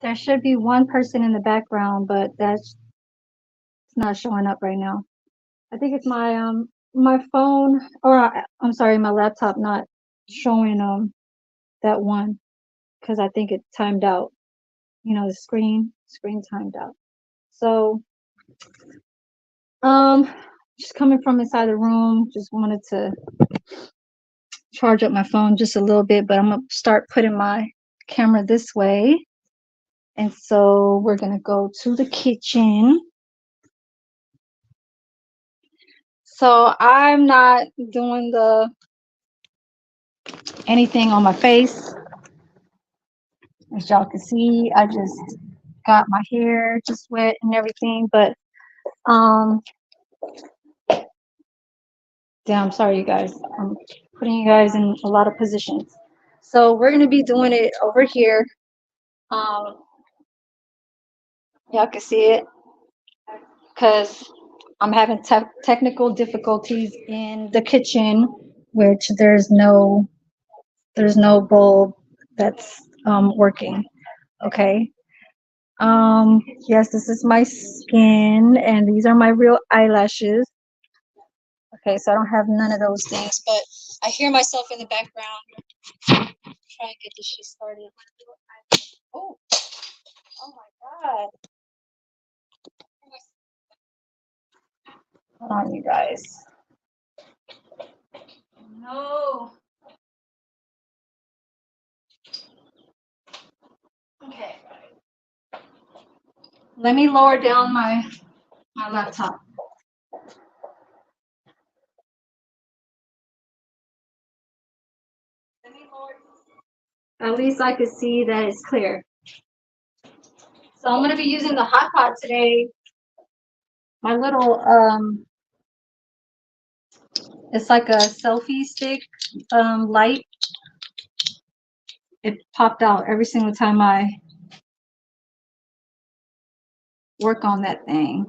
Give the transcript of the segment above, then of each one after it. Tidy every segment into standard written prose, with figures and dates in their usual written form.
There should be one person in the background, but that's not showing up right now. I think it's my phone, or I'm sorry, my laptop not showing that one, because I think it timed out. You know, the screen timed out. So um just coming from inside the room, just wanted to charge up my phone just a little bit, but I'm gonna start putting my camera this way. And so we're gonna go to the kitchen. So I'm not doing the anything on my face. As y'all can see, I just got my hair just wet and everything, but um damn, sorry you guys. I'm putting you guys in a lot of positions. So we're gonna be doing it over here. Um y'all can see it because I'm having technical difficulties in the kitchen, which there's no bulb that's working. Okay. Yes, this is my skin, and these are my real eyelashes. Okay, so I don't have none of those things, but I hear myself in the background. Try and get this shit started. Oh, oh my God. Hold on, you guys. No. Okay. Let me lower down my laptop. Let me lower. At least I could see that it's clear. So I'm gonna be using the hot pot today. My little it's like a selfie stick light. It popped out every single time I work on that thing.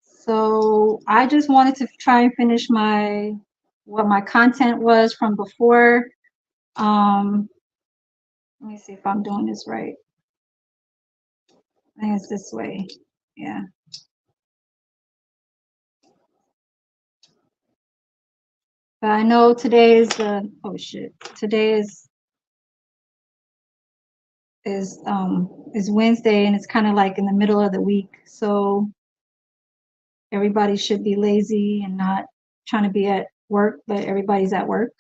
So I just wanted to try and finish what my content was from before. Let me see if I'm doing this right. I think it's this way. Yeah. But I know today is oh shit. Today is Wednesday, and it's kind of like in the middle of the week. So everybody should be lazy and not trying to be at work, but everybody's at work.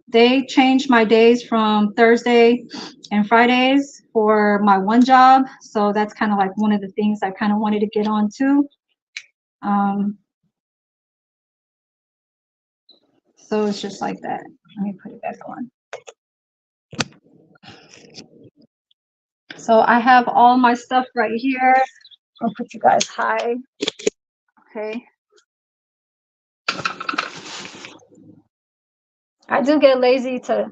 They changed my days from Thursday and Fridays for my one job. So that's kind of like one of the things I kind of wanted to get on to. So it's just like that. Let me put it back on. So I have all my stuff right here. I'll put you guys high. Okay. I do get lazy to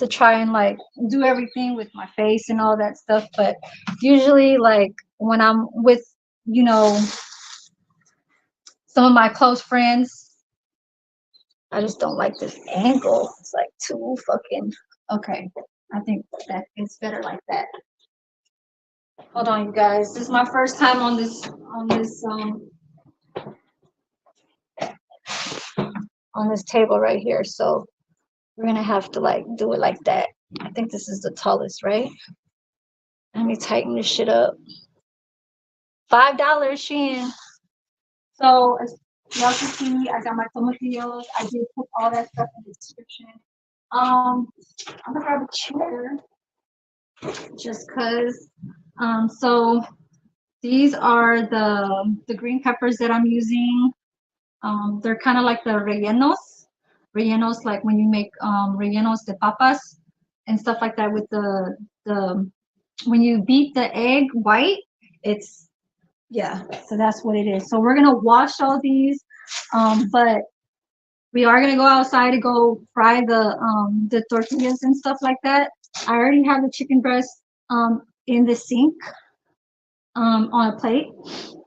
try and like do everything with my face and all that stuff, but usually like when I'm with, you know, some of my close friends, I just don't like this angle. It's like too fucking okay. I think that it's better like that. Hold on, you guys. This is my first time on this table right here, so we're gonna have to like do it like that. I think this is the tallest, right? Let me tighten this shit up. $5, Shein. So as y'all can see, I got my tomatillos. I did put all that stuff in the description. I'm gonna grab a chair just cause. So these are the green peppers that I'm using. They're kind of like the rellenos like when you make rellenos de papas and stuff like that with the when you beat the egg white, it's yeah. So that's what it is. So we're gonna wash all these, but we are gonna go outside to go fry the tortillas and stuff like that. I already have the chicken breast in the sink on a plate.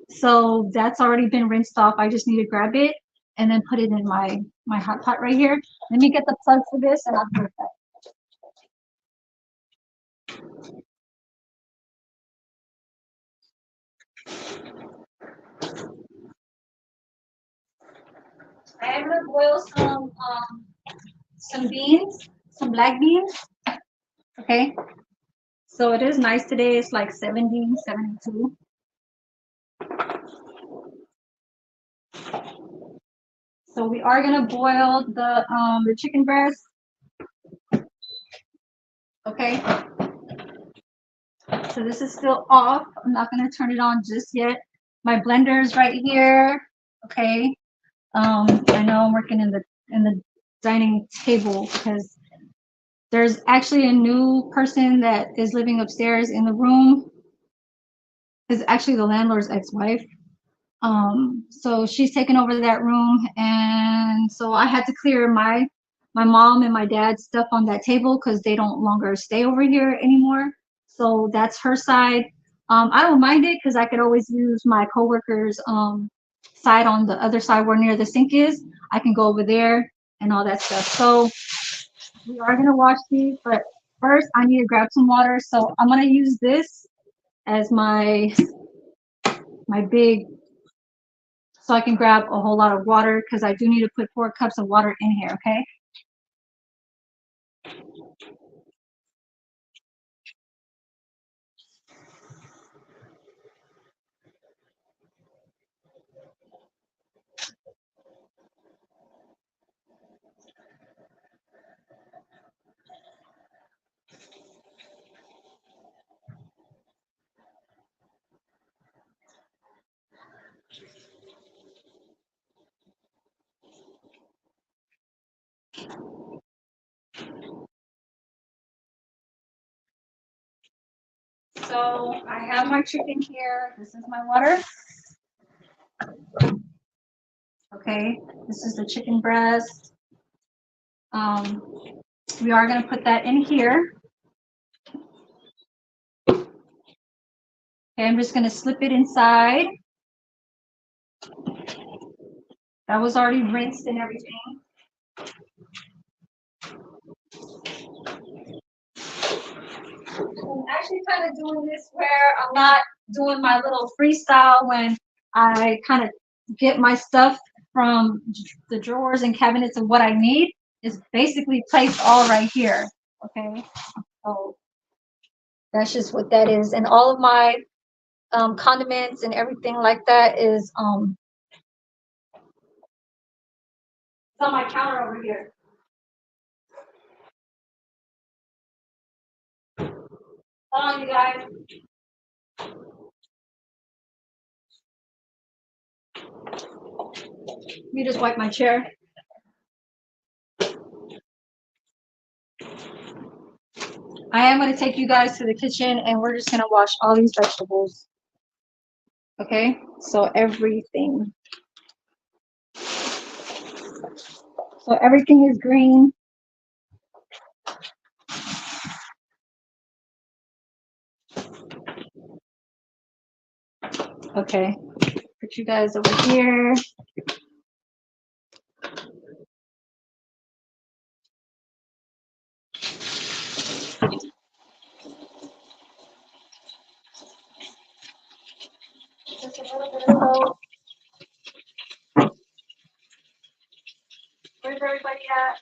So that's already been rinsed off. I just need to grab it and then put it in my hot pot right here. Let me get the plug for this and I'll do it back. I am gonna boil some beans, some black beans. Okay. So it is nice today. It's like 70, 72. So we are gonna boil the chicken breast. Okay. So this is still off. I'm not gonna turn it on just yet. My blender is right here. Okay. I know I'm working in the dining table because there's actually a new person that is living upstairs in the room. Is actually the landlord's ex-wife. So she's taken over that room, and so I had to clear my mom and my dad's stuff on that table because they don't longer stay over here anymore. So that's her side. I don't mind it because I could always use my coworker's side on the other side where near the sink is. I can go over there and all that stuff. So we are gonna wash these, but first I need to grab some water. So I'm gonna use this as my big, so I can grab a whole lot of water because I do need to put 4 cups of water in here, okay? So I have my chicken here. This is my water. Okay, this is the chicken breast. We are gonna put that in here. Okay, I'm just gonna slip it inside. That was already rinsed and everything. I'm actually kind of doing this where I'm not doing my little freestyle when I kind of get my stuff from the drawers and cabinets of what I need. Is basically placed all right here. Okay, so that's just what that is, and all of my condiments and everything like that is it's on my counter over here. Hold on, you guys. Let me just wipe my chair. I am going to take you guys to the kitchen and we're just going to wash all these vegetables. Okay, so everything. So everything is green. Okay, put you guys over here. Just a little bit of salt. Where's everybody at?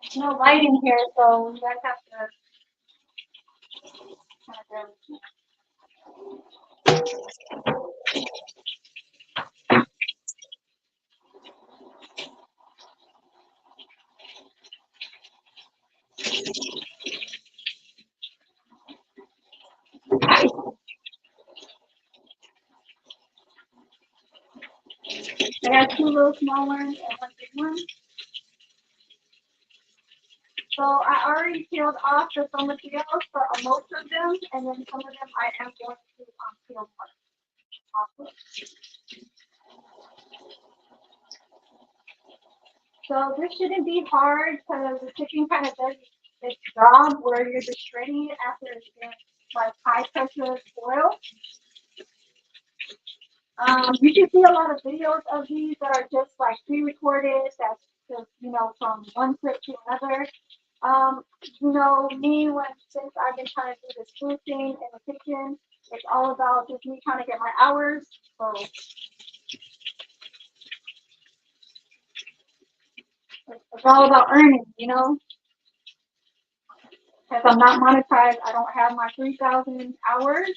There's no light in here, so you guys have to kind of bear with me. I have 2 little small ones and 1 big one. So I already peeled off the tomatillos for most of them, and then some of them I am going to peel more off. So this shouldn't be hard because the chicken kind of does its job where you're just shredding it after it's been like high pressure boil. You can see a lot of videos of these that are just like pre-recorded. That's just from one clip to another. Me when since I've been trying to do this food thing in the kitchen, it's all about just me trying to get my hours. So it's all about earning, Because I'm not monetized, I don't have my 3,000 hours.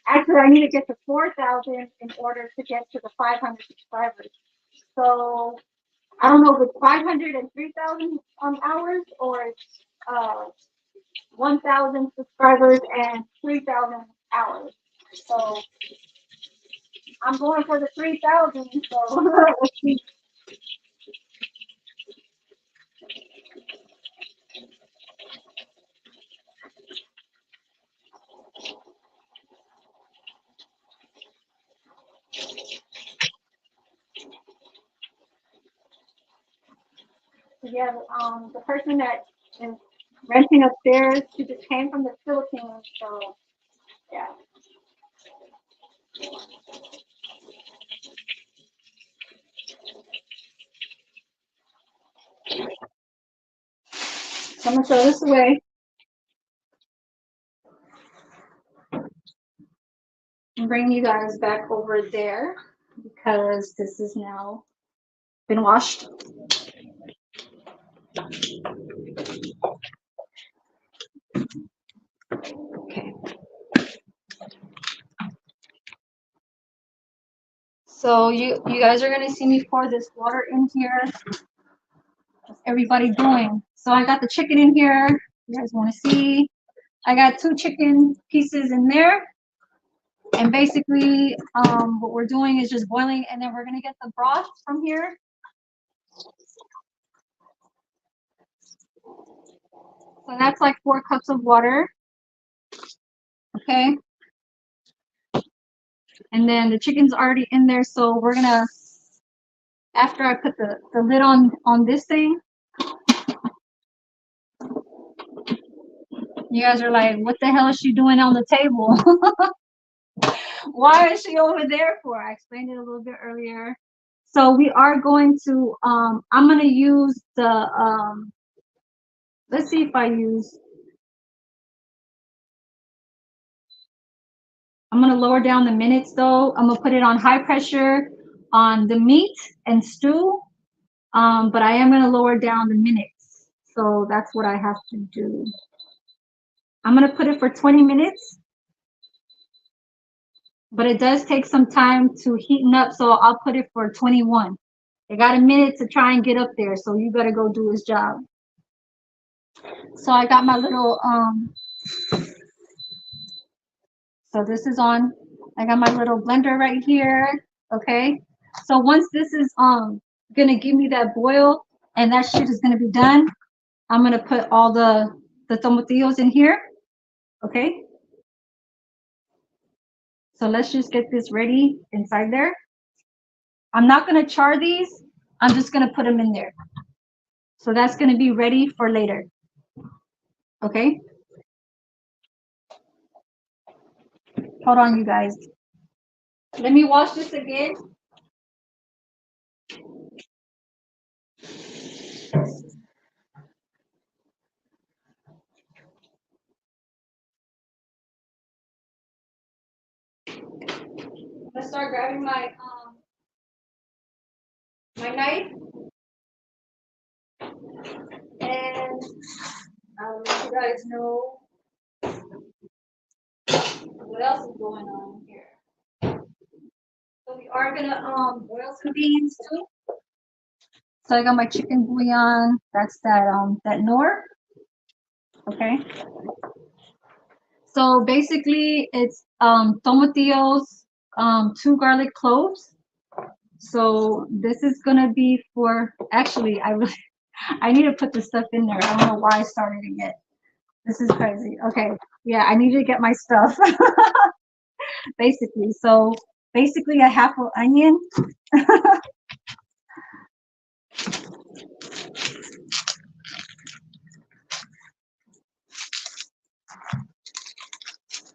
Actually, I need to get to 4,000 in order to get to the 500 subscribers. So I don't know if it's 500 and 3,000 hours or it's 1,000 subscribers and 3,000 hours. So I'm going for the 3,000. So let's see. Yeah, the person that is renting upstairs, she just came from the Philippines. So yeah. So I'm gonna throw this away and bring you guys back over there because this is now been washed. Okay. So you guys are gonna see me pour this water in here. What's everybody doing? So I got the chicken in here. You guys want to see? I got 2 chicken pieces in there. And basically, what we're doing is just boiling, and then we're gonna get the broth from here. So that's like 4 cups of water. Okay. And then the chicken's already in there, so we're gonna, after I put the lid on this thing, you guys are like, what the hell is she doing on the table? Why is she over there for? I explained it a little bit earlier. So we are going to, I'm gonna use the, let's see if I use, I'm gonna lower down the minutes though. I'm gonna put it on high pressure on the meat and stew. But I am gonna lower down the minutes. So that's what I have to do. I'm gonna put it for 20 minutes, but it does take some time to heaten up. So I'll put it for 21. It got a minute to try and get up there. So you better go do his job. So I got my little, so this is on. I got my little blender right here. Okay. So once this is gonna give me that boil and that shit is gonna be done, I'm gonna put all the tomatillos in here. Okay. So let's just get this ready inside there. I'm not gonna char these. I'm just gonna put them in there. So that's gonna be ready for later. Okay. Hold on, you guys. Let me wash this again. Let's start grabbing my knife, and I'll let you guys know what else is going on here. So we are gonna boil some beans too. So I got my chicken bouillon. That's that nor. Okay. So basically, it's tomatillos, 2 garlic cloves. So this is gonna be for. Actually, I need to put this stuff in there. I don't know why I started it yet. This is crazy. Okay, yeah, I need to get my stuff. Basically, so basically a half an onion.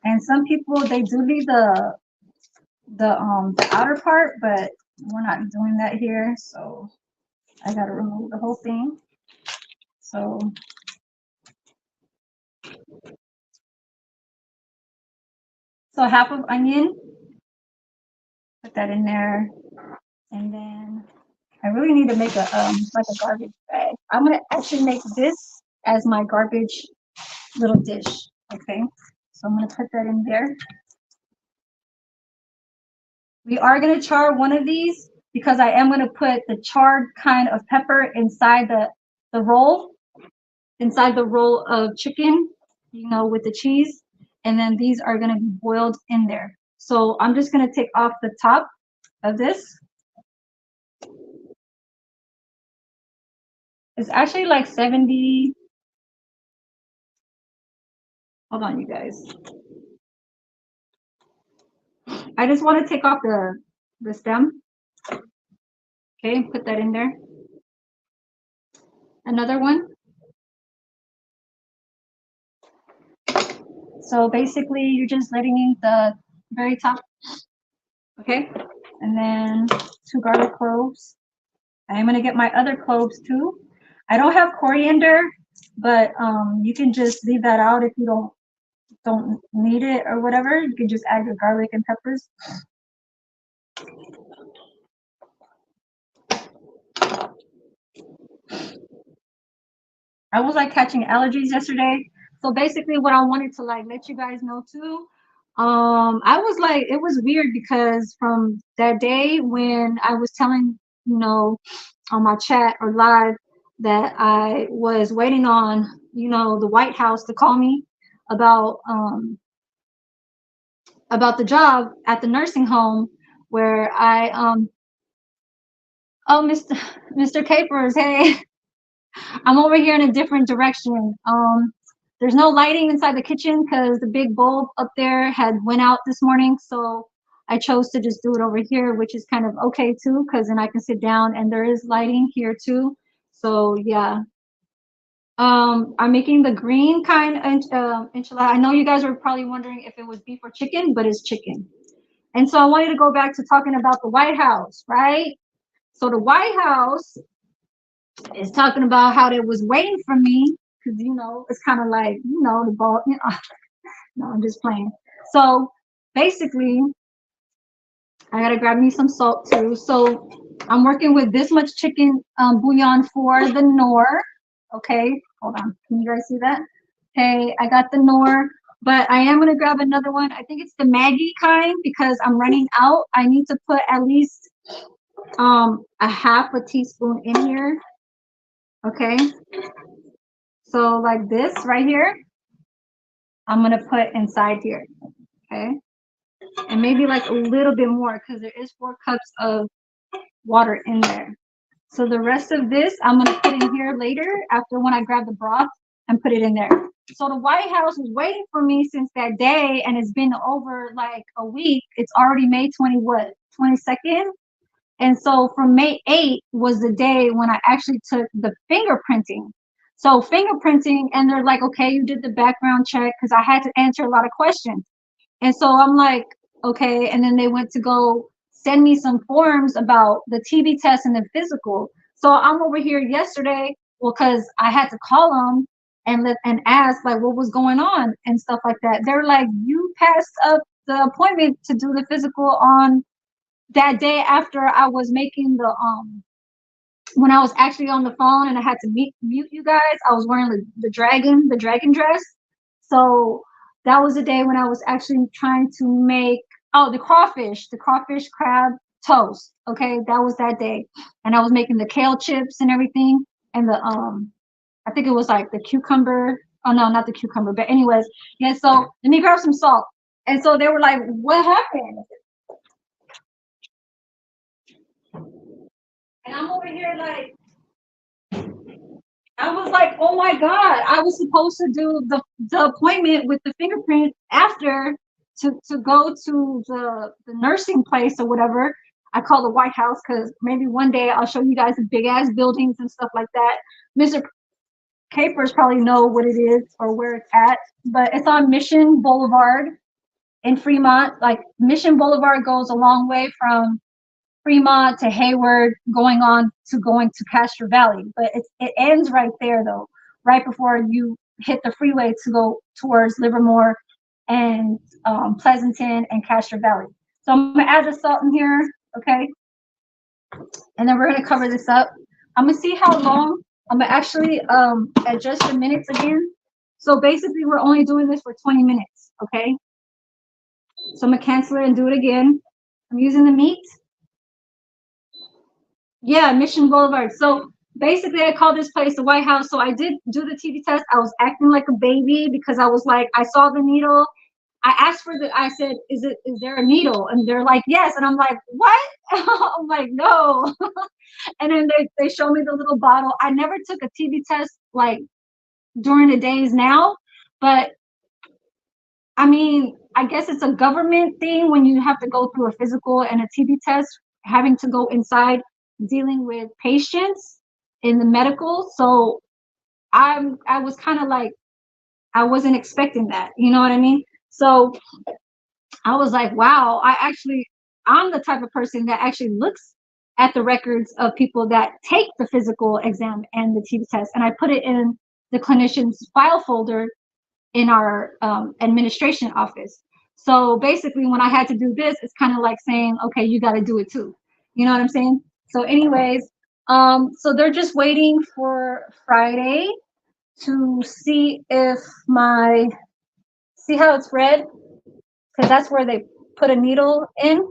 And some people, they do leave the outer part, but we're not doing that here. So I gotta remove the whole thing. So half of onion, put that in there, and then I really need to make a like a garbage bag. I'm gonna actually make this as my garbage little dish. Okay, so I'm gonna put that in there. We are gonna char one of these because I am gonna put the charred kind of pepper inside the roll, inside the roll of chicken, you know, with the cheese, and then these are gonna be boiled in there. So I'm just gonna take off the top of this. It's actually like 70. Hold on, you guys. I just want to take off the stem. Okay, put that in there. Another one. So basically, you're just letting in the very top. Okay, and then 2 garlic cloves. I'm gonna get my other cloves too. I don't have coriander, but you can just leave that out if you don't need it or whatever. You can just add your garlic and peppers. I was like catching allergies yesterday. So basically what I wanted to like let you guys know too, I was like, it was weird because from that day when I was telling, you know, on my chat or live that I was waiting on, you know, the White House to call me about the job at the nursing home where I oh Mr. Capers, hey. I'm over here in a different direction. There's no lighting inside the kitchen because the big bulb up there had went out this morning. So I chose to just do it over here, which is kind of okay too, because then I can sit down and there is lighting here too. So yeah. I'm making the green kind of enchilada. I know you guys are probably wondering if it was beef or chicken, but it's chicken. And so I wanted to go back to talking about the White House, right? So the White House is talking about how they was waiting for me because you know it's kind of like you know the ball. You know, no, I'm just playing. So basically, I gotta grab me some salt too. So I'm working with this much chicken bouillon for the nor. Okay, hold on. Can you guys see that? Okay, I got the nor, but I am gonna grab another one. I think it's the Maggie kind because I'm running out. I need to put at least a half a teaspoon in here. Okay, so like this right here, I'm gonna put inside here. Okay, and maybe like a little bit more because there is 4 cups of water in there. So the rest of this I'm gonna put in here later after when I grab the broth and put it in there. So the White House was waiting for me since that day, and it's been over like a week. It's already May 22nd. And so from May 8th was the day when I actually took the fingerprinting. So fingerprinting, and they're like, okay, you did the background check because I had to answer a lot of questions. And so I'm like, okay. And then they went to go send me some forms about the TB test and the physical. So I'm over here yesterday, well, because I had to call them and ask like what was going on and stuff like that. They're like, you passed up the appointment to do the physical on that day after I was making the when I was actually on the phone and I had to mute you guys. I was wearing the dragon dress. So that was the day when I was actually trying to make the crawfish crab toast. Okay, that was that day, and I was making the kale chips and everything, and the I think it was like the cucumber. Oh no, not the cucumber, but anyways, yeah. So let me grab some salt, and so they were like, "What happened?" And I'm over here like, I was like, oh my God, I was supposed to do the appointment with the fingerprint after to go to the nursing place or whatever. I call the White House because maybe one day I'll show you guys the big ass buildings and stuff like that. Mr. Capers probably know what it is or where it's at, but it's on Mission Boulevard. in Fremont. Like Mission Boulevard goes a long way from Fremont to Hayward, going to Castro Valley, but it ends right there though, right before you hit the freeway to go towards Livermore and Pleasanton and Castro Valley. So I'm gonna add the salt in here, okay, and then we're gonna cover this up. I'm gonna see how long. I'm gonna actually adjust the minutes again. So basically, we're only doing this for 20 minutes, okay? So I'm gonna cancel it and do it again. I'm using the meat. Yeah, Mission Boulevard. So basically, I call this place the White House. So I did do the TB test. I was acting like a baby because I was like, I saw the needle. I asked for I said, is there a needle? And they're like, yes. And I'm like, what? I'm like, no. And then they show me the little bottle. I never took a TB test like during the days now, but I mean, I guess it's a government thing when you have to go through a physical and a TB test, having to go inside dealing with patients in the medical. So I was kind of like, I wasn't expecting that, you know what I mean? So I was like, wow, I'm the type of person that actually looks at the records of people that take the physical exam and the TB test, and I put it in the clinician's file folder in our administration office. So basically, when I had to do this, it's kind of like saying, okay, you got to do it too. You know what I'm saying? So anyways, so they're just waiting for Friday to see if see how it's red, because that's where they put a needle in.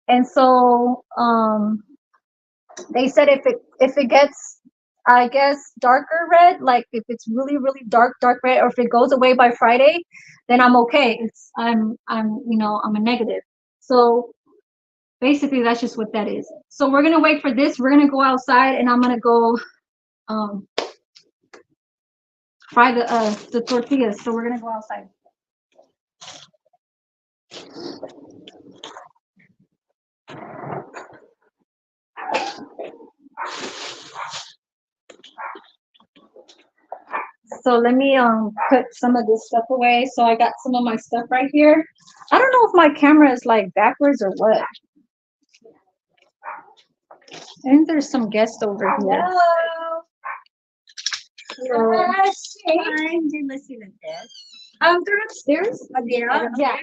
And so they said if it gets, I guess, darker red, like if it's really really dark red, or if it goes away by Friday, then I'm okay. I'm a negative. So basically that's just what that is. So we're gonna wait for this. We're gonna go outside and I'm gonna go um fry the tortillas. So we're gonna go outside. So let me put some of this stuff away. So I got some of my stuff right here. I don't know if my camera is like backwards or what. I think there's some guests over here. Hello. They're upstairs. Yeah.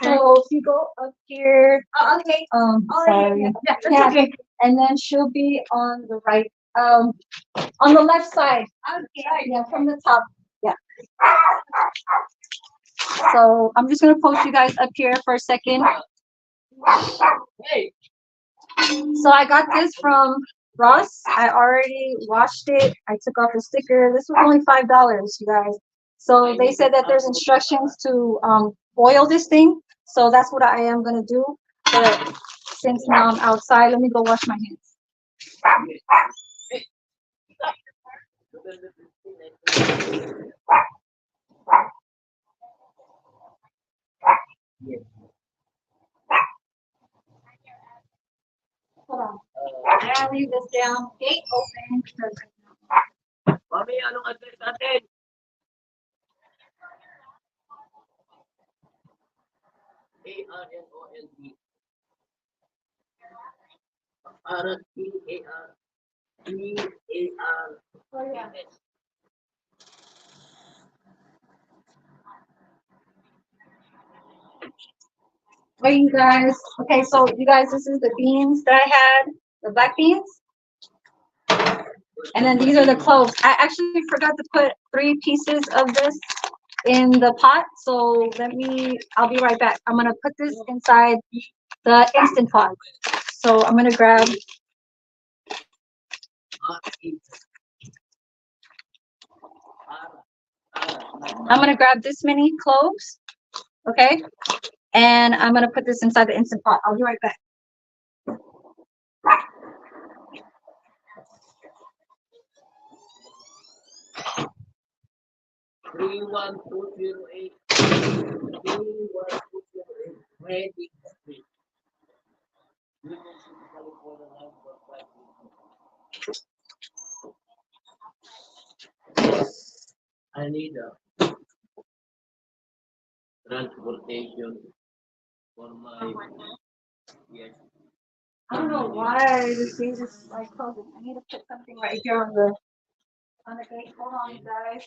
So if you go up here, Oh, okay. sorry. Yeah, that's Yeah. okay. And then she'll be on the right, on the left side. Okay. Yeah, from the top. Yeah. So I'm just gonna post you guys up here for a second. Hey. So I got this from Ross. I already washed it. I took off the sticker. This was only $5, you guys. So they said that there's instructions to boil this thing. So that's what I am gonna do. But since now I'm outside, let me go wash my hands. Hold on. I gotta leave this down. Gate open. Mami, anong address natin? ARNOLD. RTAR. Oh yeah. Wait, you guys. Okay, so you guys, this is the beans that I had, the black beans. And then these are the cloves. I actually forgot to put 3 pieces of this in the pot. So I'll be right back. I'm gonna put this inside the Instant Pot. So I'm gonna grab, this many cloves, okay? And I'm gonna put this inside the Instant Pot. I'll be right back. 31208. 31208. Ready. I need a transportation For my, yes. I don't know why this thing is like closing. I need to put something right here on the gate. Hold on, you guys.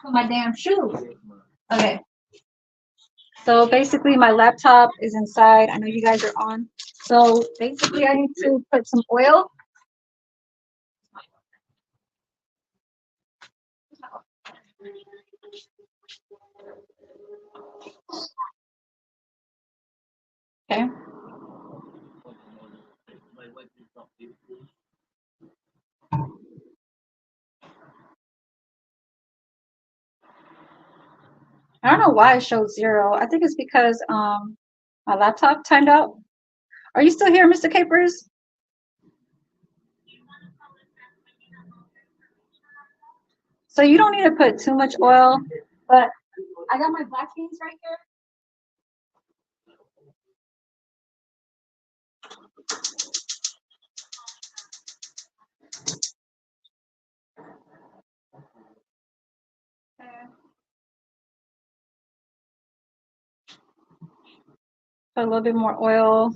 Put my damn shoes. Okay. So basically my laptop is inside. I know you guys are on. So basically I need to put some oil. Okay. My wife is not beautiful. I don't know why it showed 0. I think it's because my laptop timed out. Are you still here, Mr. Capers? So you don't need to put too much oil, but I got my black beans right here. Okay. Put a little bit more oil.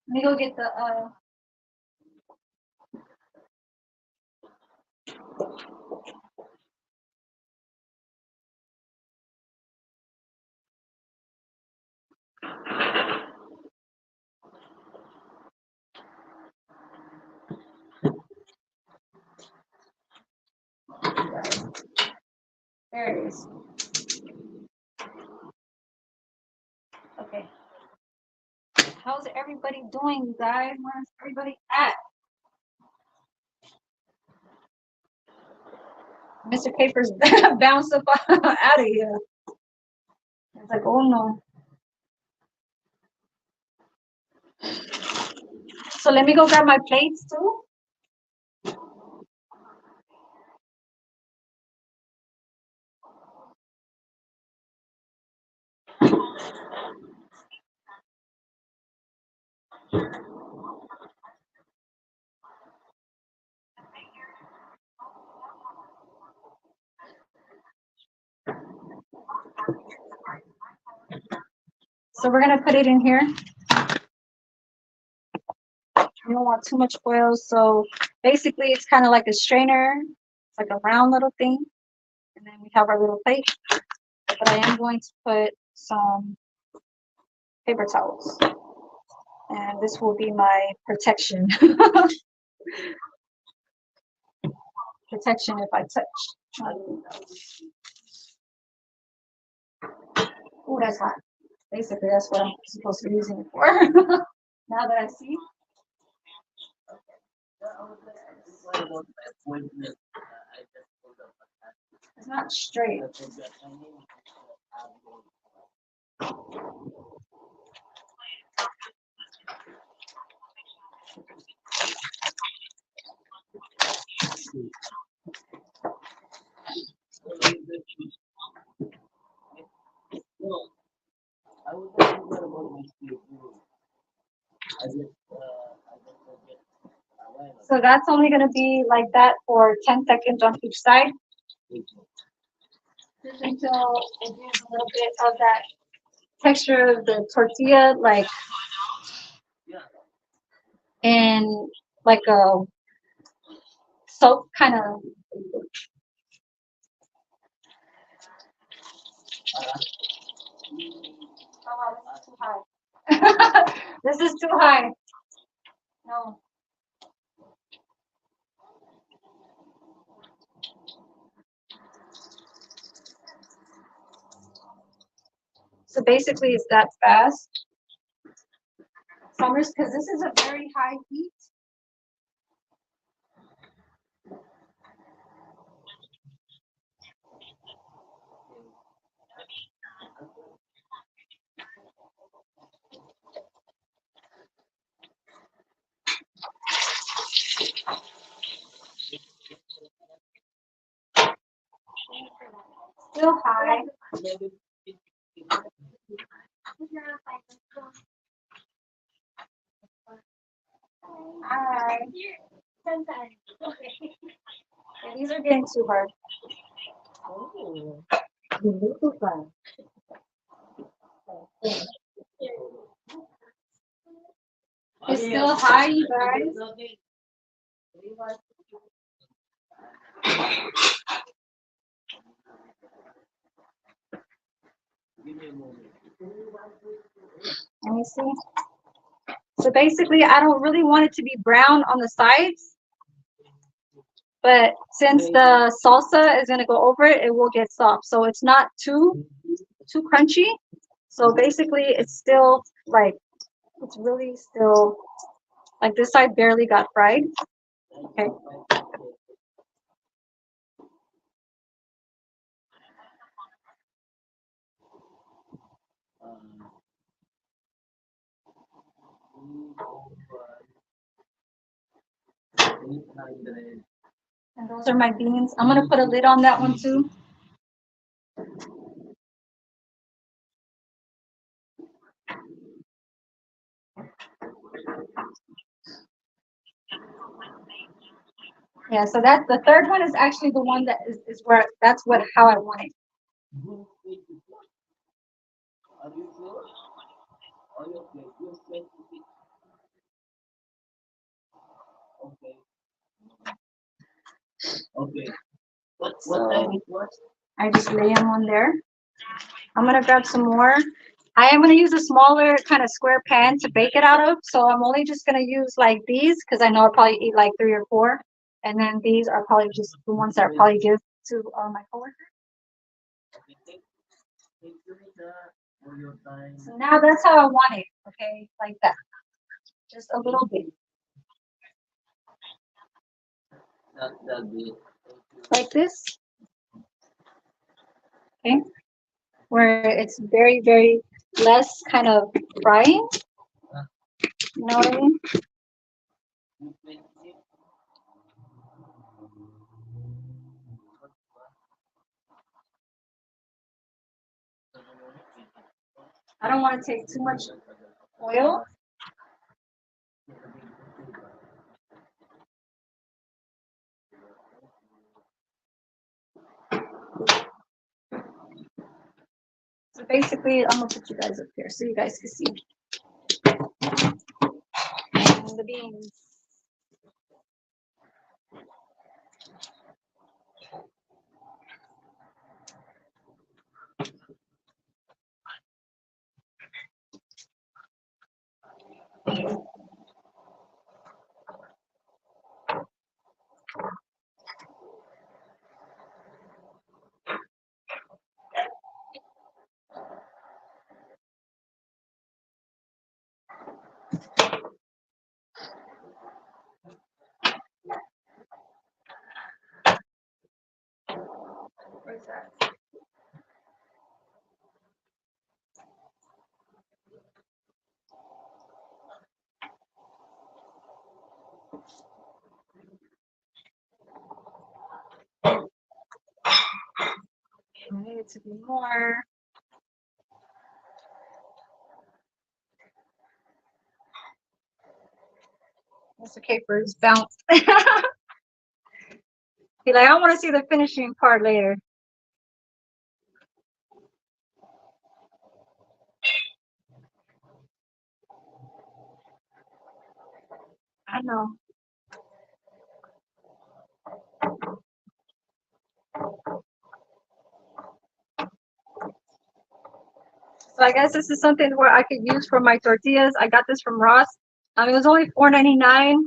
Let me go get the there it is. Okay. How's everybody doing, you guys? Where's everybody at? Mr. Capers bounced up out of here. It's like, oh no. So let me go grab my plates too. So we're gonna put it in here. You don't want too much oil, so basically it's kind of like a strainer. It's like a round little thing. And then we have our little plate. But I am going to put some paper towels. And this will be my protection. Protection if I touch. Oh, that's hot. Basically, that's what I'm supposed to be using it for. Now that I see. What about my appointment? I just told them that. It's not straight. I told that I need no, I was talking about my sleep. I just forget. So that's only going to be like that for 10 seconds on each side. Just until it gives a little bit of that texture of the tortilla, like in like a soap kind of. Oh, this is too high. This is too high. No. So basically, it's that fast. Summers, because this is a very high heat. Still high. Hi. Yeah, these are getting too hard. Oh, It's still high, you guys. give me a moment. Let me see. So basically, I don't really want it to be brown on the sides, but since the salsa is gonna go over it, it will get soft. So it's not too crunchy. So basically, it's still like it's really still like this side barely got fried. Okay. And those are my beans. I'm gonna put a lid on that one too. Yeah, so that's the third one is actually the one that is where that's what how I want it. Are you sure? Are you okay? You're 26. Okay. Okay. What time it was? I just lay them on there. I'm gonna grab some more. I am gonna use a smaller kind of square pan to bake it out of. So I'm only just gonna use like these because I know I'll probably eat like 3 or 4. And then these are probably just the ones that I'll probably give to my coworker. Take your for your time. So now that's how I want it, okay? Like that. Just a little bit. Not that big. Like this. Okay. Where it's very, very less kind of frying. You know what I mean? You make it. I don't want to take too much oil. So basically, I'm gonna put you guys up here so you guys can see. And the beans. Where's that? I need it to be more. Mr. Capers bounced. Be like, I want to see the finishing part later. I know. So I guess this is something where I could use for my tortillas. I got this from Ross. It was only $4.99.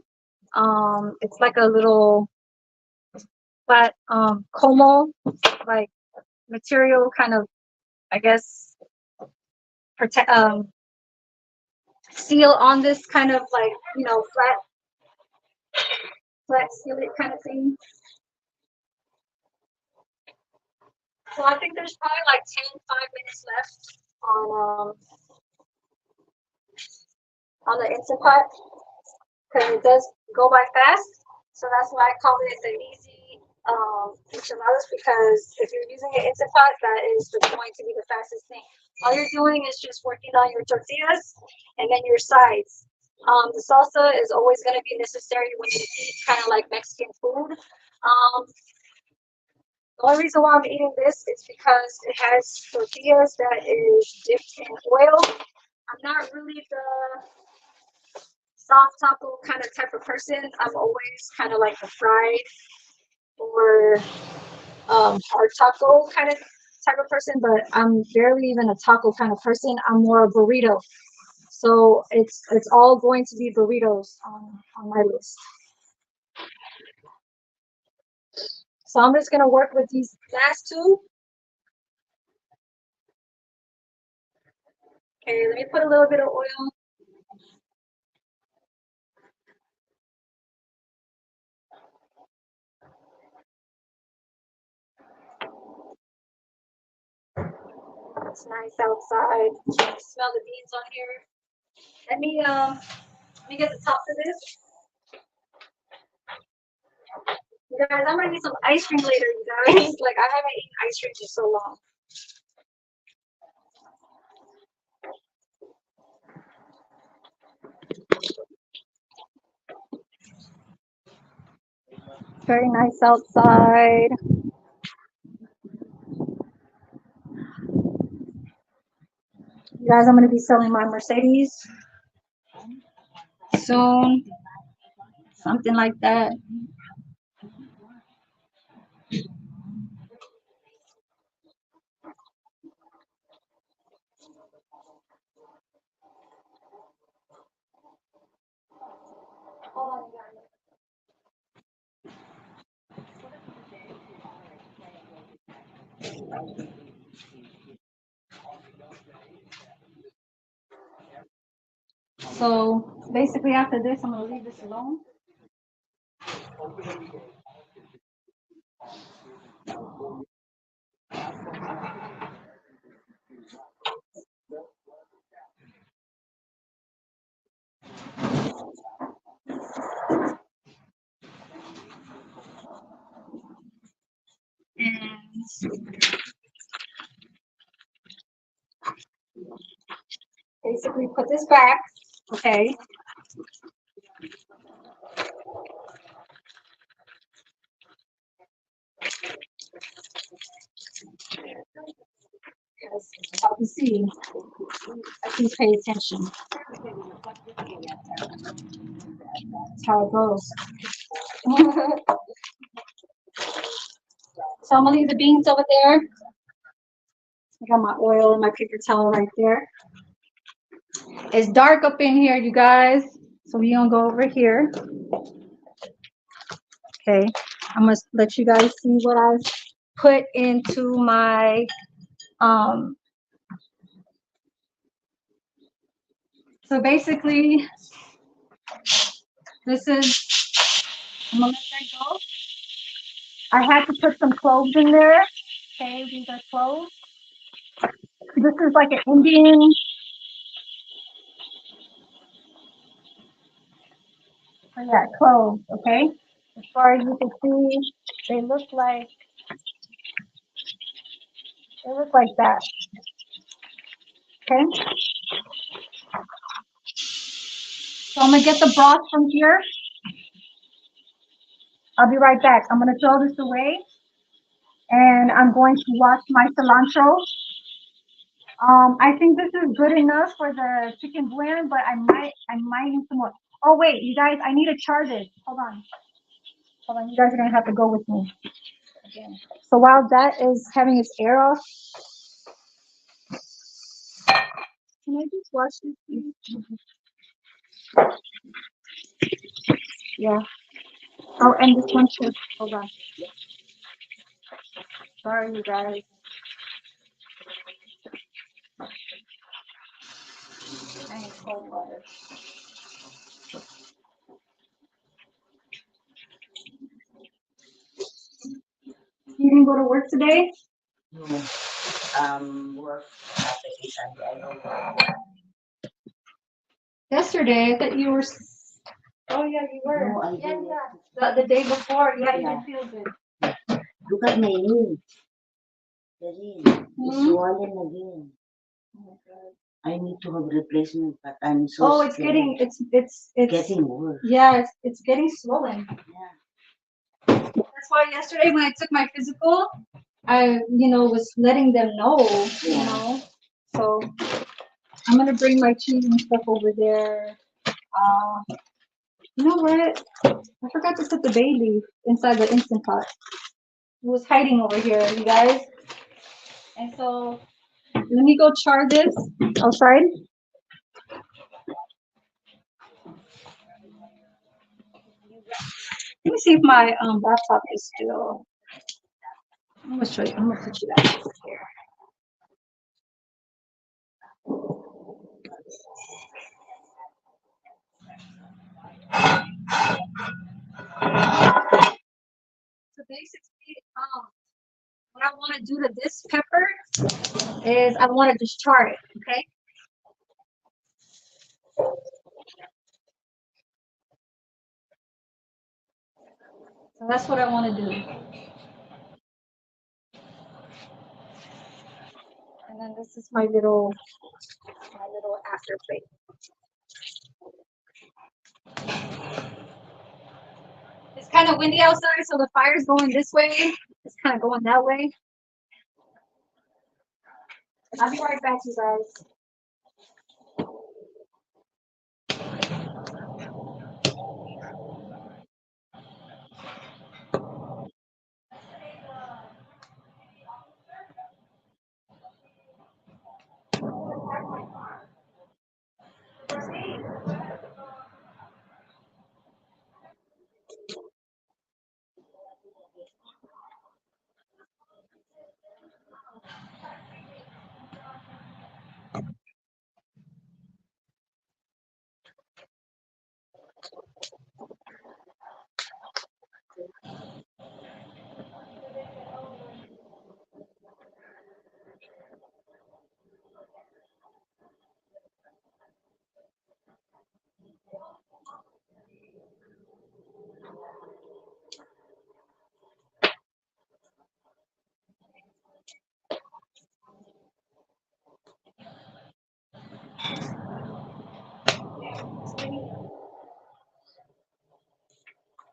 It's like a little flat como like material kind of, I guess, protect seal on this kind of like, you know, flat skillet kind of thing. So I think there's probably like 5 minutes left on the Instant Pot because it does go by fast. So that's why I call it the easy enchiladas, because if you're using an Instant Pot, that is going to be the fastest thing. All you're doing is just working on your tortillas and then your sides. The salsa is always going to be necessary when you eat kind of like Mexican food. The only reason why I'm eating this is because it has tortillas that is dipped in oil. I'm not really the soft taco kind of type of person. I'm always kind of like the fried or hard taco kind of type of person, but I'm barely even a taco kind of person. I'm more a burrito. So it's all going to be burritos on my list. So I'm just gonna work with these last two. Okay, let me put a little bit of oil. It's nice outside. You can smell the beans on here. Let me get the top of this. You guys, I'm gonna need some ice cream later, you guys. Like I haven't eaten ice cream in so long. Very nice outside. You guys, I'm gonna be selling my Mercedes soon. Something like that. So basically after this, I'm gonna leave this alone. And basically put this back, okay? As you can see, I can pay attention. That's how it goes. So I'm gonna leave the beans over there. I got my oil and my paper towel right there. It's dark up in here, you guys. So we gonna go over here. Okay, I'm gonna let you guys see what I put into my so basically this is, I'm gonna let that go. I had to put some cloves in there. Okay, these are cloves. This is like an Indian. Oh yeah, cloves. Okay. As far as you can see, they look like that. Okay. So I'm gonna get the broth from here. I'll be right back. I'm gonna throw this away, and I'm going to wash my cilantro. I think this is good enough for the chicken bouillon, but I might need some more. Oh wait, you guys, I need to charge it. Hold on. You guys are gonna have to go with me. So while that is having its air off, can I just wash this, please? Yeah. Oh, and this one too. Hold on. Sorry, you guys. I need cold water. You didn't go to work today? No. Work Saturday, Sunday. I don't know. Yesterday, I thought you were. Oh yeah, you were. No, I Yeah, didn't. yeah. The day before, yeah, you Yeah. didn't feel good. Look at my knee. It's swollen again. I need to have replacement, but I'm so Oh, it's scared. getting it's Getting worse. yeah, it's getting swollen. Yeah. That's why yesterday when I took my physical, I was letting them know, So I'm gonna bring my cheese and stuff over there. You know what? I forgot to put the bay leaf inside the Instant Pot. It was hiding over here, you guys. And so let me go char this outside. Let me see if my laptop is still. I'm gonna show you. I'm gonna put you guys here. So basically, what I want to do to this pepper is I want to just char it. Okay. So that's what I want to do. And then this is my little after plate. It's kind of windy outside, so the fire's going this way. It's kind of going that way. I'll be right back, you guys.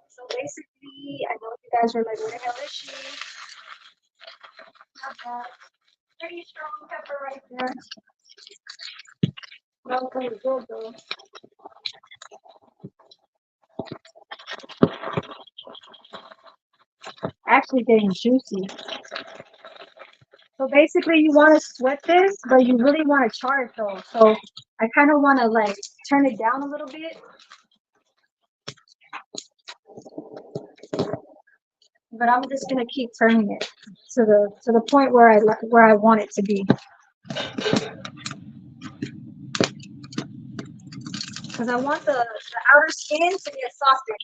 So basically, I know you guys are like, where the hell is she? Have that pretty strong pepper right there. Smells pretty good though. Actually getting juicy. So basically you want to sweat this, but you really want to char it though. So I kind of want to like turn it down a little bit. But I'm just gonna keep turning it to the point where I want it to be. Because I want the outer skin to get softened.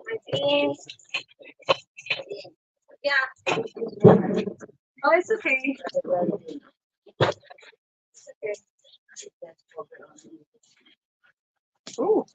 My beans. Yeah. Oh, it's okay. It's okay. Ooh.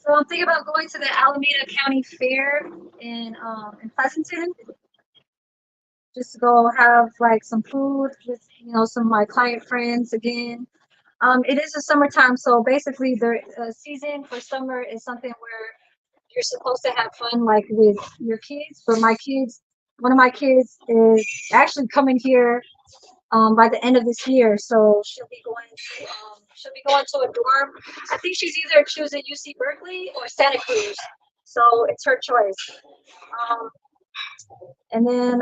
So I'm thinking about going to the Alameda County Fair in Pleasanton. Just to go have like some food with some of my client friends again. It is the summertime, so basically the season for summer is something where you're supposed to have fun like with your kids. But my kids, one of my kids is actually coming here by the end of this year, so she'll be going to a dorm. I think she's either choosing UC Berkeley or Santa Cruz, so it's her choice. Um, and then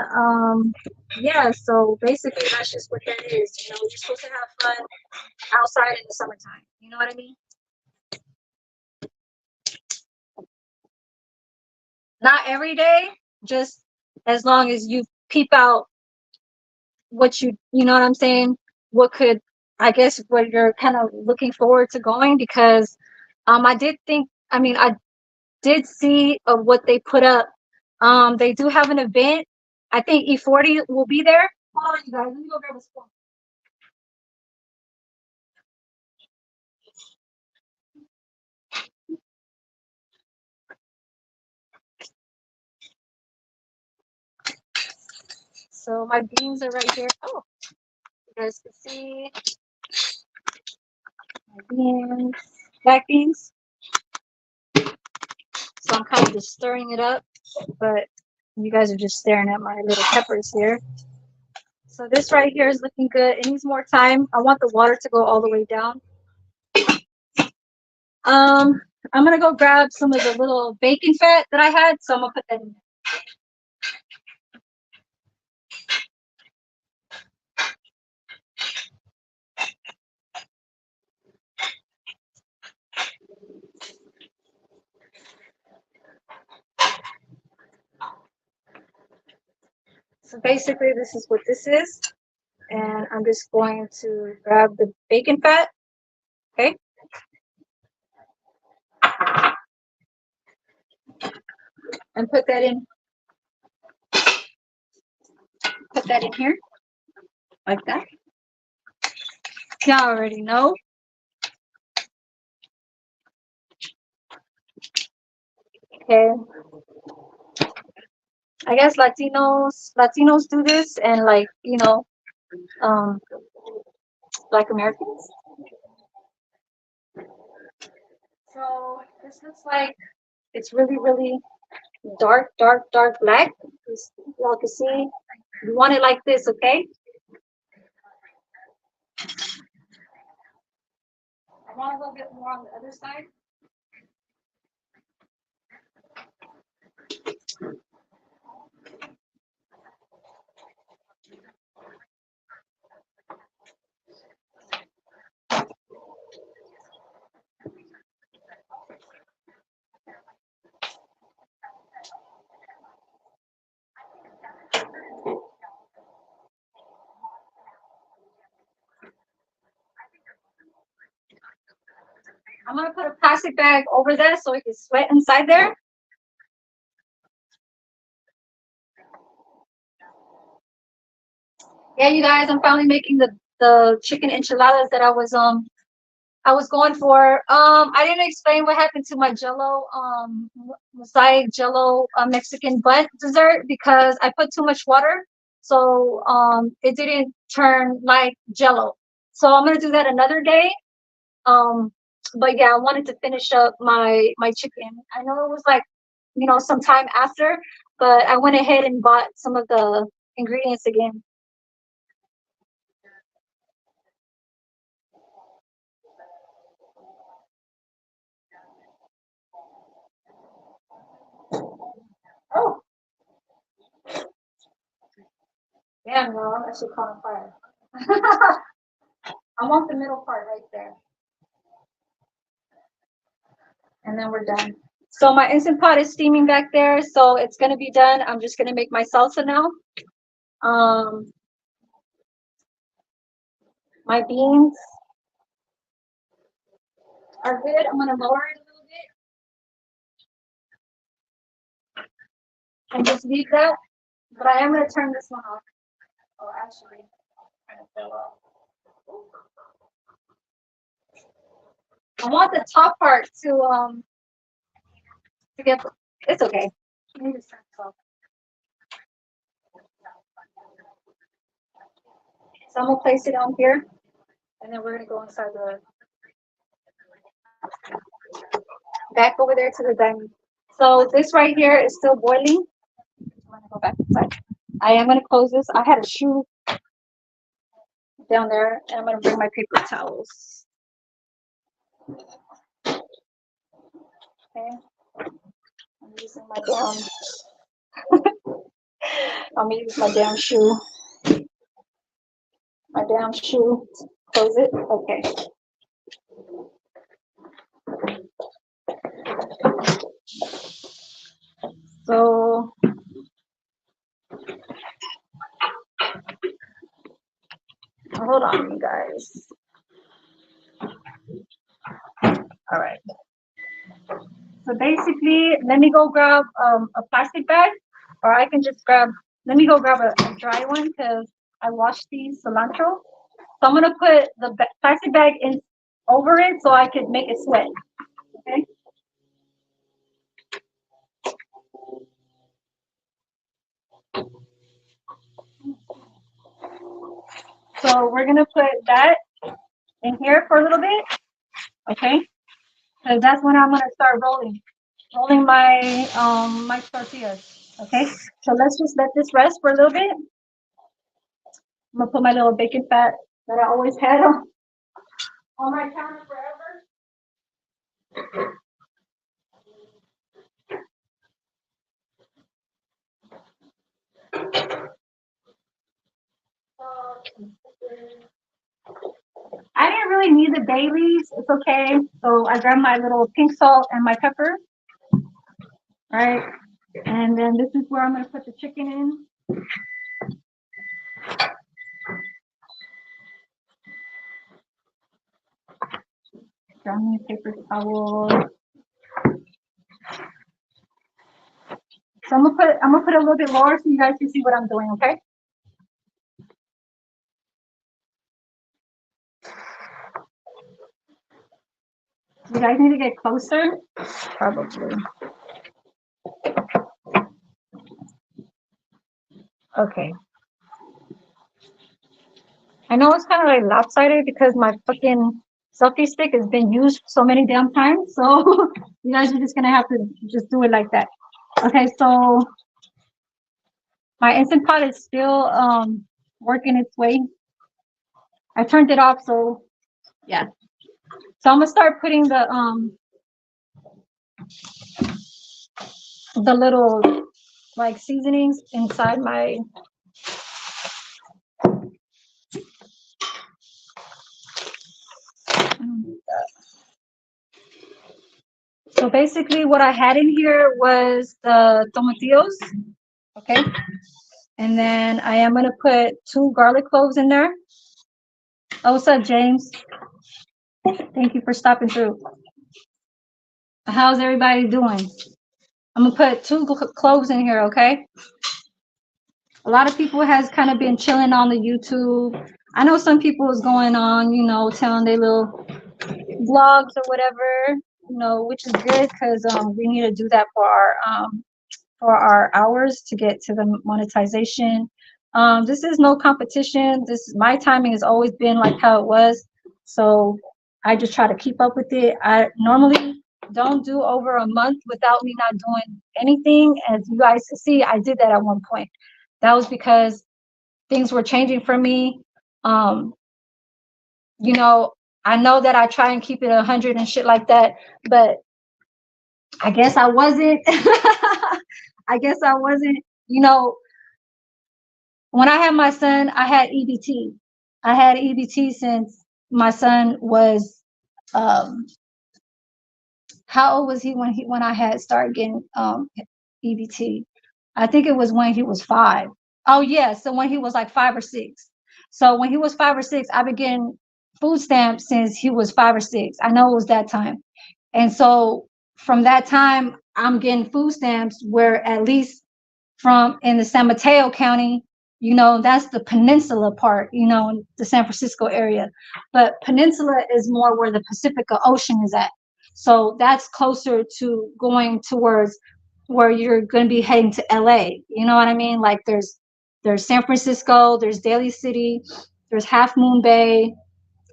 yeah, so basically that's just what that is. You're supposed to have fun outside in the summertime. You know what I mean? Not every day, just as long as you peep out what you know what I'm saying? What could, I guess, what you're kind of looking forward to going, because I did think, I mean, I did see of what they put up. They do have an event. I think E40 will be there. Hold on, you guys. Let me go grab a spoon. So my beans are right here. Oh, you guys can see my beans, black beans. So I'm kind of just stirring it up, but you guys are just staring at my little peppers here. So this right here is looking good. It needs more time. I want the water to go all the way down. I'm gonna go grab some of the little bacon fat that I had, so I'm gonna put that in. So basically this is what this is. And I'm just going to grab the bacon fat. Okay. And put that in. Put that in here. Like that. Y'all already know. Okay. I guess Latinos do this, and like, Black Americans. So this looks like it's really, really dark, dark, dark black. Y'all can see. You want it like this, okay? I want a little bit more on the other side. I'm gonna put a plastic bag over that so it can sweat inside there. Yeah, you guys, I'm finally making the chicken enchiladas that I was going for. I didn't explain what happened to my Jello mosaic Jello Mexican butt dessert because I put too much water, so it didn't turn like Jello. So I'm gonna do that another day. Um, but yeah, I wanted to finish up my chicken. I know it was like some time after, but I went ahead and bought some of the ingredients again. Oh, damn, no, that should caught on fire. I want the middle part right there. And then we're done. So my Instant Pot is steaming back there, so it's gonna be done. I'm just gonna make my salsa now. My beans are good. I'm gonna lower it a little bit and just leave that. But I am gonna turn this one off. Oh, actually, kind of fell off. I want the top part It's okay. Maybe it's not so. So I'm gonna place it on here, and then we're gonna go inside the back over there to the dining. So this right here is still boiling. I'm gonna go back inside. I am gonna close this. I had a shoe down there, and I'm gonna bring my paper towels. Okay. I'm using my I'm gonna use my damn shoe. My damn shoe. Close it. Okay. So hold on, you guys. All right. So basically, let me go grab a plastic bag, or I can just grab. Let me go grab a dry one because I washed these cilantro. So I'm gonna put the plastic bag in over it so I could make it sweat. Okay. So we're gonna put that in here for a little bit, okay? Because that's when I'm gonna start rolling my tortillas. Okay. So let's just let this rest for a little bit. I'm gonna put my little bacon fat that I always had on my counter forever. I didn't really need the bay leaves. It's okay. So I grabbed my little pink salt and my pepper. All right. And then this is where I'm going to put the chicken in. Grab me a paper towel. So I'm gonna put a little bit lower so you guys can see what I'm doing, okay? You guys need to get closer? Probably. Okay. I know it's kind of like lopsided because my fucking selfie stick has been used so many damn times. So you guys are just gonna have to just do it like that. Okay, so my Instant Pot is still working its way. I turned it off, so yeah. So I'm gonna start putting the little like seasonings inside my so basically what I had in here was the tomatillos, okay, and then I am gonna put 2 garlic cloves in there. Oh, what's up, James? Thank you for stopping through. How's everybody doing? I'm gonna put 2 cloves in here, okay? A lot of people has kind of been chilling on the YouTube. I know some people is going on, you know, telling their little vlogs or whatever, you know, which is good because we need to do that for our hours to get to the monetization. This is no competition. My timing has always been like how it was, so I just try to keep up with it. I normally don't do over a month without me not doing anything. As you guys see, I did that at one point. That was because things were changing for me. You know, I know that I try and keep it 100 and shit like that, but I guess I wasn't. I guess I wasn't. You know, when I had my son, I had EBT. I had EBT since my son was how old was he when I had started getting EBT? I think it was when he was 5. Oh yeah, so when he was like 5 or 6. So when he was 5 or 6, I began food stamps since he was 5 or 6. I know it was that time. And so from that time, I'm getting food stamps where at least from in the San Mateo County, you know, that's the peninsula part, you know, in the San Francisco area. But peninsula is more where the Pacific Ocean is at. So that's closer to going towards where you're going to be heading to LA. You know what I mean? Like there's San Francisco, there's Daly City, there's Half Moon Bay,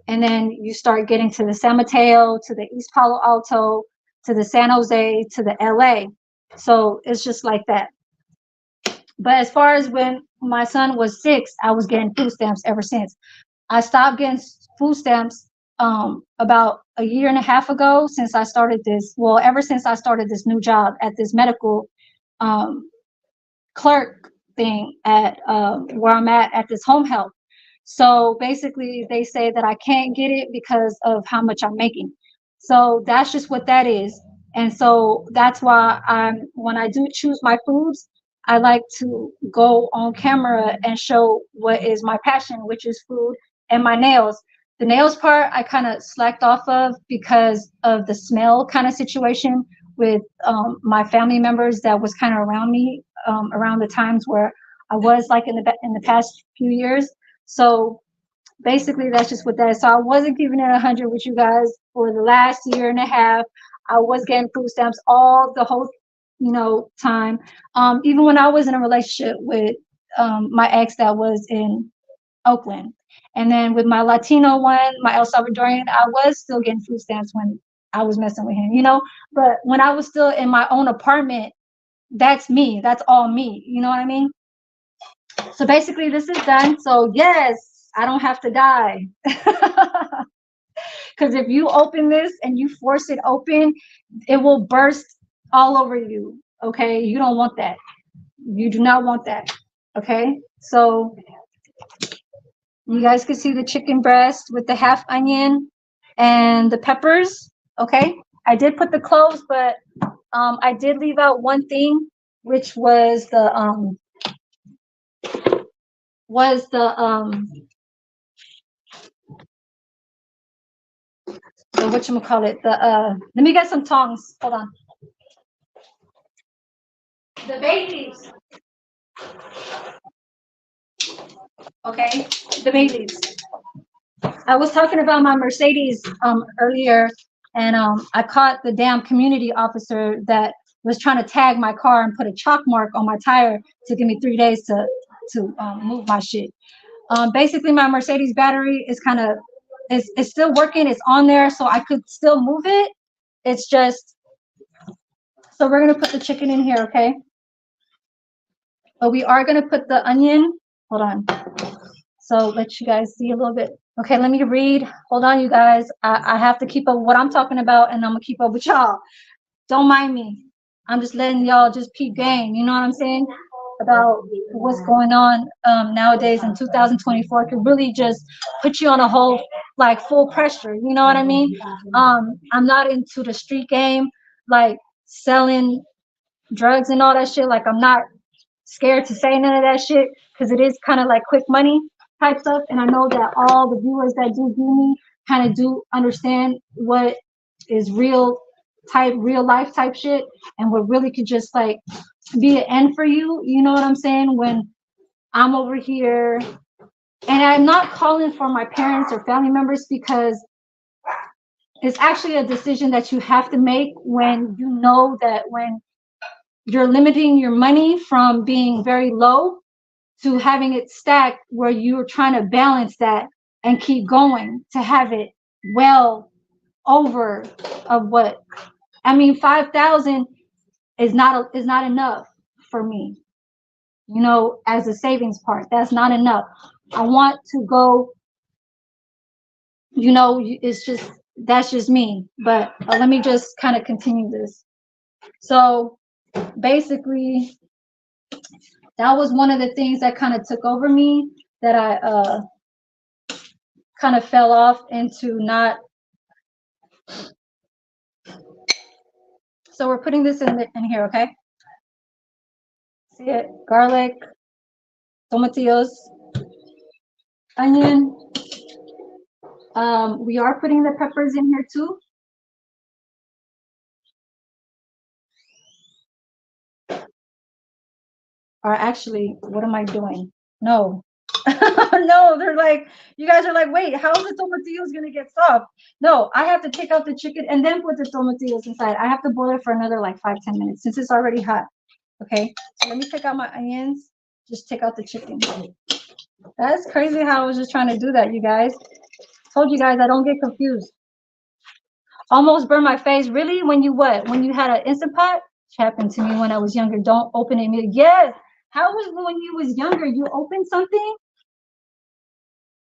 and then you start getting to the San Mateo, to the East Palo Alto, to the San Jose, to the LA. So it's just like that. But as far as when my son was 6, I was getting food stamps ever since. I stopped getting food stamps about a year and a half ago, since I started this. Well, ever since I started this new job at this medical clerk thing at where I'm at this home health. So basically, they say that I can't get it because of how much I'm making. So that's just what that is. And so that's why when I do choose my foods, I like to go on camera and show what is my passion, which is food and my nails. The nails part I kind of slacked off of because of the smell kind of situation with my family members that was kind of around me around the times where I was like in the past few years. So basically, that's just what that is. So I wasn't keeping it 100 with you guys for the last year and a half. I was getting food stamps all the whole, time. Even when I was in a relationship with my ex that was in Oakland, and then with my Latino one, my El Salvadorian, I was still getting food stamps when I was messing with him, But when I was still in my own apartment, that's me. That's all me. You know what I mean? So basically, this is done. So yes, I don't have to die. Because if you open this and you force it open, it will burst all over you. Okay? You don't want that. You do not want that. Okay? So you guys can see the chicken breast with the half onion and the peppers. Okay? I did put the cloves, but I did leave out one thing, which was the whatchamacallit, let me get some tongs. Hold on. The bay leaves. Okay, the bay leaves. I was talking about my Mercedes earlier, and I caught the damn community officer that was trying to tag my car and put a chalk mark on my tire to give me 3 days to move my shit. Basically, my Mercedes battery is kind of it's still working. It's on there, so I could still move it. It's just, so we're gonna put the chicken in here, okay? But we are gonna put the onion. Hold on. So let you guys see a little bit. Okay, let me read. Hold on, you guys. I have to keep up with what I'm talking about, and I'm gonna keep up with y'all. Don't mind me. I'm just letting y'all just peep game. You know what I'm saying? About what's going on nowadays in 2024 could really just put you on a whole like full pressure. You know what I mean? I'm not into the street game, like selling drugs and all that shit. Like I'm not scared to say none of that shit because it is kind of like quick money type stuff. And I know that all the viewers that do view me kind of do understand what is real life type shit, and what really could just like be an end for you. You know what I'm saying? When I'm over here, and I'm not calling for my parents or family members, because it's actually a decision that you have to make when you know that when you're limiting your money from being very low to having it stacked, where you're trying to balance that and keep going to have it well over of what I mean. 5,000 is not enough for me, as a savings part. That's not enough. I want to go, it's just, that's just me. But let me just kind of continue this. So basically, that was one of the things that kind of took over me, that I kind of fell off into not. So we're putting this in here, okay? See it? Garlic, tomatillos, onion. We are putting the peppers in here too. Or actually, what am I doing? No. No, they're like, you guys are like, wait, how is the tomatillos gonna get soft? No, I have to take out the chicken and then put the tomatillos inside. I have to boil it for another like 5-10 minutes since it's already hot. Okay, so let me take out my onions. Just take out the chicken. That's crazy how I was just trying to do that, you guys. Told you guys I don't get confused. Almost burned my face. Really? When you what? When you had an Instant Pot? Which happened to me when I was younger. Don't open it. Yes. How was when you was younger? You opened something?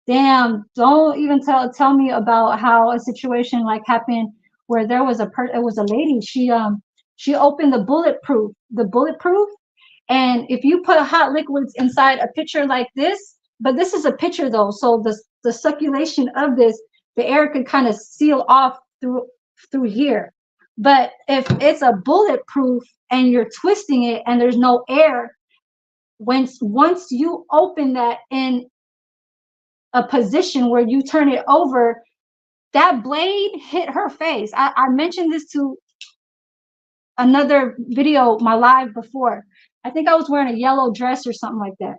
Damn, don't even tell me about how a situation like happened where there was it was a lady. She opened the bulletproof, and if you put hot liquids inside a pitcher like this, but this is a pitcher though, so the circulation of this, the air could kind of seal off through here. But if it's a bulletproof and you're twisting it and there's no air, once you open that in a position where you turn it over, that blade hit her face. I mentioned this to another video, my live before. I think I was wearing a yellow dress or something like that.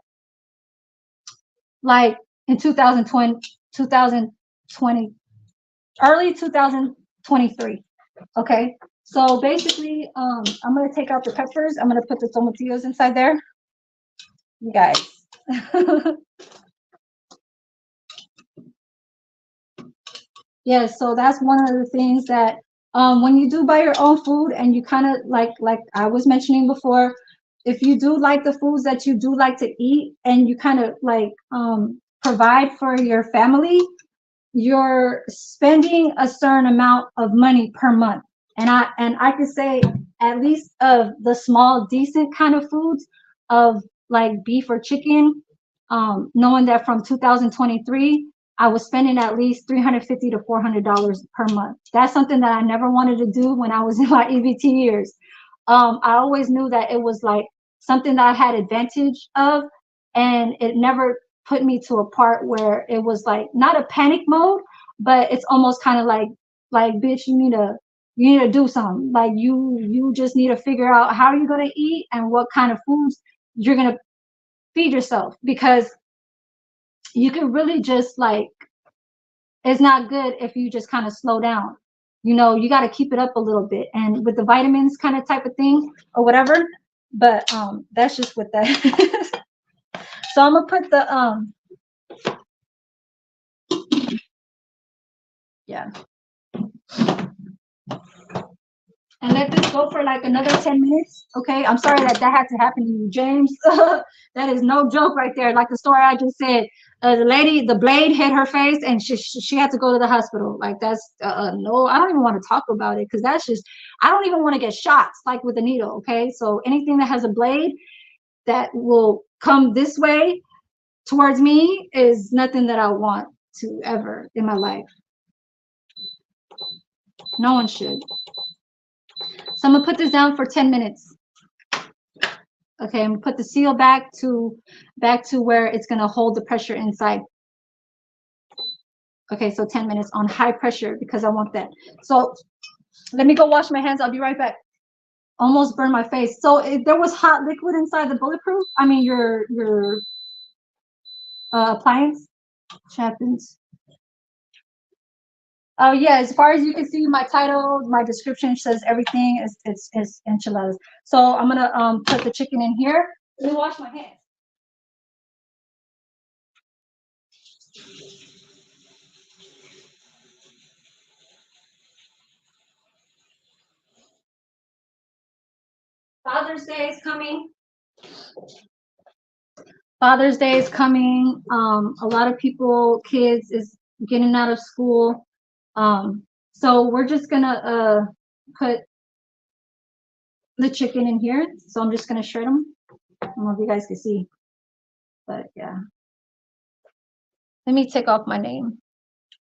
Like in 2020, early 2023. Okay. So basically, I'm gonna take out the peppers. I'm gonna put the tomatillos inside there. You guys. Yeah, so that's one of the things that when you do buy your own food and you kind of like I was mentioning before, if you do like the foods that you do like to eat and you kind of like provide for your family, you're spending a certain amount of money per month. And I could say at least of the small decent kind of foods of like beef or chicken, knowing that from 2023 I was spending at least $350 to $400 per month. That's something that I never wanted to do when I was in my EBT years. I always knew that it was like something that I had advantage of, and it never put me to a part where it was like not a panic mode, but it's almost kind of like bitch, you need to do something. Like you just need to figure out how you're gonna eat and what kind of foods you're gonna feed yourself, because you can really just like, it's not good if you just kind of slow down. You got to keep it up a little bit, and with the vitamins kind of type of thing or whatever. But that's just what that is. So I'm gonna put the yeah, and let this go for like another 10 minutes. Okay, I'm sorry that had to happen to you, James. That is no joke right there. Like the story I just said, the lady, the blade hit her face and she had to go to the hospital. Like that's no, I don't even want to talk about it, because that's just, I don't even want to get shots like with a needle. Okay, so anything that has a blade that will come this way towards me is nothing that I want to ever in my life. No one should. So I'm gonna put this down for 10 minutes. Okay, I'm gonna put the seal back to where it's gonna hold the pressure inside. Okay, so 10 minutes on high pressure, because I want that. So let me go wash my hands. I'll be right back. Almost burned my face. So there was hot liquid inside the bulletproof. I mean your appliance. Which happens. Oh yeah, as far as you can see, my title, my description says everything is enchiladas. So I'm gonna put the chicken in here. Let me wash my hands. Father's Day is coming. Father's Day is coming. A lot of people, kids is getting out of school. So we're just gonna put the chicken in here. So I'm just gonna shred them. I don't know if you guys can see, but yeah. Let me take off my name.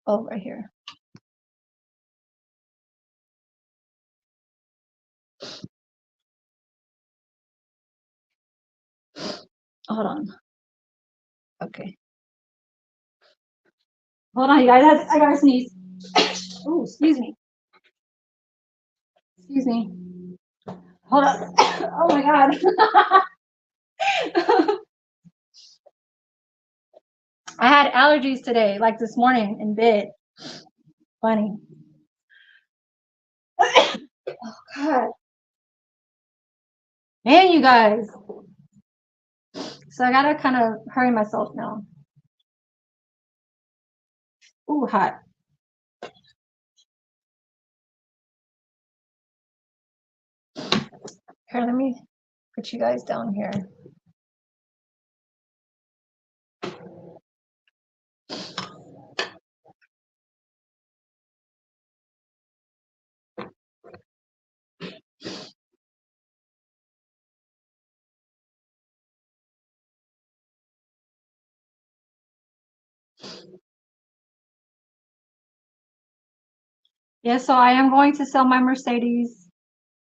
Oh, right here. Hold on. Okay. Hold on, you guys. I gotta sneeze. Oh, excuse me. Excuse me. Hold on. Oh my God. I had allergies today, like this morning in bed. Funny. Oh God. Man, you guys. So I gotta kind of hurry myself now. Ooh, hot. Here, let me put you guys down here. Yeah, so I am going to sell my Mercedes.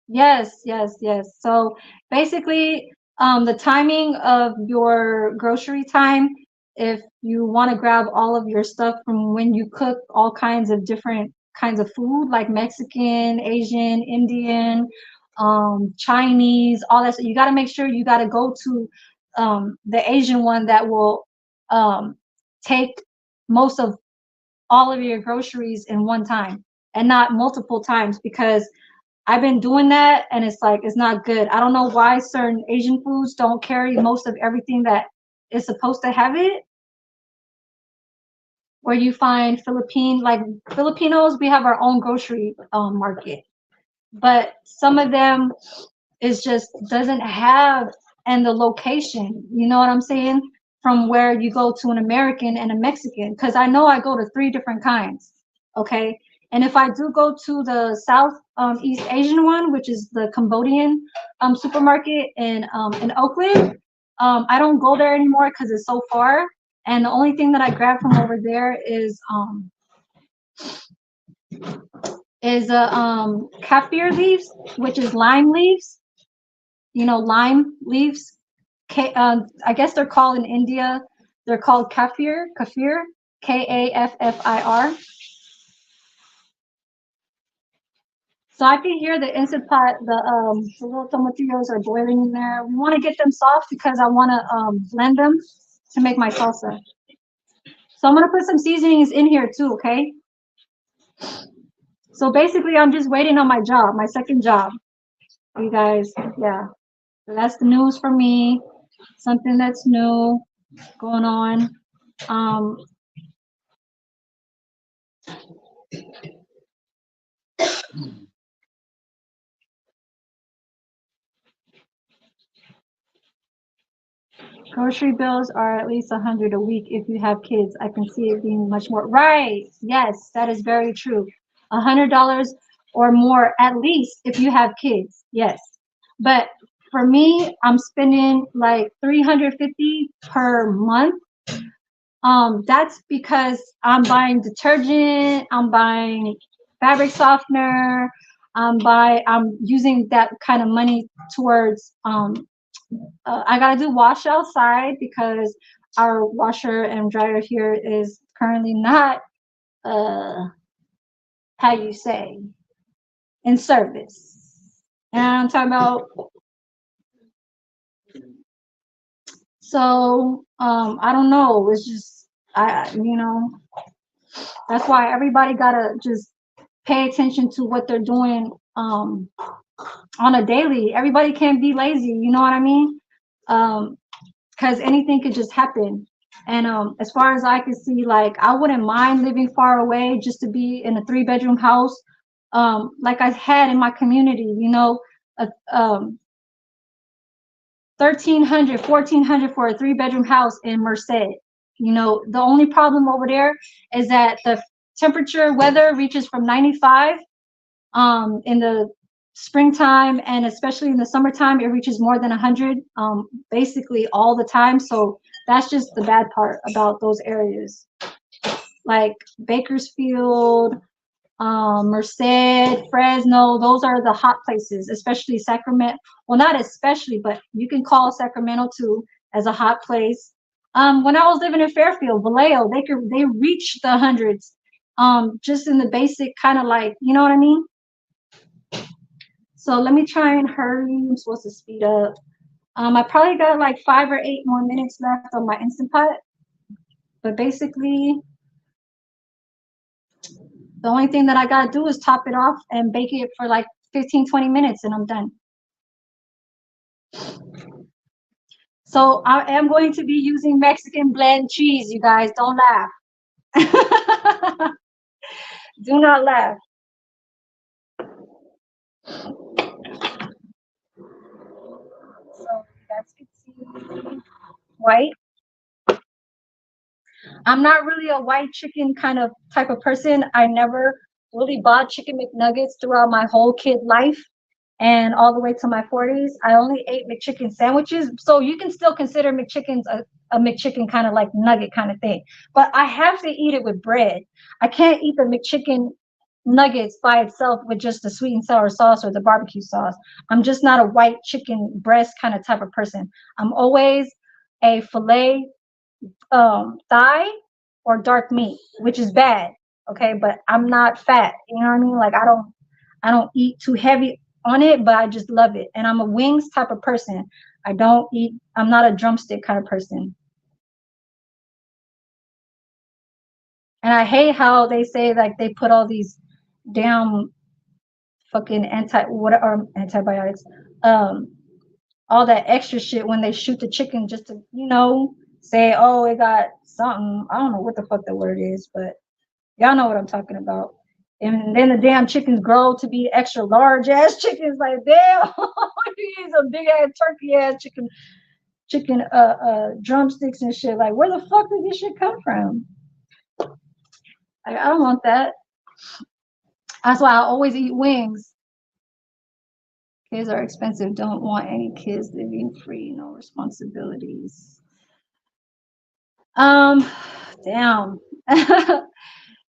Yes, yes, yes. So basically, the timing of your grocery time, if you want to grab all of your stuff from when you cook all kinds of different kinds of food, like Mexican, Asian, Indian, Chinese, all that. So you got to make sure you got to go to the Asian one that will take most of all of your groceries in one time and not multiple times, because I've been doing that and it's like it's not good. I don't know why certain Asian foods don't carry most of everything that is supposed to have it. Where you find like Filipinos, we have our own grocery market, but some of them is just doesn't have, and the location, you know what I'm saying, from where you go to an American and a Mexican, because I know I go to 3 different kinds. Okay, and if I do go to the South East Asian one, which is the Cambodian supermarket in Oakland, I don't go there anymore because it's so far, and the only thing that I grab from over there is kaffir leaves, which is lime leaves. You know, lime leaves. I guess they're called in India, they're called kaffir, Kaffir. So I can hear the Instant Pot, the little tomatillos are boiling in there. We want to get them soft because I want to blend them to make my salsa. So I'm going to put some seasonings in here too, okay? So basically I'm just waiting on my job, my second job. You guys, yeah. So that's the news for me. Something that's new going on. Grocery bills are at least 100 a week if you have kids. I can see it being much more. Right. Yes, that is very true. $100 or more at least if you have kids. Yes. But for me, I'm spending like 350 per month. That's because I'm buying detergent, I'm buying fabric softener, I'm using that kind of money towards I gotta do wash outside because our washer and dryer here is currently not how you say, in service. And I'm talking about, so I don't know, it's just that's why everybody gotta just pay attention to what they're doing on a daily. Everybody can't be lazy, you know what I mean? Because anything could just happen. And as far as I can see, like I wouldn't mind living far away just to be in a 3-bedroom house, like I had in my community, you know, 1,300, 1,400 for a 3-bedroom house in Merced. You know, the only problem over there is that the temperature weather reaches from 95 in the springtime, and especially in the summertime it reaches more than 100 basically all the time. So that's just the bad part about those areas, like Bakersfield, Merced, Fresno. Those are the hot places, especially Sacramento. Well, not especially, but you can call Sacramento too as a hot place. When I was living in Fairfield, Vallejo, they reach the hundreds, just in the basic kind of, like, you know what I mean. So let me try and hurry. I'm supposed to speed up. I probably got like 5 or 8 more minutes left on my Instant Pot. But basically, the only thing that I gotta do is top it off and bake it for like 15-20 minutes and I'm done. So I am going to be using Mexican blend cheese, you guys. Don't laugh. Do not laugh. So you guys can see white. I'm not really a white chicken kind of type of person. I never really bought chicken McNuggets throughout my whole kid life and all the way to my 40s. I only ate McChicken sandwiches. So you can still consider McChickens a McChicken kind of like nugget kind of thing. But I have to eat it with bread. I can't eat the McChicken nuggets by itself with just the sweet and sour sauce or the barbecue sauce. I'm just not a white chicken breast kind of type of person. I'm always a filet thigh or dark meat, which is bad. Okay, but I'm not fat. You know what I mean? Like I don't eat too heavy on it, but I just love it. And I'm a wings type of person. I'm not a drumstick kind of person. And I hate how they say like they put all these damn fucking antibiotics, all that extra shit when they shoot the chicken just to, say, oh, it got something. I don't know what the fuck the word is, but y'all know what I'm talking about. And then the damn chickens grow to be extra large ass chickens. Like, damn, these a big ass turkey ass chicken drumsticks and shit. Like, where the fuck did this shit come from? Like, I don't want that. That's why I always eat wings. Kids are expensive. Don't want any kids living free. No responsibilities. Damn.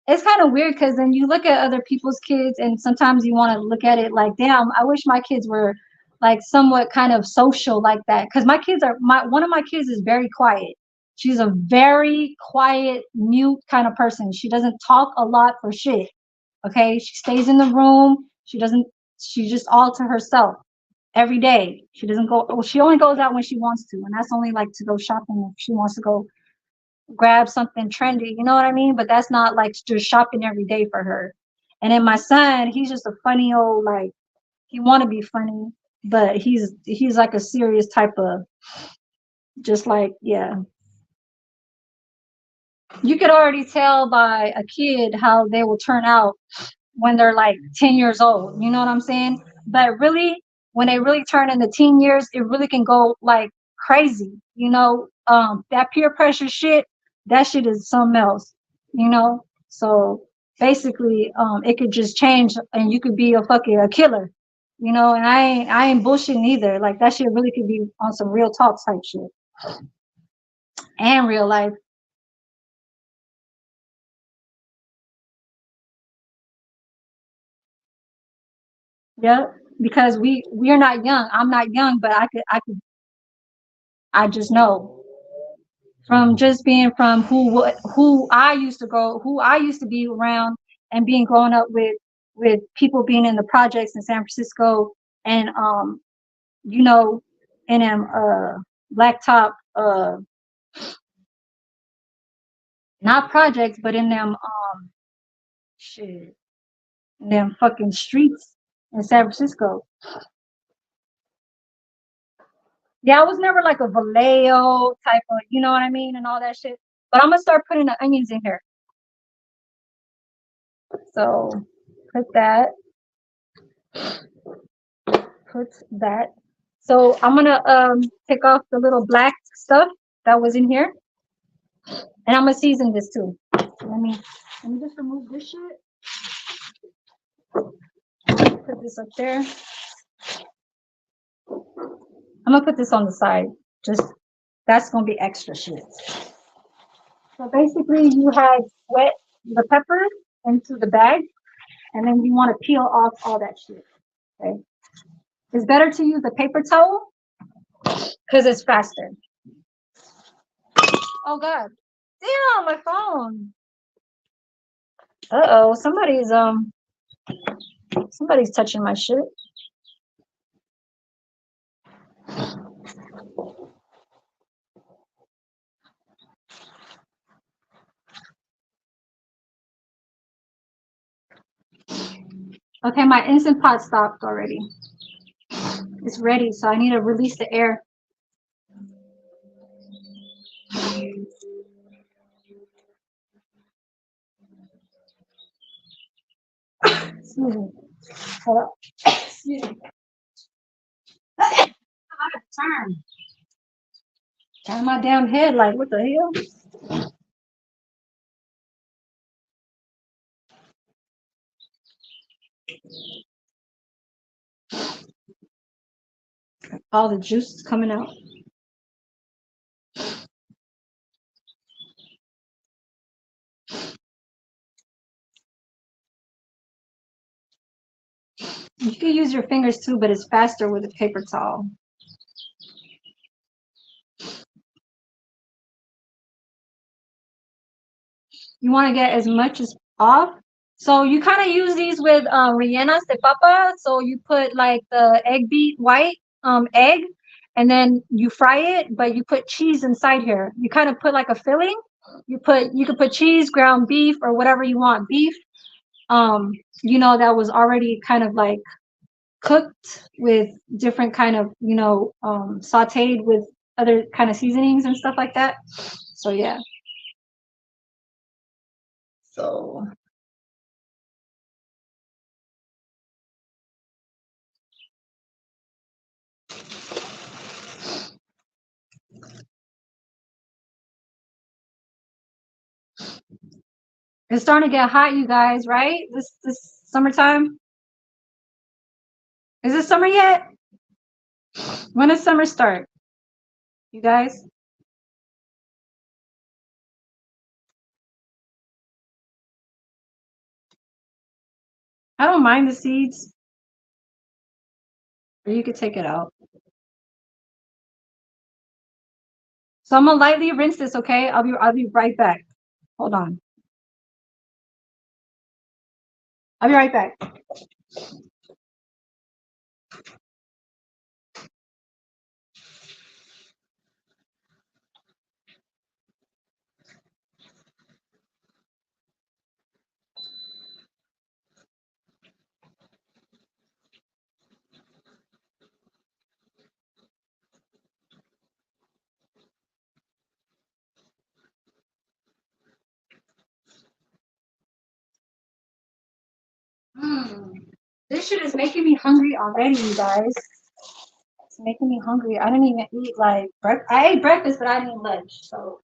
It's kind of weird because then you look at other people's kids and sometimes you want to look at it like, damn, I wish my kids were like somewhat kind of social like that. Because one of my kids is very quiet. She's a very quiet, mute kind of person. She doesn't talk a lot for shit. Okay. She stays in the room. She's just all to herself every day. She doesn't go, well, she only goes out when she wants to. And that's only like to go shopping if she wants to go grab something trendy, you know what I mean? But that's not like just shopping every day for her. And then my son, he's just a funny old, like, he want to be funny, but he's like a serious type of, just like, yeah. You could already tell by a kid how they will turn out when they're like 10 years old, you know what I'm saying? But really, when they really turn into teen years, it really can go like crazy, that peer pressure shit, that shit is something else, so basically it could just change and you could be a killer, and I ain't bullshitting either. Like, that shit really could be on some real talk type shit and real life. Yeah, because we're not young. I'm not young, but I just know from just being from who I used to be around and being growing up with people being in the projects in San Francisco and in them blacktop not projects but in them shit in them fucking streets in San Francisco. Yeah, I was never like a Vallejo type of, you know what I mean, and all that shit. But I'm gonna start putting the onions in here. So put that. So I'm gonna take off the little black stuff that was in here, and I'm gonna season this too. Let me just remove this shit. Put this up there. I'm gonna put this on the side. Just that's gonna be extra shit. So basically, you had wet the pepper into the bag, and then you want to peel off all that shit. Okay. It's better to use a paper towel because it's faster. Oh God. Damn, my phone. Uh-oh, somebody's touching my shit. Okay, my Instant Pot stopped already. It's ready, so I need to release the air. Excuse me. Hold up. Excuse me. Turn my damn head, like, what the hell? All the juice is coming out. You can use your fingers too, but it's faster with a paper towel. You want to get as much as off. So you kind of use these with rellenas de papa. So you put like the egg beat white egg, and then you fry it, but you put cheese inside here. You kind of put like a filling. You could put cheese, ground beef, or whatever you want. Beef, you know, that was already kind of like cooked with different kind of, you know, sauteed with other kind of seasonings and stuff like that. So yeah. So it's starting to get hot, you guys, right? This summertime. Is it summer yet? When does summer start? You guys? I don't mind the seeds. Or you could take it out. So I'm gonna lightly rinse this, okay? I'll be right back. Hold on. I'll be right back. This shit is making me hungry already, you guys. It's making me hungry. I didn't even eat like I ate breakfast, but I didn't eat lunch. So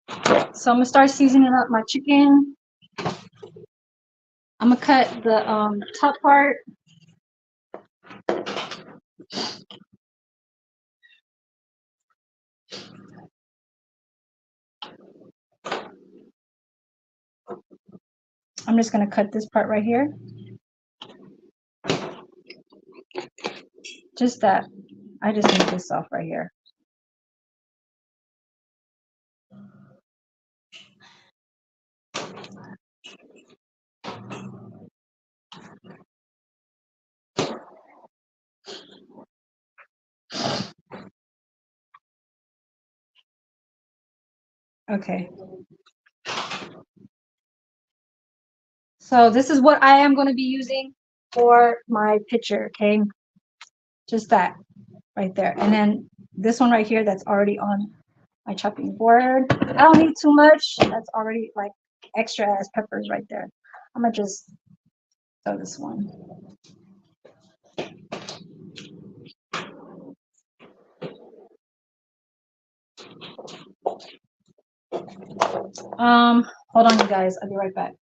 I'm gonna start seasoning up my chicken. I'm gonna cut the top part. I'm just gonna cut this part right here. Just that. I just need this off right here. Okay. So this is what I am going to be using for my picture, okay? Just that right there. And then this one right here that's already on my chopping board. I don't need too much. That's already like extra ass peppers right there. I'm going to just throw this one. Hold on, you guys. I'll be right back.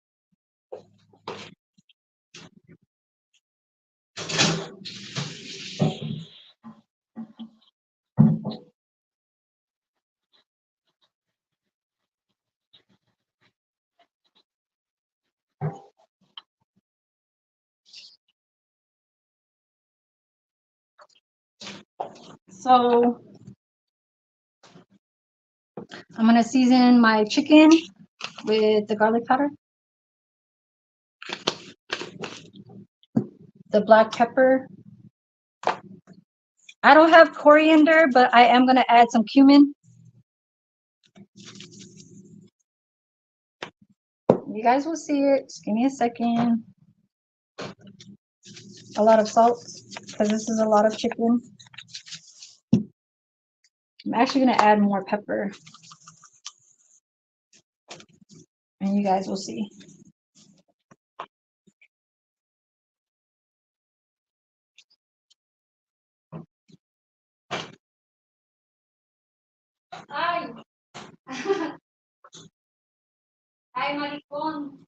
So I'm going to season my chicken with the garlic powder, the black pepper. I don't have coriander, but I am going to add some cumin. You guys will see it. Just give me a second. A lot of salt because this is a lot of chicken. I'm actually going to add more pepper. And you guys will see. Ay. Ay, maricón.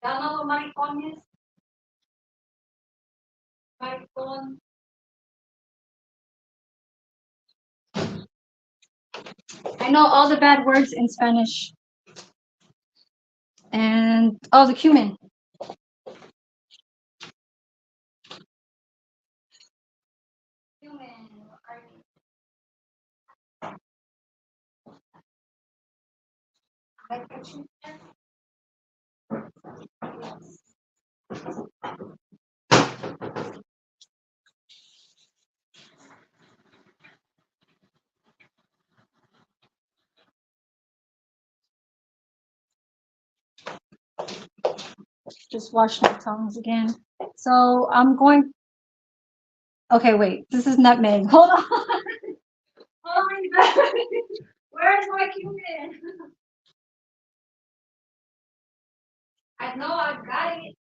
Llámalo maricones. Maricón. I know all the bad words in Spanish. And, oh, the cumin. Cumin. Like the chicken? Just wash my tongues again. So I'm going. Okay, wait. This is nutmeg. Hold on. Oh my god. Where's my cumin? I know I've got it.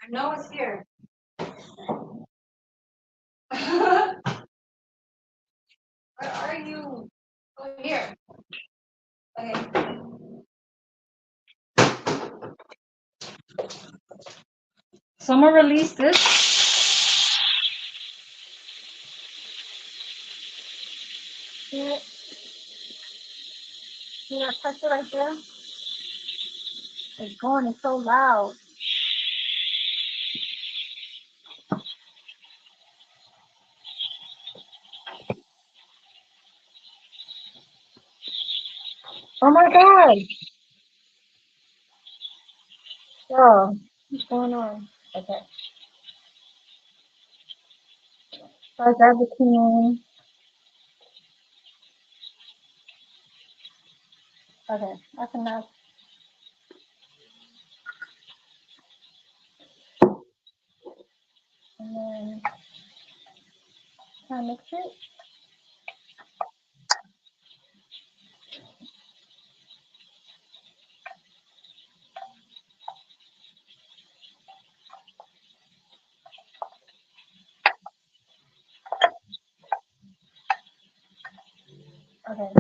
I know it's here. Where are you? Oh, here. Okay. So I'm gonna release this. See it? See that pressure right there? It's going, it's so loud. Oh my god! Oh, what's going on? Okay. So I grab the cumin. Okay, that's enough. And then kind of mix it. Okay.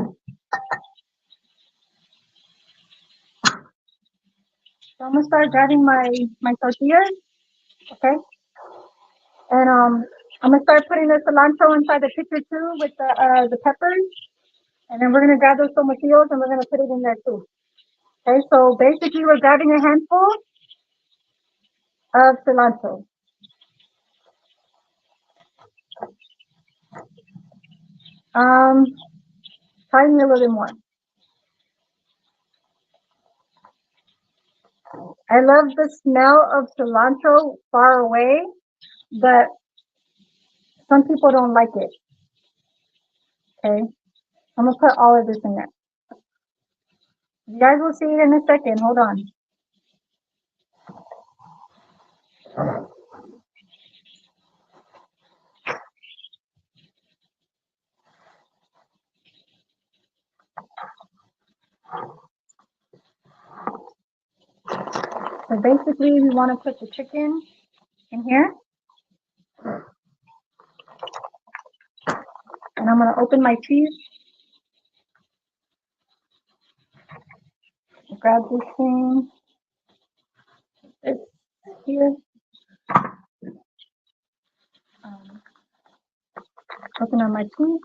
So I'm gonna start grabbing my tortillas. Okay. And I'm gonna start putting the cilantro inside the pitcher too with the peppers. And then we're gonna grab those tomatillos and we're gonna put it in there too. Okay, so basically we're grabbing a handful of cilantro. Um, probably a little bit more. I love the smell of cilantro far away, but some people don't like it. Okay, I'm gonna put all of this in there. You guys will see it in a second. Hold on. So basically, we want to put the chicken in here. And I'm going to open my cheese. Grab this thing. It's here. Open up my cheese.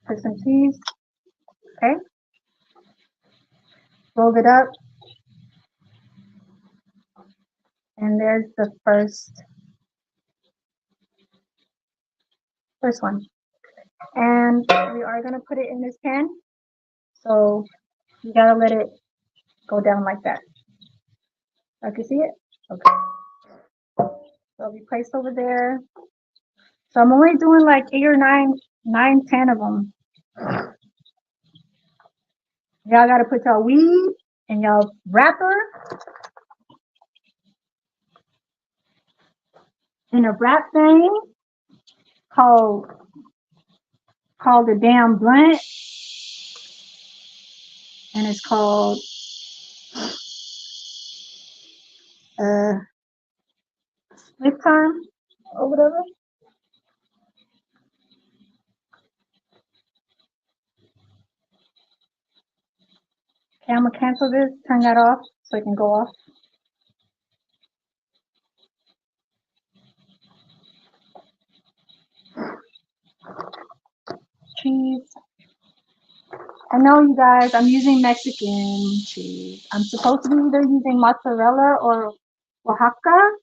Put some cheese. Okay. Fold it up. And there's the first one. And we are going to put it in this pan. So you got to let it go down like that. I can see it. Okay. So it'll be placed over there. So I'm only doing like 8 or 9, 10 of them. Y'all gotta put y'all weed in y'all wrapper in a wrap thing called the damn blunt, and it's called split time or whatever. Okay, I'm gonna cancel this, turn that off so it can go off. Cheese. I know you guys, I'm using Mexican cheese. I'm supposed to be either using mozzarella or Oaxaca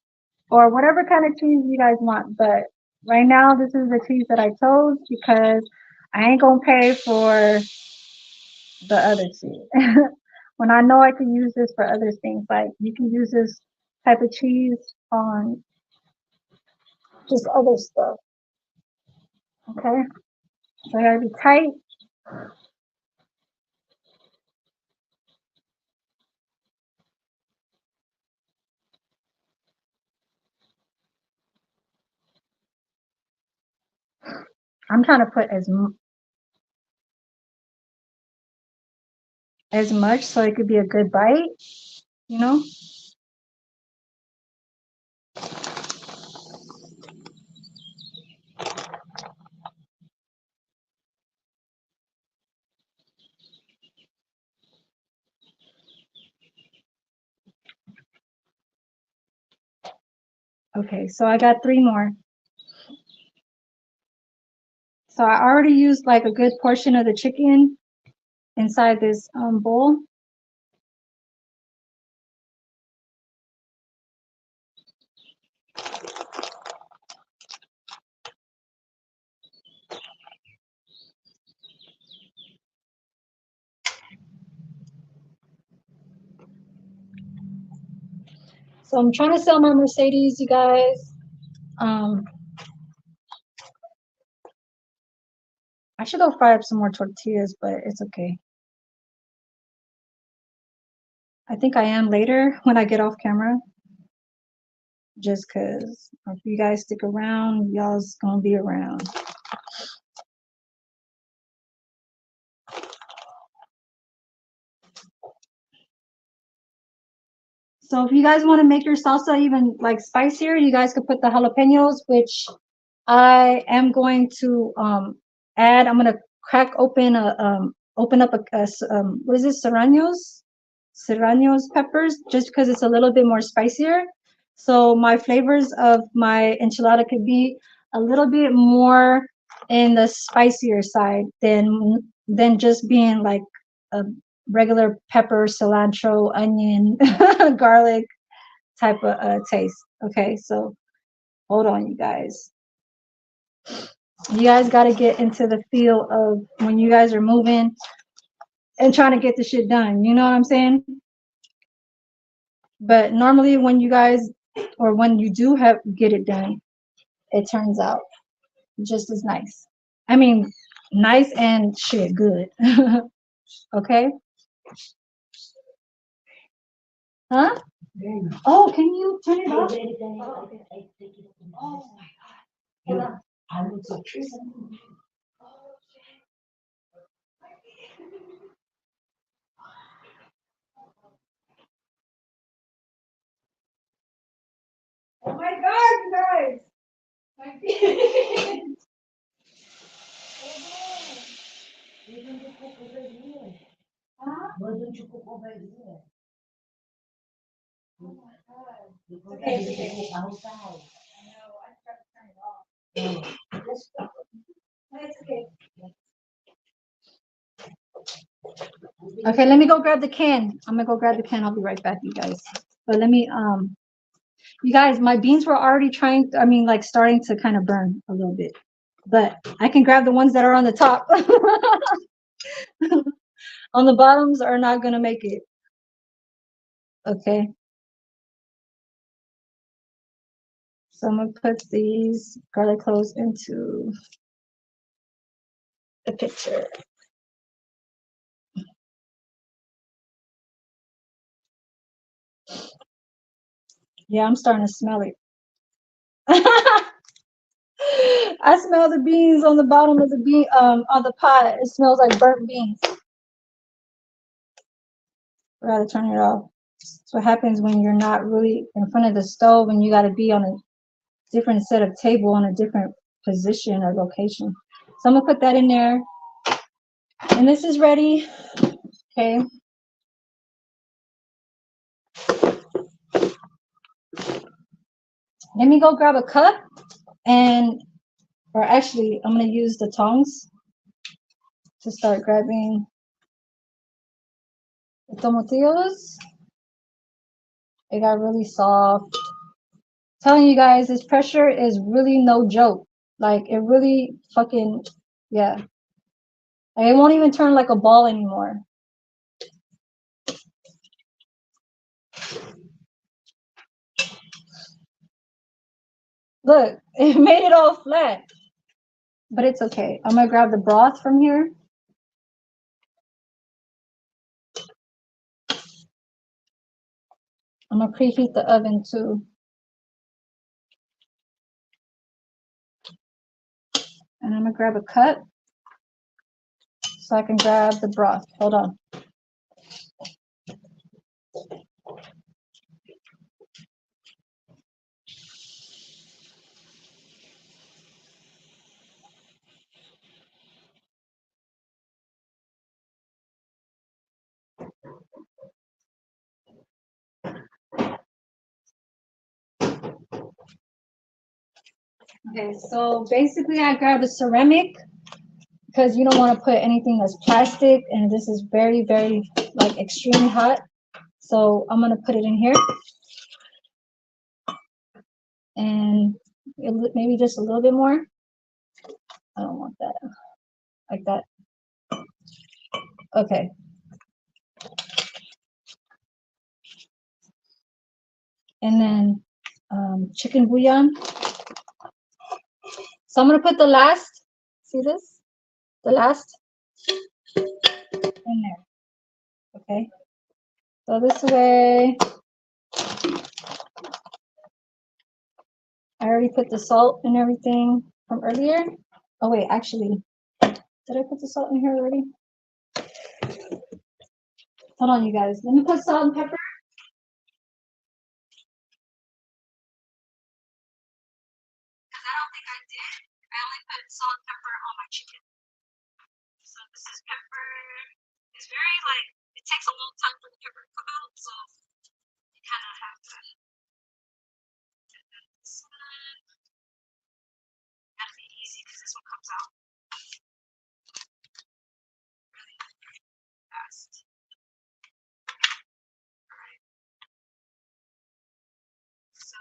or whatever kind of cheese you guys want, but right now this is the cheese that I chose because I ain't gonna pay for the other cheese. When I know I can use this for other things, like you can use this type of cheese on just other stuff. Okay, so I gotta be tight. I'm trying to put as much so it could be a good bite, you know. Okay, so I got 3 more. So I already used like a good portion of the chicken inside this bowl. So I'm trying to sell my Mercedes, you guys. I should go fry up some more tortillas, but it's okay. I think I am later when I get off camera. Just because if you guys stick around, y'all's gonna be around. So if you guys want to make your salsa even like spicier, you guys could put the jalapeños, which I am going to add. I'm gonna crack open open up what is this, Serrano's peppers, just because it's a little bit more spicier. So my flavors of my enchilada could be a little bit more in the spicier side than just being like a regular pepper, cilantro, onion, garlic type of taste. Okay, so hold on, you guys. You guys got to get into the feel of when you guys are moving and trying to get the shit done. You know what I'm saying? But normally when you guys, or when you do get it done, it turns out just as nice. I mean, nice and shit good. Okay? Huh? Oh, can you turn it off? Oh, okay. Oh my God. Hold on. Oh my God, you guys. My feet. Huh? Why don't you cook over here? Oh my God. Because Okay, I need okay. to cook outside. I know, I tried to turn it off. Let's cook. It's okay. Okay, let me go grab the can. I'm gonna go grab the can. I'll be right back, you guys. But let me, you guys, my beans were already like starting to kind of burn a little bit. But I can grab the ones that are on the top. On the bottoms are not gonna make it. Okay. So I'm gonna put these garlic cloves into the picture. Yeah, I'm starting to smell it. I smell the beans on the bottom of the on the pot. It smells like burnt beans. I gotta turn it off. That's what happens when you're not really in front of the stove and you gotta be on a different set of table on a different position or location. So I'm gonna put that in there. And this is ready. Okay. Let me go grab a cup or actually I'm gonna use the tongs to start grabbing the tomatillos. It got really soft. Telling you guys, this pressure is really no joke. Like it really fucking, yeah. Like, it won't even turn like a ball anymore. Look, it made it all flat. But it's okay. I'm gonna grab the broth from here. I'm gonna preheat the oven too. And I'm gonna grab a cup so I can grab the broth. Hold on. Okay, so basically I grabbed a ceramic because you don't want to put anything that's plastic, and this is very, very like extremely hot. So I'm gonna put it in here. And maybe just a little bit more. I don't want that. Like that. Okay. And then chicken bouillon. So I'm gonna put the last, see this? The last in there. Okay. So this way, I already put the salt and everything from earlier. Oh wait, actually, did I put the salt in here already? Hold on, you guys. Let me put salt and pepper. Because I don't think I did. I only put salt and pepper on my chicken. So this is pepper. It's very like, it takes a long time for the pepper to come out, so you kind of have to. This one gotta be easy because this one comes out really fast. Alright. So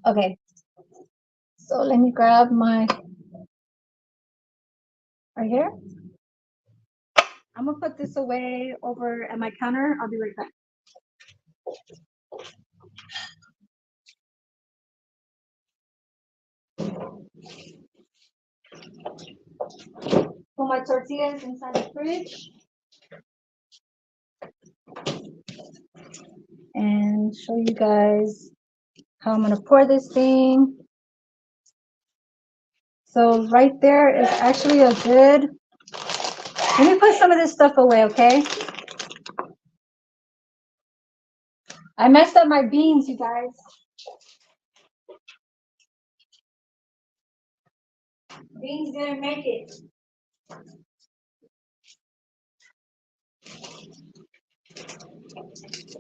okay. So let me grab my right here. I'm gonna put this away over at my counter. I'll be right back. Put my tortillas inside the fridge. and show you guys how I'm gonna pour this thing. So right there is actually a good, let me put some of this stuff away, okay? I messed up my beans, you guys. Beans didn't make it.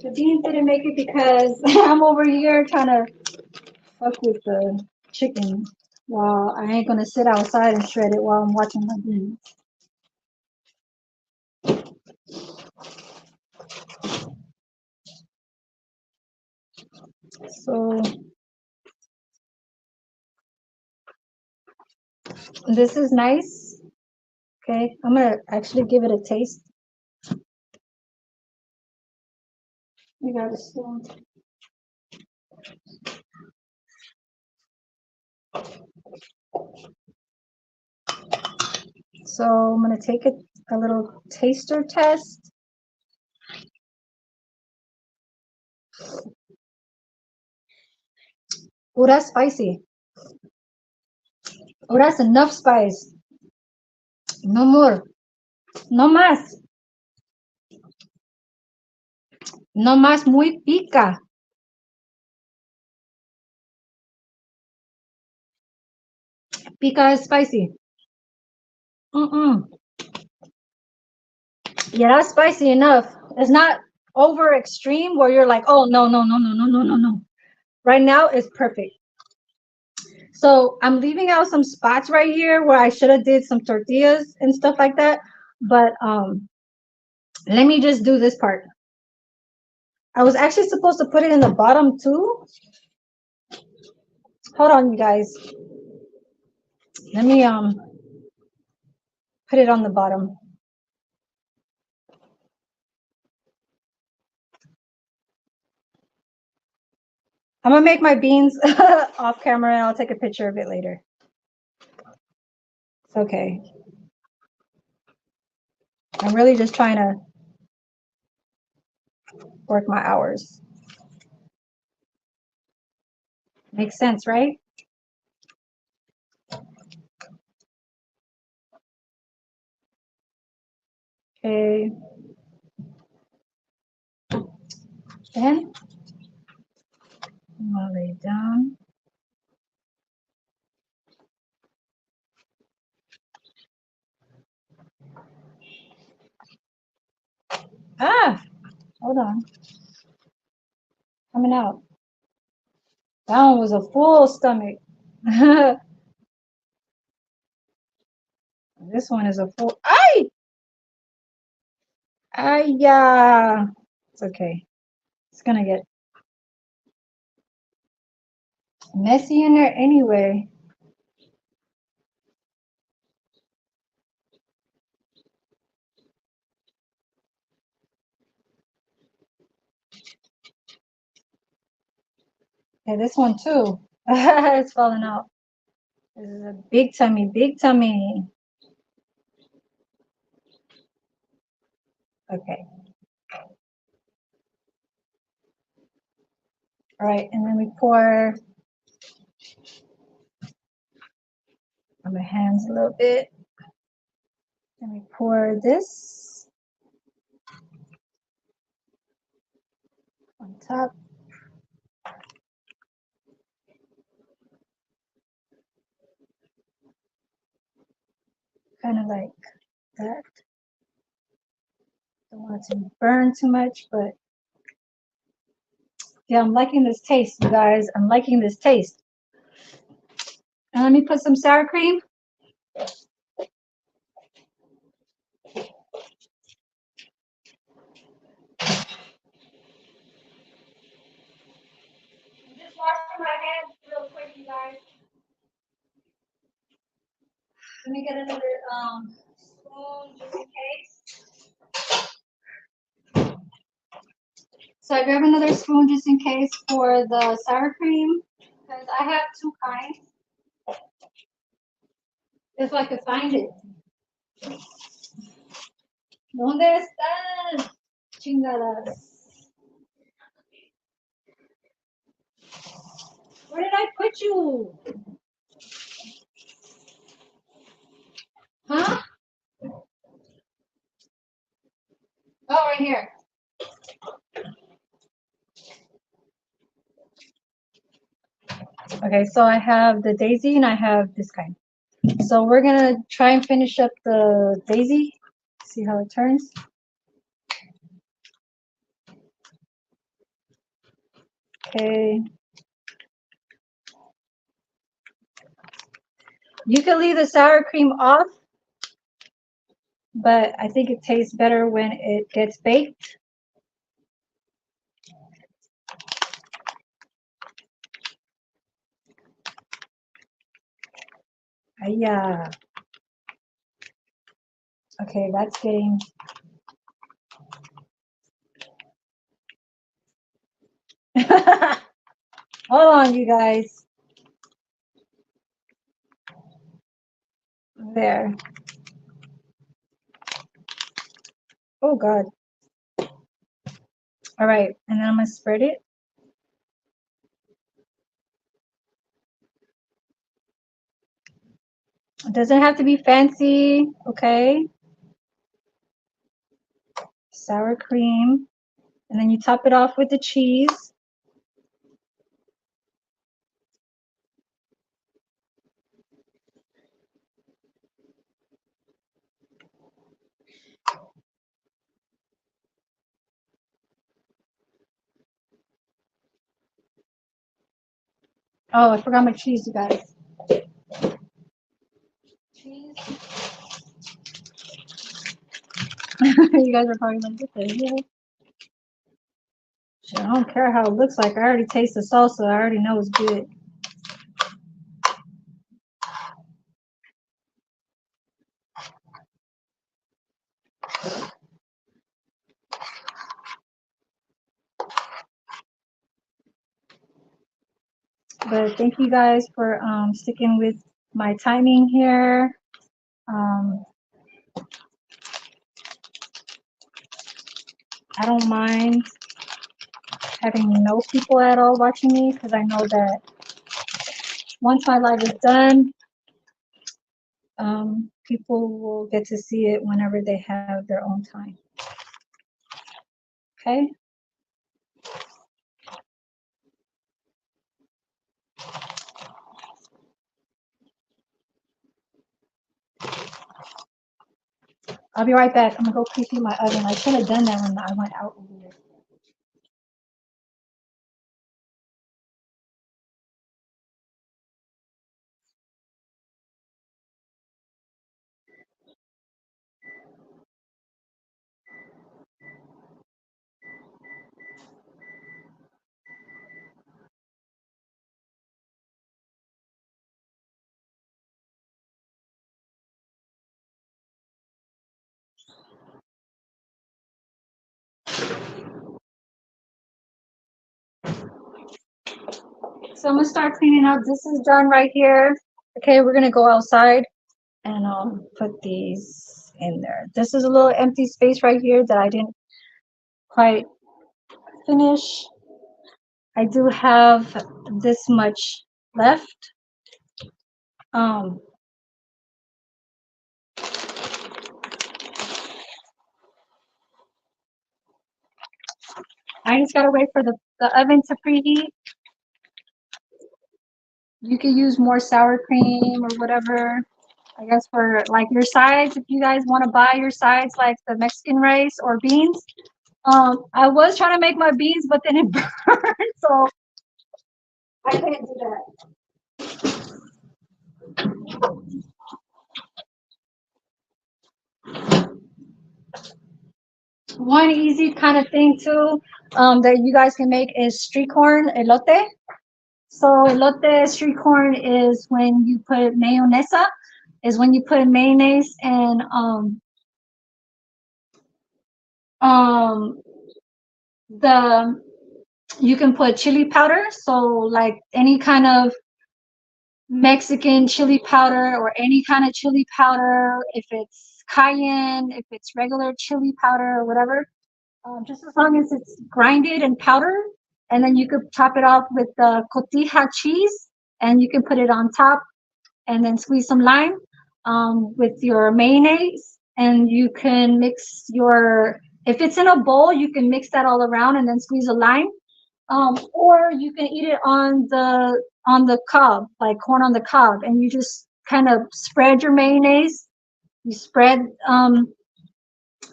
The beans didn't make it because I'm over here trying to fuck with the chicken. Well, I ain't gonna sit outside and shred it while I'm watching my beans. So this is nice. Okay, I'm gonna actually give it a taste. We got a spoon. So I'm gonna take a little taster test. Oh, that's spicy. Oh, that's enough spice. No more. No más. No más, muy pica. Pica is spicy. Yeah, that's spicy enough. It's not over extreme where you're like, oh, no, no, no, no, no, no, no, no. Right now, it's perfect. So I'm leaving out some spots right here where I should have did some tortillas and stuff like that. But let me just do this part. I was actually supposed to put it in the bottom too. Hold on, you guys. Let me put it on the bottom. I'm gonna make my beans off camera and I'll take a picture of it later. It's okay. I'm really just trying to work my hours. Makes sense, right? Okay. Then I'll lay it down. Ah, hold on. Coming out. That one was a full stomach. This one is a full. Ay! Ay, yeah. It's okay. It's gonna get messy in there anyway. Yeah, this one too. It's falling out. This is a big tummy, big tummy. Okay. All right, and then we pour on my hands a little bit. And we pour this on top. Kind of like that. Don't want it to burn too much, but yeah, I'm liking this taste, you guys. I'm liking this taste. And let me put some sour cream. Just washing my hands real quick, you guys. Let me get another spoon just in case. So I grab another spoon just in case for the sour cream because I have two kinds. If I could find it. ¿Dónde están? Chingadas. Where did I put you? Huh? Oh, right here. Okay, so I have the daisy and I have this kind. So we're gonna try and finish up the daisy. See how it turns. Okay. You can leave the sour cream off, but I think it tastes better when it gets baked. Yeah. Okay, that's getting. Hold on, you guys. There. Oh God. All right, and then I'm gonna spread it. It doesn't have to be fancy, okay? Sour cream, and then you top it off with the cheese. Oh, I forgot my cheese, you guys. Cheese. You guys are probably like, what the hell? Shit, I don't care how it looks like. I already taste the salsa. I already know it's good. But thank you guys for sticking with my timing here. I don't mind having no people at all watching me because I know that once my live is done, people will get to see it whenever they have their own time. Okay? I'll be right back. I'm gonna go preheat my oven. I should have done that when I went out over there. So I'm gonna start cleaning up. This is done right here. Okay, we're gonna go outside and put these in there. This is a little empty space right here that I didn't quite finish. I do have this much left. I just gotta wait for the oven to preheat. You can use more sour cream or whatever. I guess for like your sides, if you guys want to buy your sides like the Mexican rice or beans. I was trying to make my beans, but then it burned, so I can't do that. One easy kind of thing too that you guys can make is street corn elote. So elote street corn is when you put mayonesa, is when you put mayonnaise and the you can put chili powder, so like any kind of Mexican chili powder or any kind of chili powder, if it's cayenne, if it's regular chili powder or whatever, just as long as it's grinded and powdered and then you could top it off with the cotija cheese, and you can put it on top, and then squeeze some lime with your mayonnaise, and you can mix your, if it's in a bowl, you can mix that all around and then squeeze a lime, or you can eat it on the cob, like corn on the cob, and you just kind of spread your mayonnaise, you spread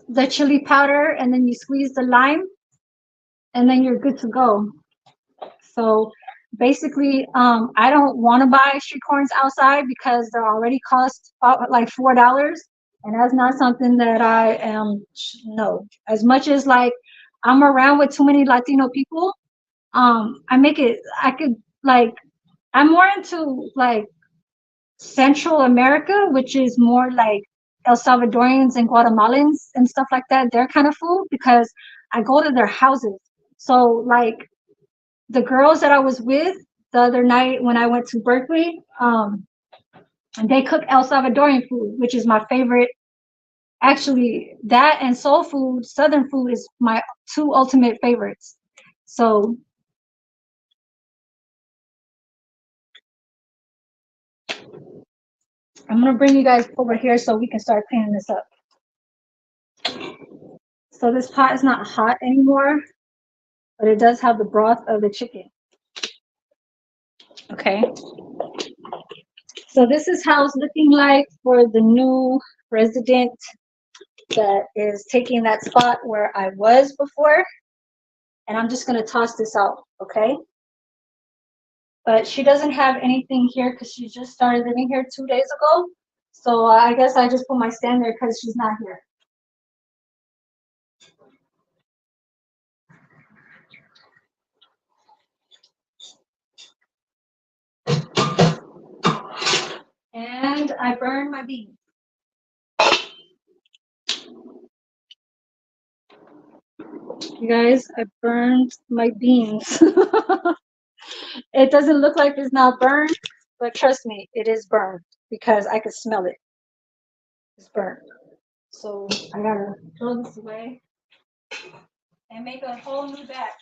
the chili powder, and then you squeeze the lime, and then you're good to go. So basically, I don't want to buy street corns outside because they're already cost like $4, and that's not something that I am. No, as much as like I'm around with too many Latino people, I make it. I could like, I'm more into like Central America, which is more like El Salvadorians and Guatemalans and stuff like that. Their kind of food, because I go to their houses. So like the girls that I was with the other night when I went to Berkeley, and they cook El Salvadorian food, which is my favorite. Actually, that and soul food, Southern food, is my two ultimate favorites. So I'm gonna bring you guys over here so we can start cleaning this up. So this pot is not hot anymore, but it does have the broth of the chicken. Okay. So this is how it's looking like for the new resident that is taking that spot where I was before. And I'm just gonna toss this out, okay? But she doesn't have anything here because she just started living here 2 days ago. So I guess I just put my stand there because she's not here. And I burned my beans. You guys, I burned my beans. It doesn't look like it's not burned, but trust me, it is burned because I could smell it. It's burnt. So I gotta throw this away and make a whole new batch.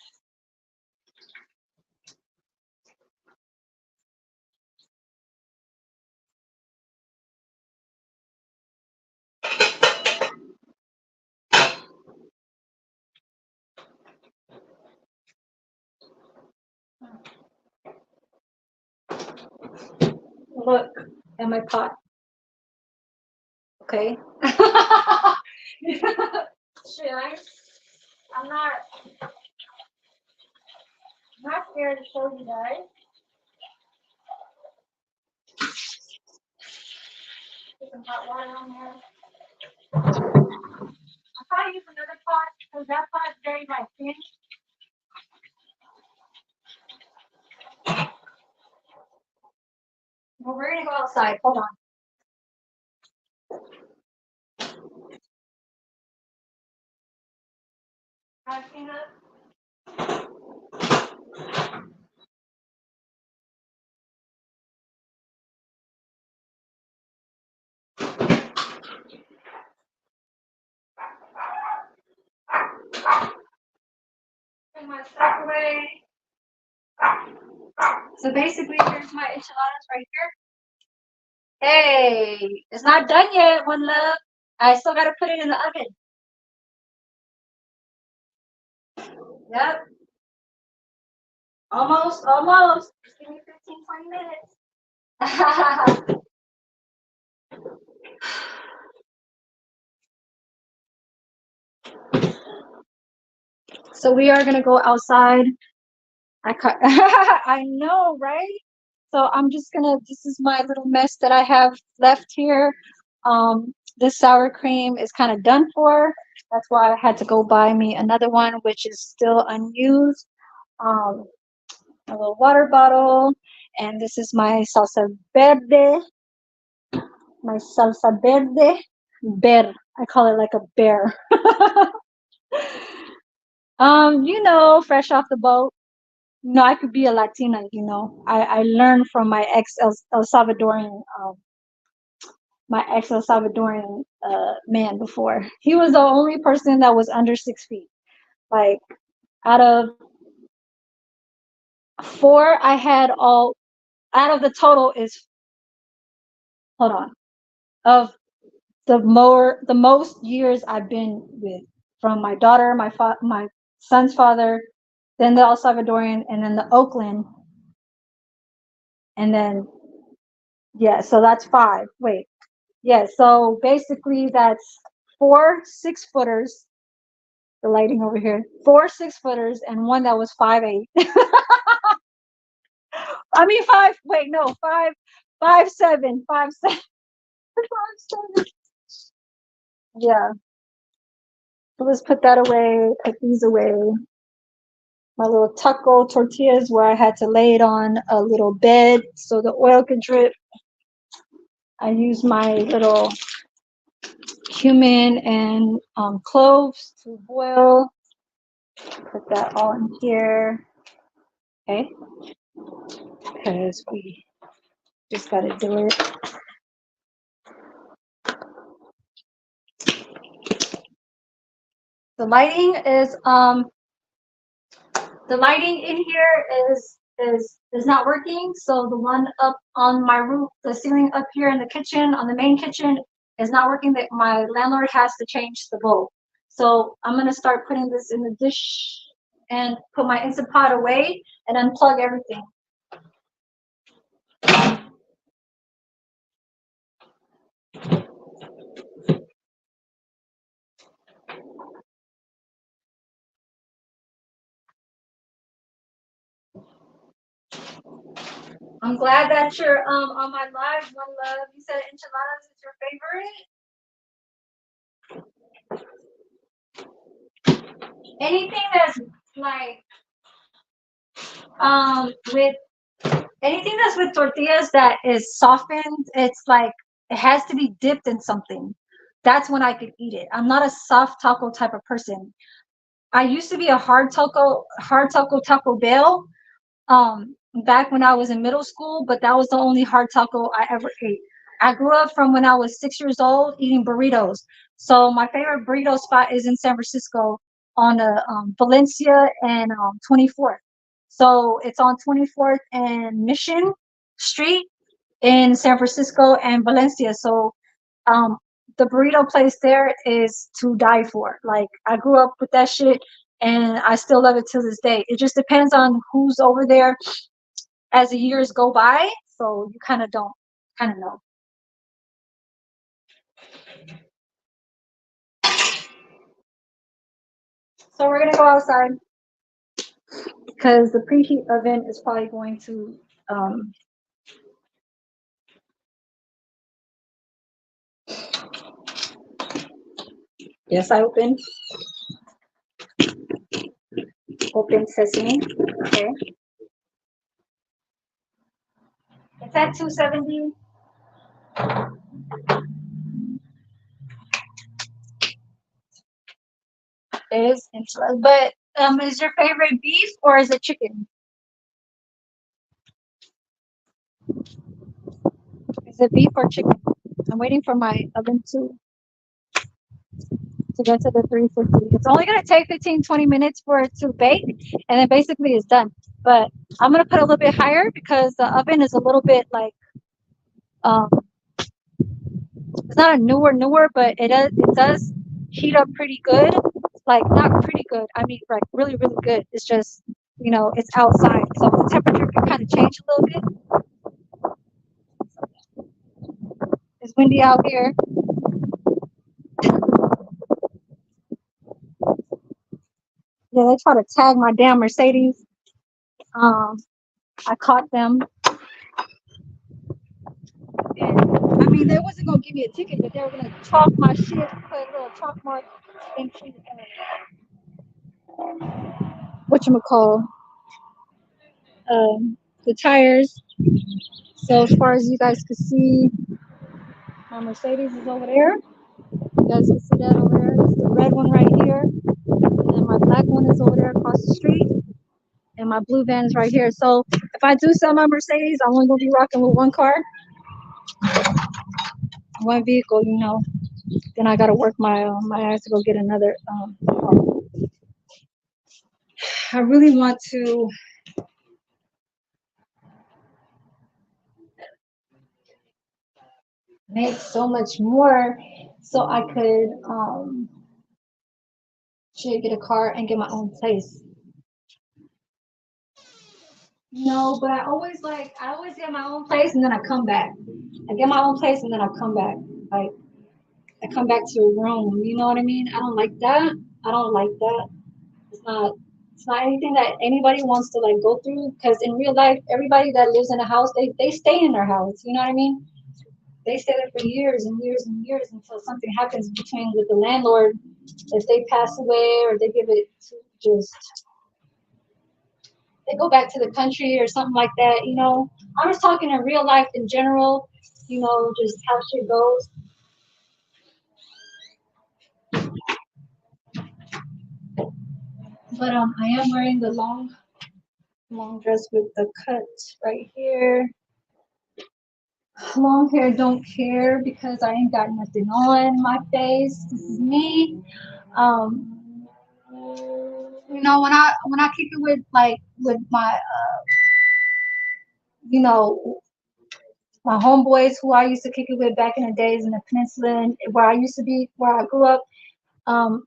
Look at my pot. Okay. Shit, I'm not scared to show you guys. Put some hot water on there. I'll probably use another pot because that pot is very like thin. Well, we're gonna go outside. Hold on. Clean up. Put my stuff away. So basically, here's my enchiladas right here. Hey, it's not done yet, one love. I still gotta put it in the oven. Yep. Almost, almost. Just give me 15, 20 minutes. So we are gonna go outside. I know, right? So I'm just gonna, this is my little mess that I have left here. This sour cream is kind of done for. That's why I had to go buy me another one, which is still unused. A little water bottle, and this is my salsa verde. My salsa verde. Bear. I call it like a bear. You know, fresh off the boat. No, I could be a Latina, you know. I learned from my ex El Salvadorian man before. He was the only person that was under 6 feet. Like out of 4 I had all out of the total is, hold on, of the most years I've been with, from my daughter, my son's father, then the El Salvadorian, and then the Oakland, and then yeah, so that's 5. Wait, yeah, so basically that's 4 6-footers. The lighting over here, 4 6-footers, and one that was 5'8". I mean 5. Wait, no, 5'7", 5'7", 5'7". Yeah. So let's put that away. Put these away. My little taco tortillas where I had to lay it on a little bed so the oil could drip. I use my little cumin and cloves to boil. Put that all in here. Okay. Because we just got to do it. The lighting in here is not working. So the one up on my roof, the ceiling up here in the kitchen, on the main kitchen, is not working. That my landlord has to change the bulb. So I'm gonna start putting this in the dish and put my Instant Pot away and unplug everything. I'm glad that you're on my live. One Love, you said enchiladas is your favorite. Anything that's like with anything that's with tortillas that is softened, it's like it has to be dipped in something. That's when I could eat it. I'm not a soft taco type of person. I used to be a hard taco Bell back when I was in middle school, but that was the only hard taco I ever ate. I grew up from when I was 6 years old eating burritos. So my favorite burrito spot is in San Francisco on Valencia and 24th. So it's on 24th and Mission Street in San Francisco and Valencia. So um, the burrito place there is to die for. Like I grew up with that shit and I still love it to this day. It just depends on who's over there as the years go by. So you kind of don't know. So we're gonna go outside because the preheat oven is probably going to yes, I open sesame. Okay. It's at 270. It is enchiladas. But is your favorite beef or is it chicken? Is it beef or chicken? I'm waiting for my oven to get to the 350. It's only going to take 15-20 minutes for it to bake, and then basically it's done. But I'm going to put a little bit higher because the oven is a little bit like um it's not a newer, but it does heat up pretty good. Like not pretty good, I mean like really good. It's just, it's outside, so the temperature can kind of change a little bit. It's windy out here. Yeah, they try to tag my damn Mercedes. I caught them. And I mean, they wasn't gonna give me a ticket, but they were gonna chalk my shit, put a little chalk mark into whatchamacall, the tires. So as far as you guys can see, my Mercedes is over there. You guys can see that over there. It's the red one right here, and my black one is over there across the street, and my blue van is right here. So if I do sell my Mercedes, I'm only gonna be rocking with one car, one vehicle, Then I gotta work my ass to go get another car. I really want to make so much more so I could should get a car and get my own place. No, but I always get my own place and then I come back. I get my own place and then I come back. Like I come back to a room. You know what I mean? I don't like that. I don't like that. It's not it's not anything that anybody wants to like go through because in real life everybody that lives in a house they stay in their house. You know what I mean? They stay there for years and years and years until something happens between with the landlord. If they pass away or they give it to just they go back to the country or something like that, you know. I'm just talking in real life in general, you know, just how shit goes. But I am wearing the long dress with the cut right here. Long hair don't care because I ain't got nothing on my face. This is me. Um, you know, when I kick it with like with my you know my homeboys who I used to kick it with back in the days in the peninsula and where I used to be, where I grew up,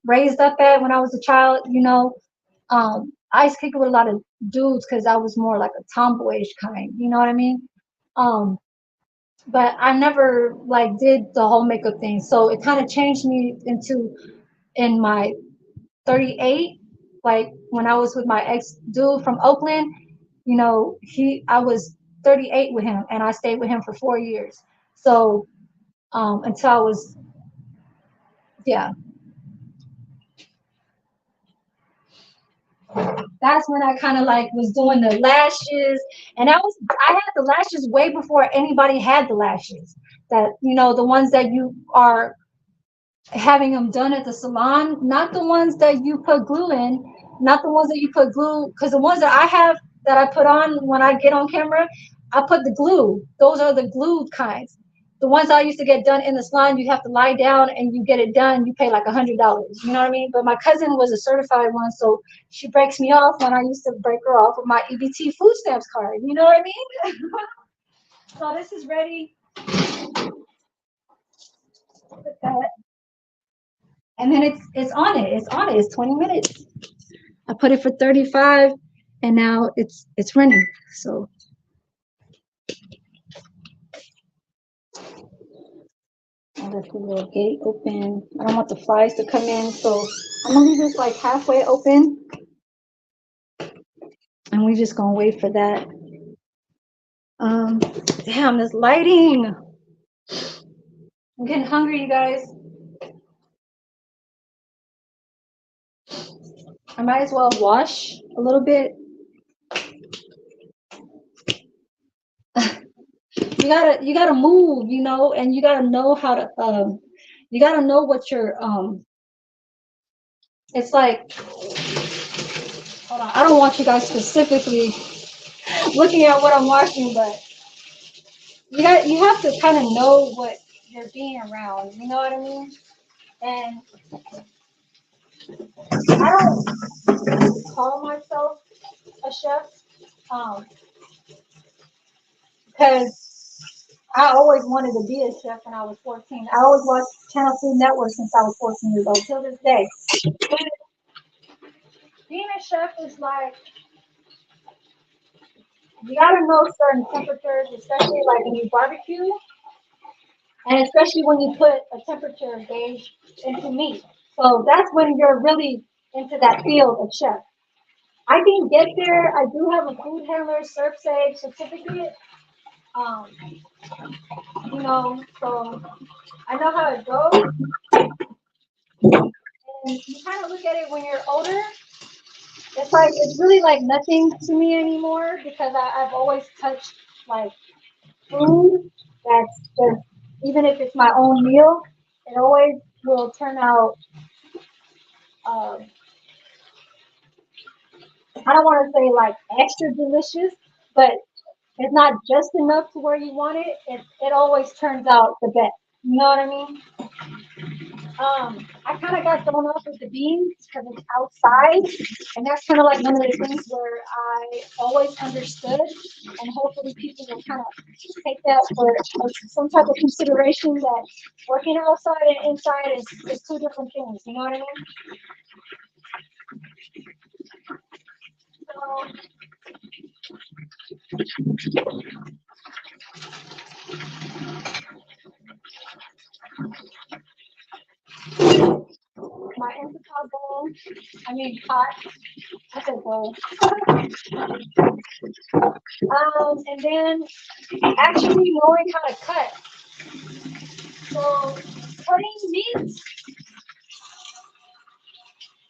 raised up at when I was a child, you know, I used to kick it with a lot of dudes because I was more like a tomboyish kind, you know what I mean? Um, but I never like did the whole makeup thing, so it kind of changed me into in my 38, like when I was with my ex dude from Oakland, you know, I was 38 with him and I stayed with him for 4 years. So until I was, yeah, that's when I kind of like was doing the lashes, and I had the lashes way before anybody had the lashes. That you know the ones that you are having them done at the salon, not the ones that you put glue in, not the ones that you put glue, because the ones that I have that I put on when I get on camera, I put the glue. Those are the glued kinds. The ones I used to get done in the salon, you have to lie down and you get it done. You pay like $100. You know what I mean? But my cousin was a certified one, so she breaks me off when I used to break her off with my EBT food stamps card. You know what I mean? So this is ready. Put that. And then it's on it. It's on it. It's 20 minutes. I put it for 35 and now it's running. So I left the little gate open. I don't want the flies to come in, so I'm gonna leave this like halfway open and we're just gonna wait for that. Damn, this lighting. I'm getting hungry, you guys. I might as well wash a little bit. You gotta move, you know, and you gotta know how to you gotta know what your it's like hold on, I don't want you guys specifically looking at what I'm washing, but you have to kind of know what you're being around, you know what I mean? And I don't call myself a chef, because I always wanted to be a chef when I was 14. I always watched Channel Food Network since I was 14 years old till this day. But being a chef is like you gotta know certain temperatures, especially like when you barbecue, and especially when you put a temperature gauge into meat. So that's when you're really into that field of chef. I can get there. I do have a food handler serve safe certificate. Um, you know, so I know how it goes. And you kind of look at it when you're older. It's like it's really like nothing to me anymore because I've always touched like food that's just even if it's my own meal, it always will turn out. Um, I don't want to say like extra delicious, but it's not just enough to where you want it. It always turns out the best. You know what I mean? I kind of got thrown off with the beans because it's outside, and that's kind of like one of the things where I always understood, and hopefully people will kind of take that for some type of consideration that working outside and inside is two different things. You know what I mean? My Enchiladas bowl, I mean pot, I said bowl. And then actually knowing how to cut. So cutting meat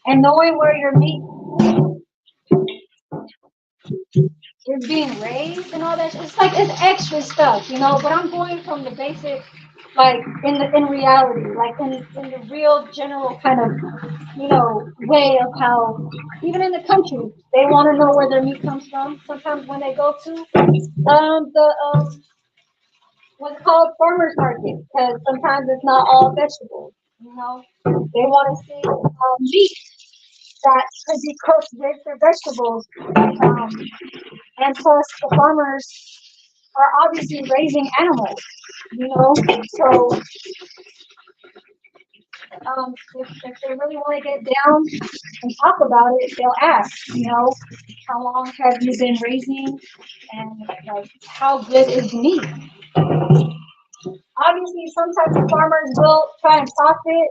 and knowing where your meat is being raised and all that. It's like it's extra stuff, you know. But I'm going from the basic, like in reality, like in the real general kind of, you know, way of how even in the country they want to know where their meat comes from. Sometimes when they go to what's called farmers market, because sometimes it's not all vegetables. You know, they want to see meat that could be cooked with their vegetables. And plus, the farmers are obviously raising animals, you know. So, if they really want to get down and talk about it, they'll ask, you know, how long have you been raising, and like how good is meat? Obviously, sometimes the farmers will try and profit,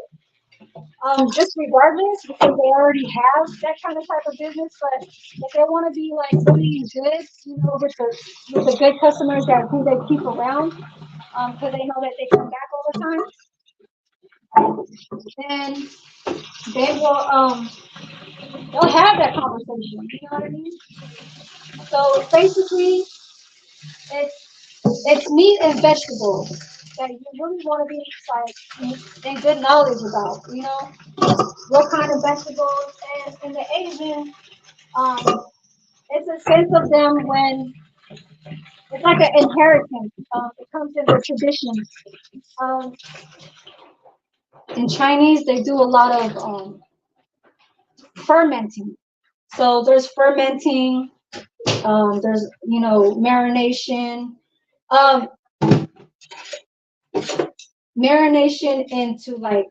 just regardless, because they already have that kind of type of business. But if they want to be like really good, you know, with the good customers that who they keep around, because they know that they come back all the time, then they will they'll have that conversation. You know what I mean? So basically, it's meat and vegetables that you really want to be like in good knowledge about. You know, what kind of vegetables, and in the Asian, it's a sense of them when it's like an inheritance. It comes in the tradition. Um, in Chinese, they do a lot of fermenting. So there's fermenting. There's, you know, marination. Um, marination into like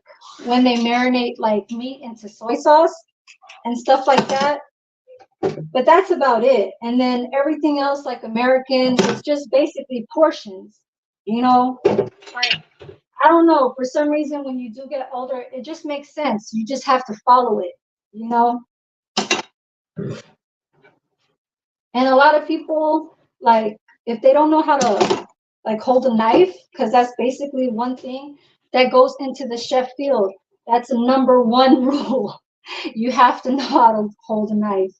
when they marinate like meat into soy sauce and stuff like that. But that's about it. And then everything else, like American, it's just basically portions, you know? Like, I don't know, for some reason, when you do get older, it just makes sense. You just have to follow it, you know? And a lot of people, like, if they don't know how to, like, hold a knife, because that's basically one thing that goes into the chef field. That's a #1 rule. You have to know how to hold a knife.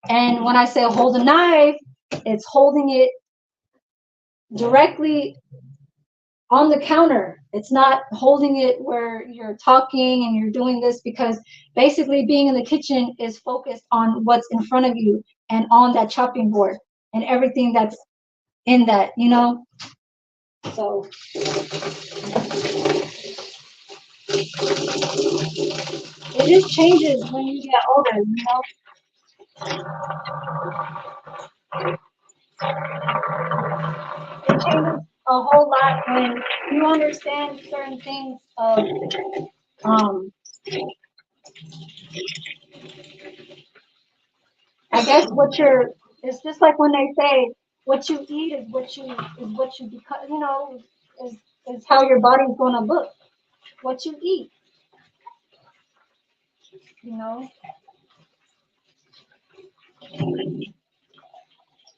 And when I say hold a knife, it's holding it directly on the counter. It's not holding it where you're talking and you're doing this, because basically being in the kitchen is focused on what's in front of you and on that chopping board and everything that's in that, you know? So it just changes when you get older, you know? It changes a whole lot when you understand certain things of I guess it's just like when they say what you eat is what you become, you know, is how your body's gonna look. What you eat, you know,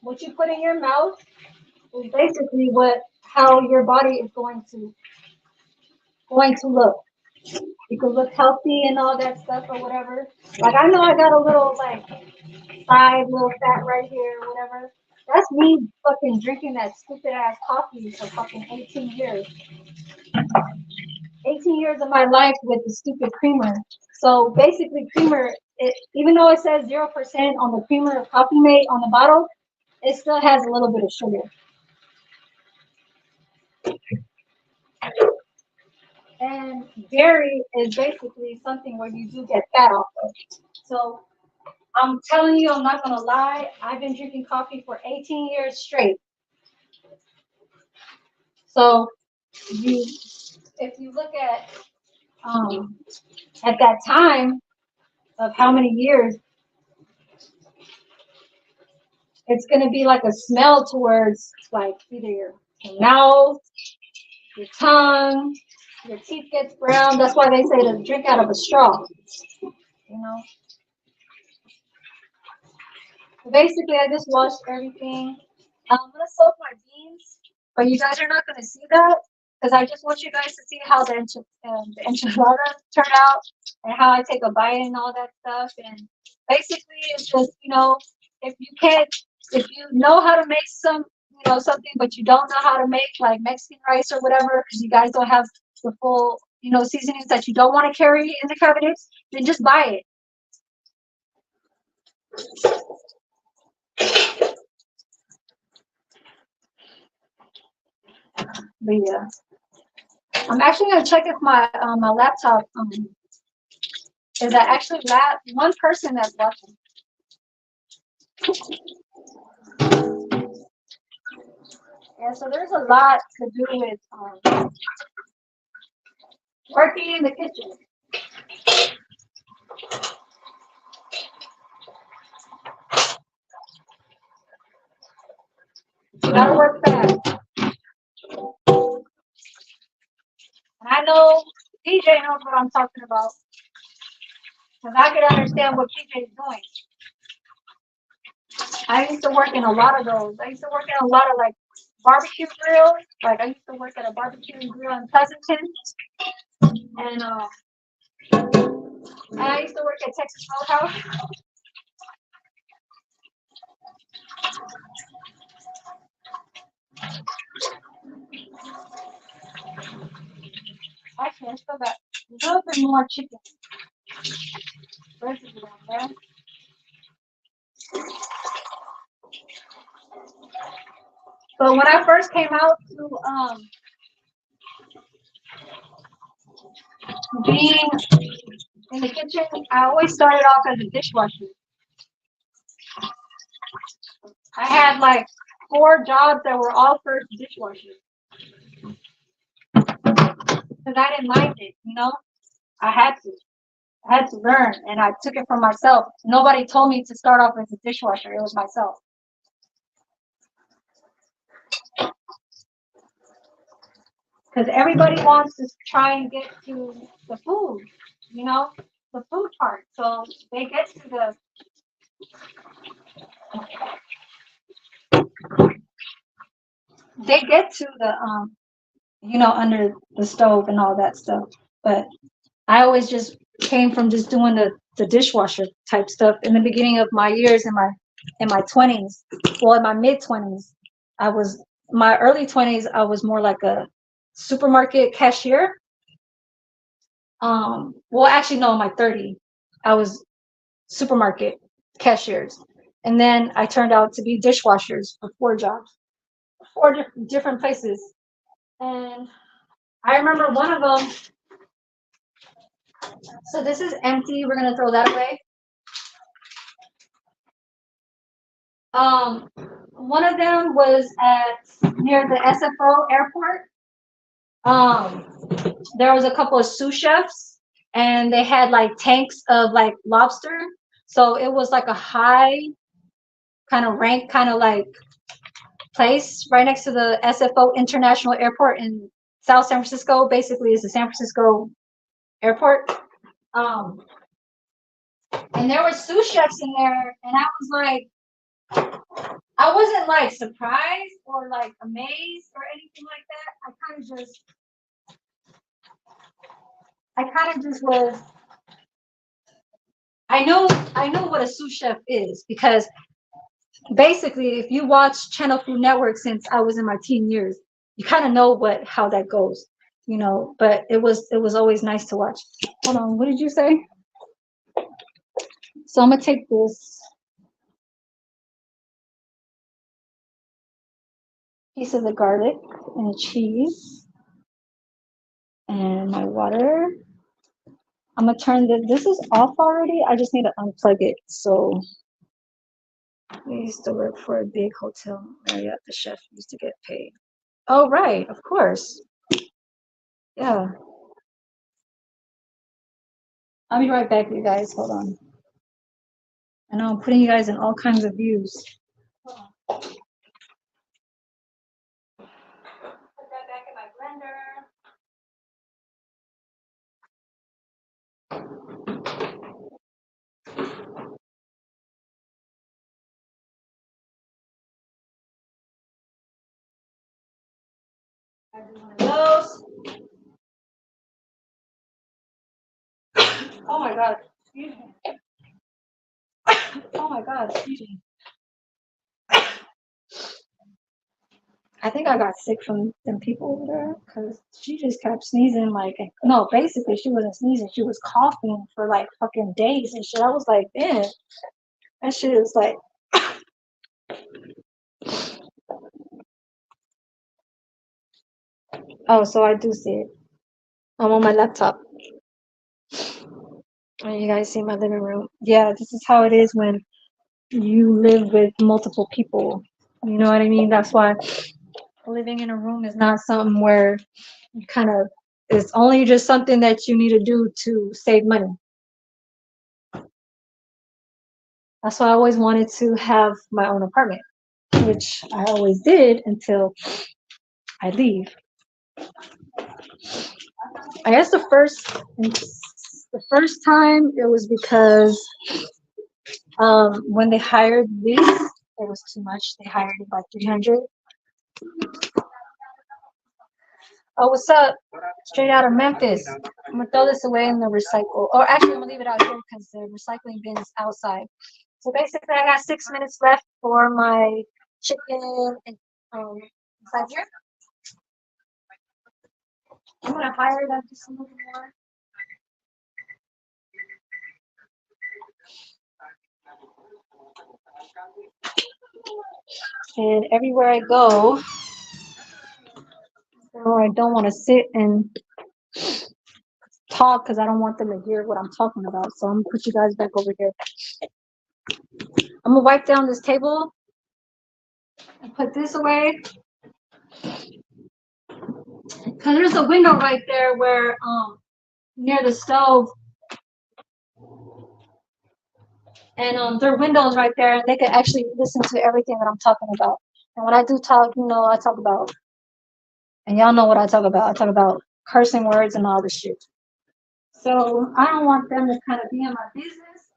what you put in your mouth is basically how your body is going to look. You could look healthy and all that stuff or whatever. Like I know I got a little like little fat right here or whatever. That's me fucking drinking that stupid ass coffee for fucking 18 years. 18 years of my life with the stupid creamer. So basically creamer, even though it says 0% on the creamer Coffee Mate on the bottle, it still has a little bit of sugar. And dairy is basically something where you do get fat off of. So I'm telling you, I'm not gonna lie. I've been drinking coffee for 18 years straight. So you, if you look at that time of how many years, it's gonna be like a smell towards like either your mouth, your tongue, your teeth gets brown. That's why they say to drink out of a straw. You know. So basically, I just washed everything. I'm gonna soak my beans, but you guys are not gonna see that because I just want you guys to see how the enchilada turned out and how I take a bite and all that stuff. And basically, it's just if you can't, if you know how to make something, but you don't know how to make like Mexican rice or whatever, because you guys don't have the full seasonings that you don't want to carry in the cabinets, then just buy it. But yeah, I'm actually gonna check if my laptop is that actually one person that's watching. Yeah, so there's a lot to do with working in the kitchen. You gotta work fast. And I know PJ knows what I'm talking about. Because I can understand what PJ is doing. I used to work in a lot of those. I used to work in a lot of like barbecue grills. Like I used to work at a barbecue grill in Pleasanton. And I used to work at Texas Roadhouse. Actually, I still got a little bit more chicken residue on there. But when I first came out to being in the kitchen, I always started off as a dishwasher. I had like 4 jobs that were all first dishwashers. Because I didn't mind it, I had to. I had to learn, and I took it for myself. Nobody told me to start off as a dishwasher. It was myself. Because everybody wants to try and get to the food, the food part. So they get to under the stove and all that stuff. But I always just came from just doing the dishwasher type stuff in the beginning of my years in my 20s. Well, in my mid-20s, my early 20s, I was more like a supermarket cashier. Well, actually, no, in my 30s, I was supermarket cashiers. And then I turned out to be dishwashers for 4 jobs, 4 different places. And I remember one of them. So this is empty. We're gonna throw that away. One of them was near the SFO airport. There was a couple of sous chefs, and they had like tanks of like lobster. So it was like a high kind of rank, kind of like place right next to the SFO International Airport in South San Francisco. Basically, it's the San Francisco airport. And there were sous chefs in there, and I was like, I wasn't like surprised or like amazed or anything like that. I kind of just was. I know what a sous chef is, because basically, if you watch Channel Food Network since I was in my teen years, you kind of know how that goes, But it was always nice to watch. Hold on, what did you say? So I'm gonna take this piece of the garlic and cheese, And my water. I'm gonna turn this is off already. I just need to unplug it. So we used to work for a big hotel. Marriott, the chef used to get paid. Oh, right, of course. Yeah. I'll be right back, you guys. Hold on. I know I'm putting you guys in all kinds of views. Put that back in my blender. I do one of those. Oh my God. Excuse me. Oh my God. Excuse me. I think I got sick from them people over there because she just kept sneezing. Like, no, basically, she wasn't sneezing. She was coughing for like fucking days and shit. I was like, man, that shit is like. Oh, so I do see it. I'm on my laptop. And you guys see my living room. Yeah, this is how it is when you live with multiple people. You know what I mean? That's why living in a room is not something where you kind of, it's only just something that you need to do to save money. That's why I always wanted to have my own apartment, which I always did until I leave. I guess the first time it was because when they hired Reese, it was too much. They hired him like 300. Oh, what's up? Straight out of Memphis. I'm gonna throw this away in the recycle. Or actually, I'm gonna leave it out here because the recycling bin is outside. So basically, I got 6 minutes left for my chicken and inside here. I'm gonna hire that just a little more. And everywhere I go, I don't want to sit and talk because I don't want them to hear what I'm talking about. So I'm gonna put you guys back over here. I'm gonna wipe down this table and put this away. Cause there's a window right there where near the stove. And their windows right there, and they can actually listen to everything that I'm talking about. And when I do talk, you know, I talk about, and y'all know what I talk about. I talk about cursing words and all this shit. So I don't want them to kind of be in my business.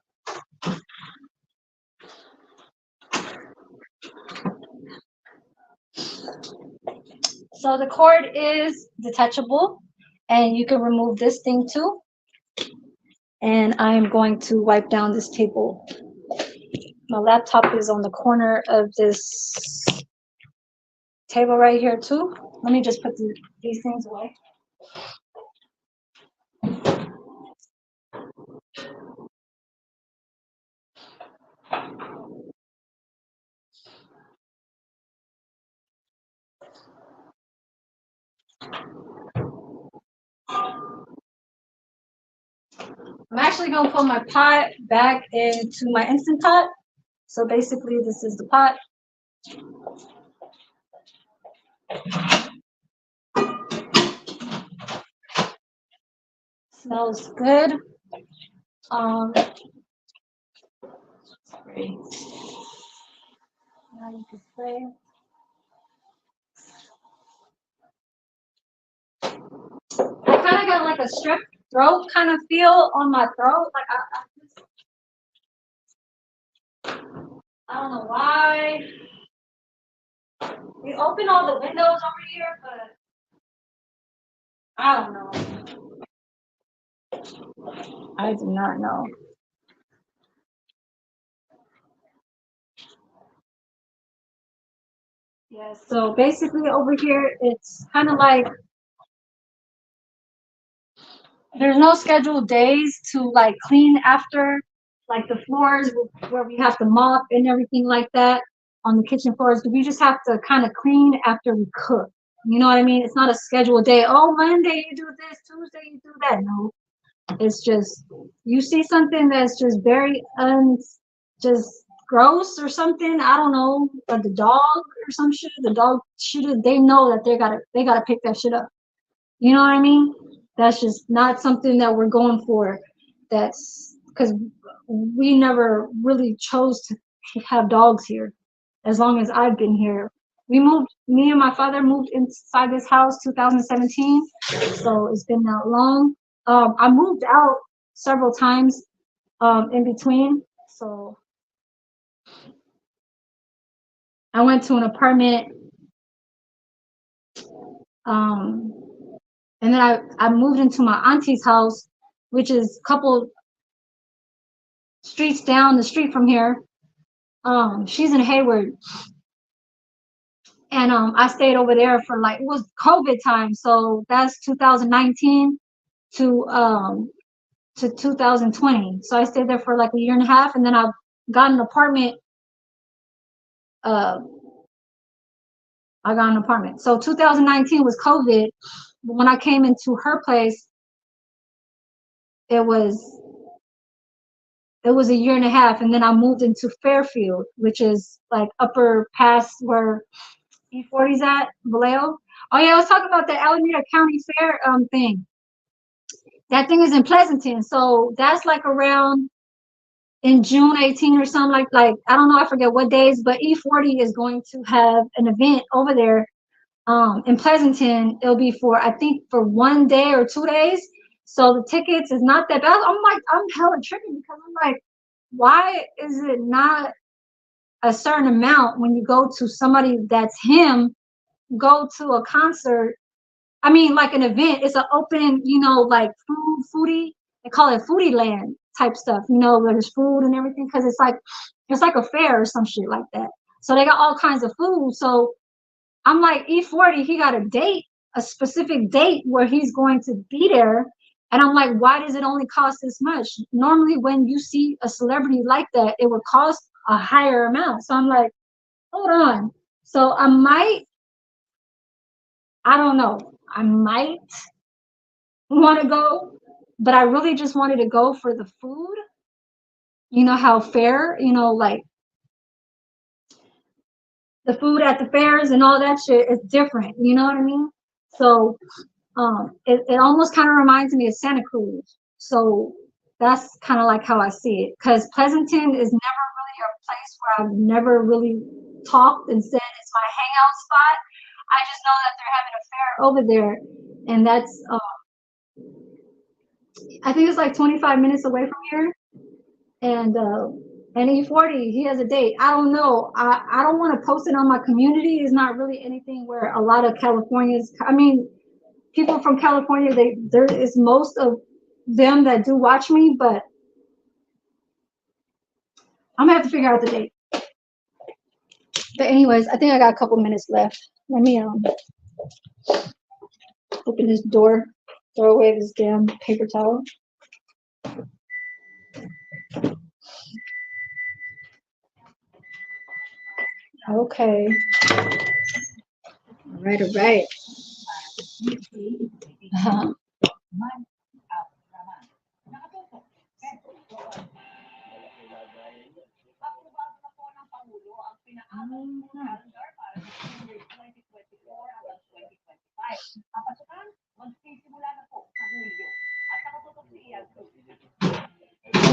So the cord is detachable, and you can remove this thing too. And I'm going to wipe down this table. My laptop is on the corner of this table right here too. Let me just put these things away. I'm actually going to put my pot back into my Instant Pot. So basically, this is the pot. Smells good. Spray. Now you can spray. I kind of got like a strep throat kind of feel on my throat. Like I don't know why. We open all the windows over here, but I don't know. I do not know. Yeah, so basically over here, it's kind of like there's no scheduled days to like clean after, like the floors where we have to mop and everything like that on the kitchen floors. We just have to kind of clean after we cook. You know what I mean? It's not a scheduled day. Oh, Monday you do this, Tuesday you do that. No, it's just you see something that's just very just gross or something. I don't know, like the dog or some shit. The dog shit. They know that they gotta pick that shit up. You know what I mean? That's just not something that we're going for. That's because we never really chose to have dogs here. As long as I've been here, me and my father moved inside this house 2017. So it's been that long. I moved out several times in between. So I went to an apartment. Um, and then I moved into my auntie's house, which is a couple streets down the street from here. She's in Hayward. And I stayed over there for like, it was COVID time. So that's 2019 to 2020. So I stayed there for like a year and a half, and then I got an apartment. I got an apartment. So 2019 was COVID. But when I came into her place, it was a year and a half, and then I moved into Fairfield, which is like upper past where E40's at, Vallejo. Oh yeah, I was talking about the Alameda County Fair thing. That thing is in Pleasanton, so that's like around in June 18 or something like I don't know, I forget what days, but E40 is going to have an event over there in Pleasanton. It'll be for I think for 1 day or 2 days. So the tickets is not that bad. I'm hella tripping because I'm like, why is it not a certain amount when you go to somebody that's him, go to a concert? I mean, like an event, it's an open, like foodie. They call it foodie land type stuff, where there's food and everything, because it's like a fair or some shit like that. So they got all kinds of food. So I'm like, E40, he got a specific date where he's going to be there. And I'm like, why does it only cost this much? Normally, when you see a celebrity like that, it would cost a higher amount. So I'm like, hold on. So I don't know. I might want to go, but I really just wanted to go for the food. You know how fair, like the food at the fairs and all that shit is different. You know what I mean? So it almost kind of reminds me of Santa Cruz. So that's kind of like how I see it. Because Pleasanton is never really a place where I've never really talked and said it's my hangout spot. I just know that they're having a fair over there, and that's I think it's like 25 minutes away from here. And E40, he has a date. I don't know. I don't want to post it on my community. It's not really anything where a lot of Californians, I mean, people from California, there is most of them that do watch me, but I'm gonna have to figure out the date. But anyways, I think I got a couple minutes left. Let me open this door, throw away this damn paper towel. Okay. All right, all right.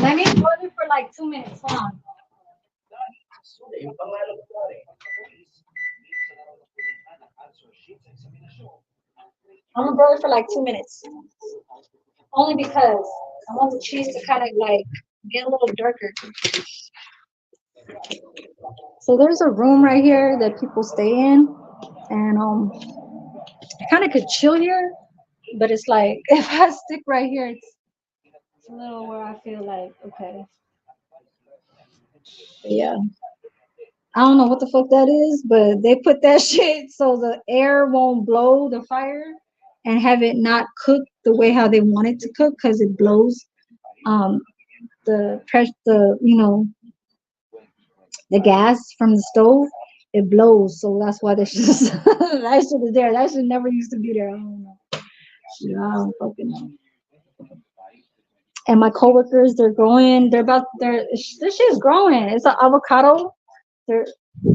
Let me hold it for like 2 minutes. Hold on. I'm gonna boil it for like 2 minutes. Only because I want the cheese to kind of like get a little darker. So there's a room right here that people stay in, and I kind of could chill here, but it's like if I stick right here, it's a little where I feel like okay. But yeah. I don't know what the fuck that is, but they put that shit so the air won't blow the fire and have it not cook the way how they want it to cook because it blows the gas from the stove. it blows, so that's why that shit is that shit is there. That shit never used to be there. I don't know. Yeah, I don't fucking know. And my coworkers, they're growing. This shit is growing. It's an avocado. They're I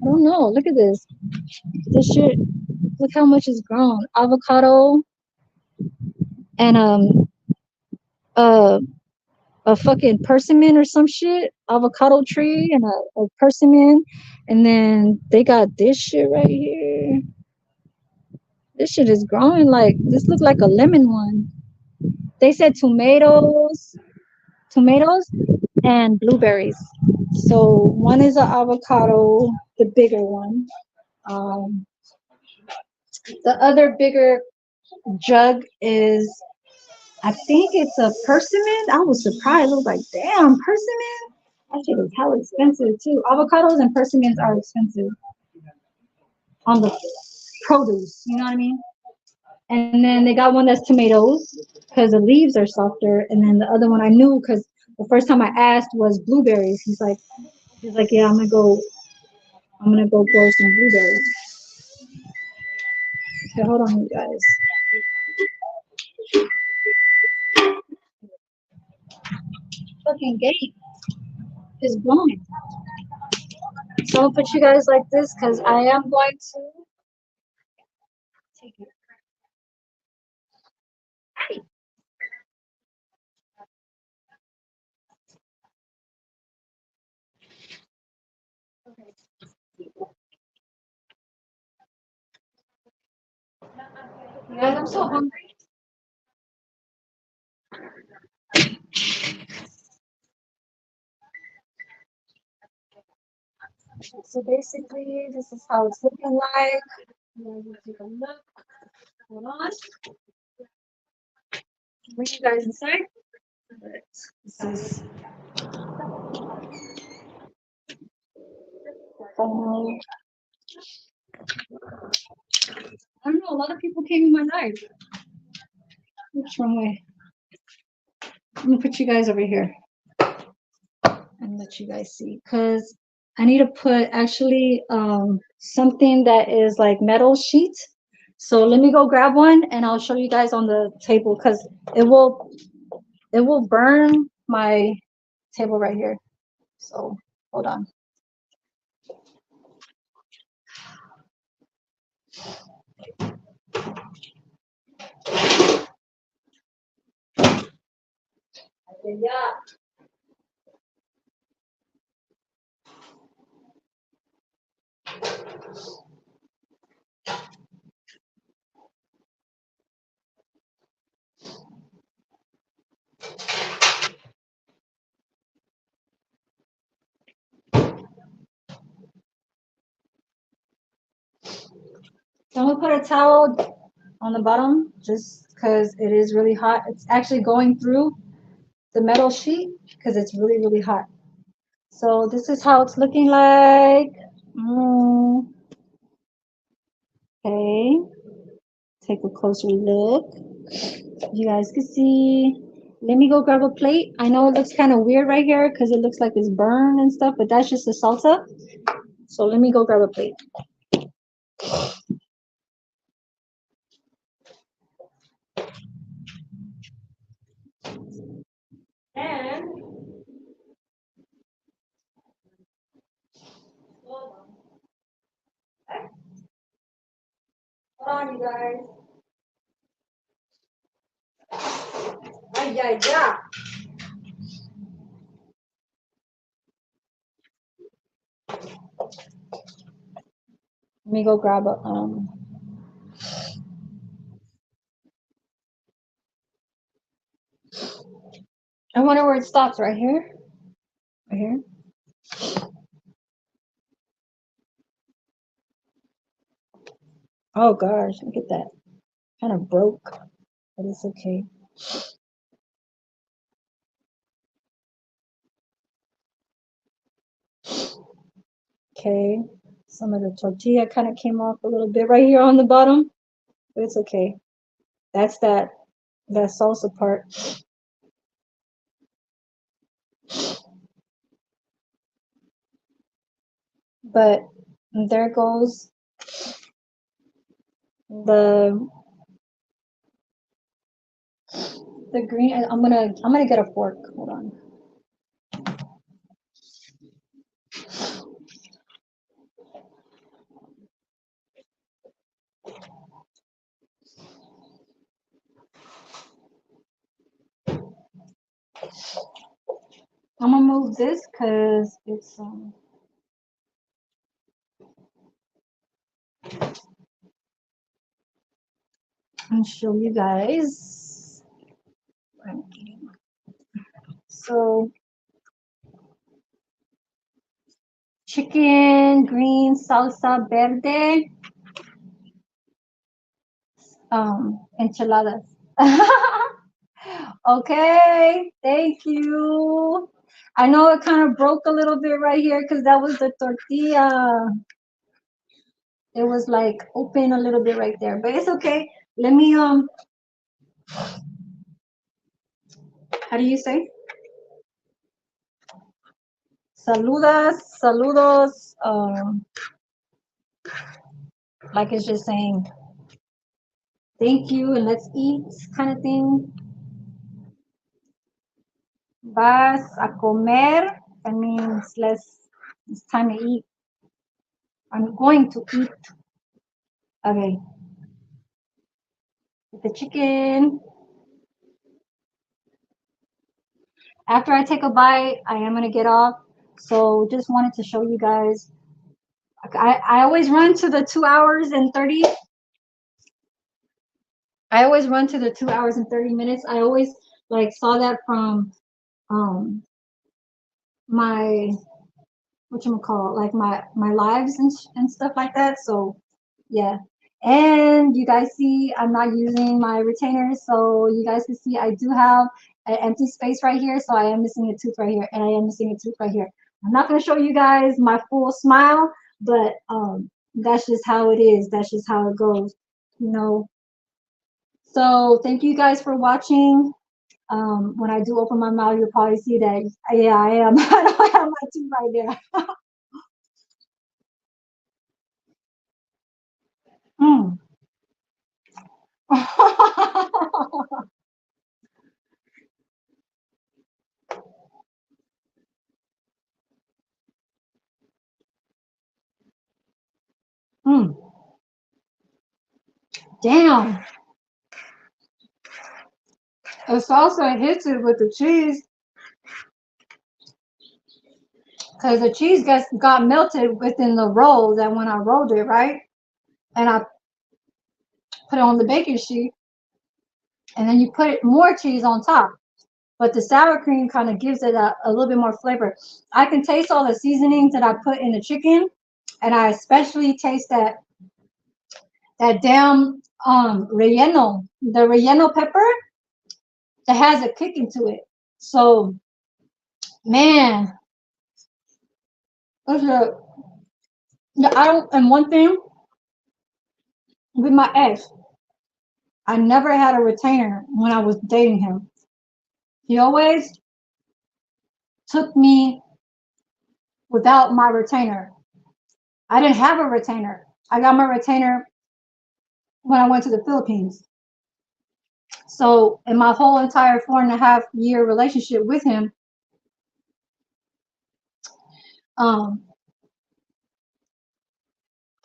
don't know. Look at this. This shit. Look how much it's grown. Avocado and uh a fucking persimmon or some shit. Avocado tree and a persimmon, and then they got this shit right here. This shit is growing like this. Look like a lemon one. They said tomatoes, and blueberries. So one is an avocado, the bigger one. Um, the other bigger jug is, I think it's a persimmon. I was surprised. I was like, damn, persimmon? That shit is hell expensive too. Avocados and persimmons are expensive on the produce. You know what I mean? And then they got one that's tomatoes because the leaves are softer. And then the other one I knew because the first time I asked was blueberries. He's like, yeah, I'm gonna go grow some blueberries. Okay, hold on, you guys. Fucking gate is blowing. So I'll put you guys like this because I am going to take it. You guys, I'm so hungry. So basically, this is how it's looking like. You guys will take a look. Hold on. Bring you guys inside. But this is I don't know. A lot of people came in my life. Which wrong way? I'm gonna put you guys over here and let you guys see because I need to put actually something that is like metal sheet. So let me go grab one and I'll show you guys on the table because it will burn my table right here. So hold on. Yeah. So I'm gonna put a towel on the bottom just because it is really hot. It's actually going through the metal sheet because it's really, really hot. So this is how it's looking like. Okay, take a closer look. You guys can see. Let me go grab a plate. I know it looks kind of weird right here because it looks like it's burned and stuff, but that's just the salsa. So let me go grab a plate. And hold on, you guys. Ay, ay, ay. Let me go grab a I wonder where it stops. Right here. Right here. Oh gosh, look at that. Kind of broke, but it's okay. Okay. Some of the tortilla kind of came off a little bit right here on the bottom, but it's okay. That's that salsa part. But there goes the green. I'm gonna get a fork. Hold on. I'm gonna move this because it's and show you guys what I'm eating. So chicken, green, salsa verde, enchiladas. Okay, thank you. I know it kind of broke a little bit right here because that was the tortilla. It was like open a little bit right there, but it's okay. Let me how do you say? Saludos, like it's just saying thank you and let's eat kind of thing. Vas a comer, that means it's time to eat. I'm going to eat. Okay. With the chicken. After I take a bite, I am gonna get off. So just wanted to show you guys. I always run to the 2 hours and 30. I always run to the 2 hours and 30 minutes. I always like saw that from my whatchamacallit, like my lives and stuff like that. So yeah. And you guys see I'm not using my retainers, so you guys can see I do have an empty space right here, so I am missing a tooth right here, and I am missing a tooth right here. I'm not going to show you guys my full smile, but that's just how it is. That's just how it goes, you know. So thank you guys for watching. When I do open my mouth, you'll probably see that, yeah, I am. I don't have my tooth right there. Mm. Mm. Damn. The salsa hits it with the cheese because the cheese got melted within the roll that when I rolled it, right? And I put it on the baking sheet and then you put more cheese on top. But the sour cream kind of gives it a little bit more flavor. I can taste all the seasonings that I put in the chicken, and I especially taste that damn relleno, the relleno pepper that has a kick into it. So man, I don't, and one thing with my ex, I never had a retainer when I was dating him. He always took me without my retainer. I didn't have a retainer. I got my retainer when I went to the Philippines. So in my whole entire 4.5-year relationship with him,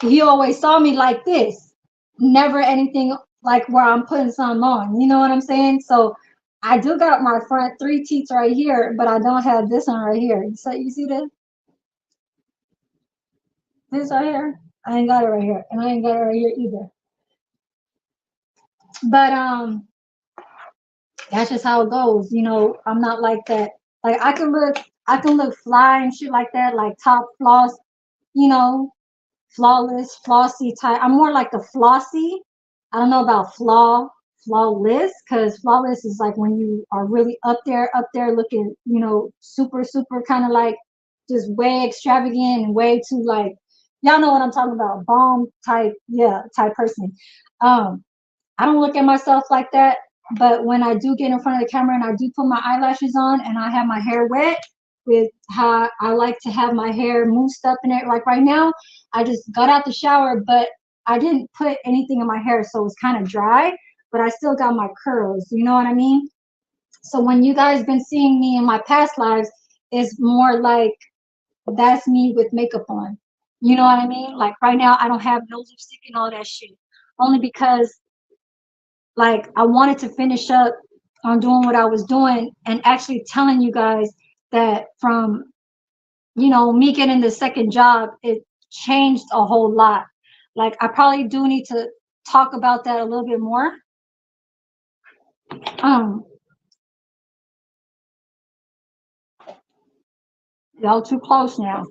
he always saw me like this. Never anything like where I'm putting something on. You know what I'm saying? So I do got my front 3 teeth right here, but I don't have this one right here. So you see this? This right here? I ain't got it right here. And I ain't got it right here either. But that's just how it goes. You know, I'm not like that. Like I can look fly and shit like that, like top floss, you know, flawless, flossy type. I'm more like the flossy. I don't know about flawless, because flawless is like when you are really up there looking, you know, super, super kind of like just way extravagant and way too like, y'all know what I'm talking about, bomb type, yeah, type person. I don't look at myself like that, but when I do get in front of the camera and I do put my eyelashes on and I have my hair wet, with how I like to have my hair moussed up in it. Like right now, I just got out the shower, but I didn't put anything in my hair, so it's kind of dry, but I still got my curls. You know what I mean? So when you guys been seeing me in my past lives, it's more like that's me with makeup on. You know what I mean? Like right now, I don't have no lipstick and all that shit. Only because like I wanted to finish up on doing what I was doing and actually telling you guys that from, you know, me getting the second job, it changed a whole lot. Like I probably do need to talk about that a little bit more. Y'all too close now.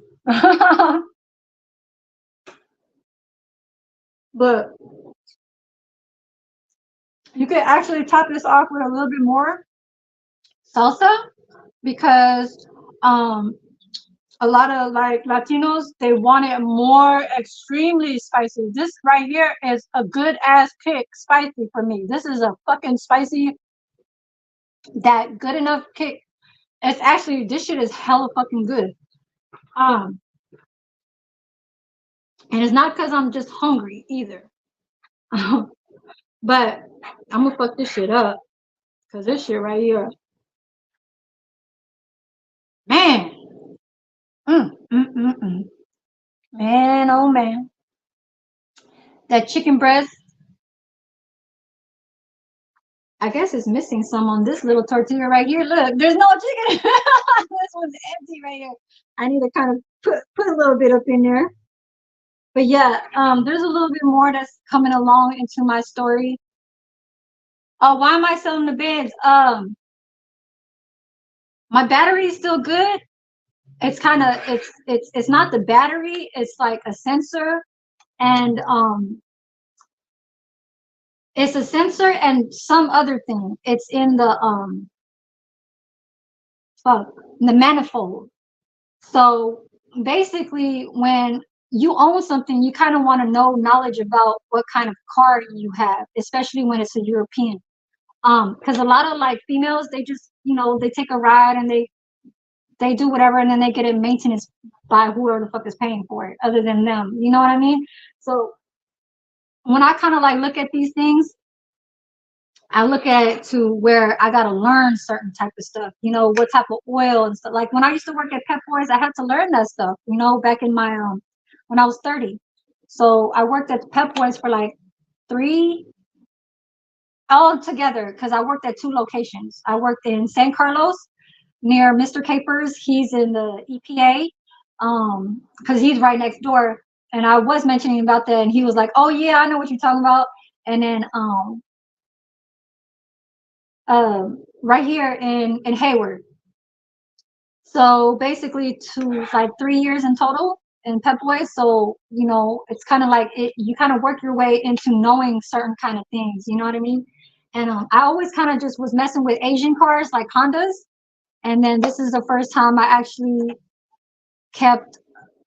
But you could actually top this off with a little bit more salsa because a lot of like Latinos, they want it more extremely spicy. This right here is a good ass kick spicy for me. This is a fucking spicy, that good enough kick. It's actually, this shit is hella fucking good. And it's not because I'm just hungry either. But I'm gonna fuck this shit up because this shit right here, man. Man, oh man. That chicken breast, I guess it's missing some on this little tortilla right here. Look, there's no chicken. This one's empty right here. I need to kind of put a little bit up in there. But yeah, there's a little bit more that's coming along into my story. Oh, why am I selling the bins? My battery is still good. It's kind of it's not the battery, it's like a sensor, and it's a sensor and some other thing. It's in the the manifold. So basically, when you own something, you kind of want to know knowledge about what kind of car you have, especially when it's a European. Because a lot of like females, they just, you know, they take a ride and they do whatever, and then they get it maintenance by whoever the fuck is paying for it, other than them. You know what I mean? So when I kind of like look at these things, I look at it to where I gotta learn certain type of stuff, you know, what type of oil and stuff. Like when I used to work at Pep Boys, I had to learn that stuff, you know, back in my when I was 30. So I worked at Pep Boys for like 3 all together because I worked at 2 locations. I worked in San Carlos near Mr. Capers. He's in the EPA, because he's right next door. And I was mentioning about that, and he was like, "Oh yeah, I know what you're talking about." And then right here in Hayward. So basically, to like 3 years in total in Pep Boys. So you know, it's kind of like it. You kind of work your way into knowing certain kind of things. You know what I mean? And I always kind of just was messing with Asian cars like Hondas. And then this is the first time I actually kept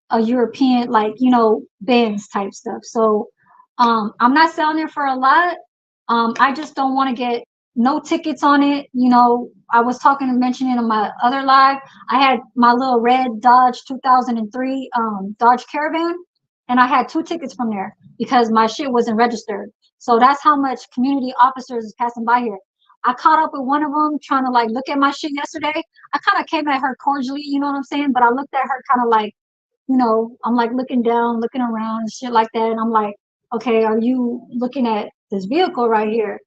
a European, like, you know, Benz type stuff. So I'm not selling it for a lot. I just don't want to get no tickets on it. You know, I was talking and mentioning in my other live, I had my little red Dodge 2003 Dodge Caravan, and I had 2 tickets from there because my shit wasn't registered. So that's how much community officers is passing by here. I caught up with one of them trying to like look at my shit yesterday. I kind of came at her cordially, you know what I'm saying? But I looked at her kind of like, you know, I'm like looking down, looking around and shit like that. And I'm like, okay, are you looking at this vehicle right here?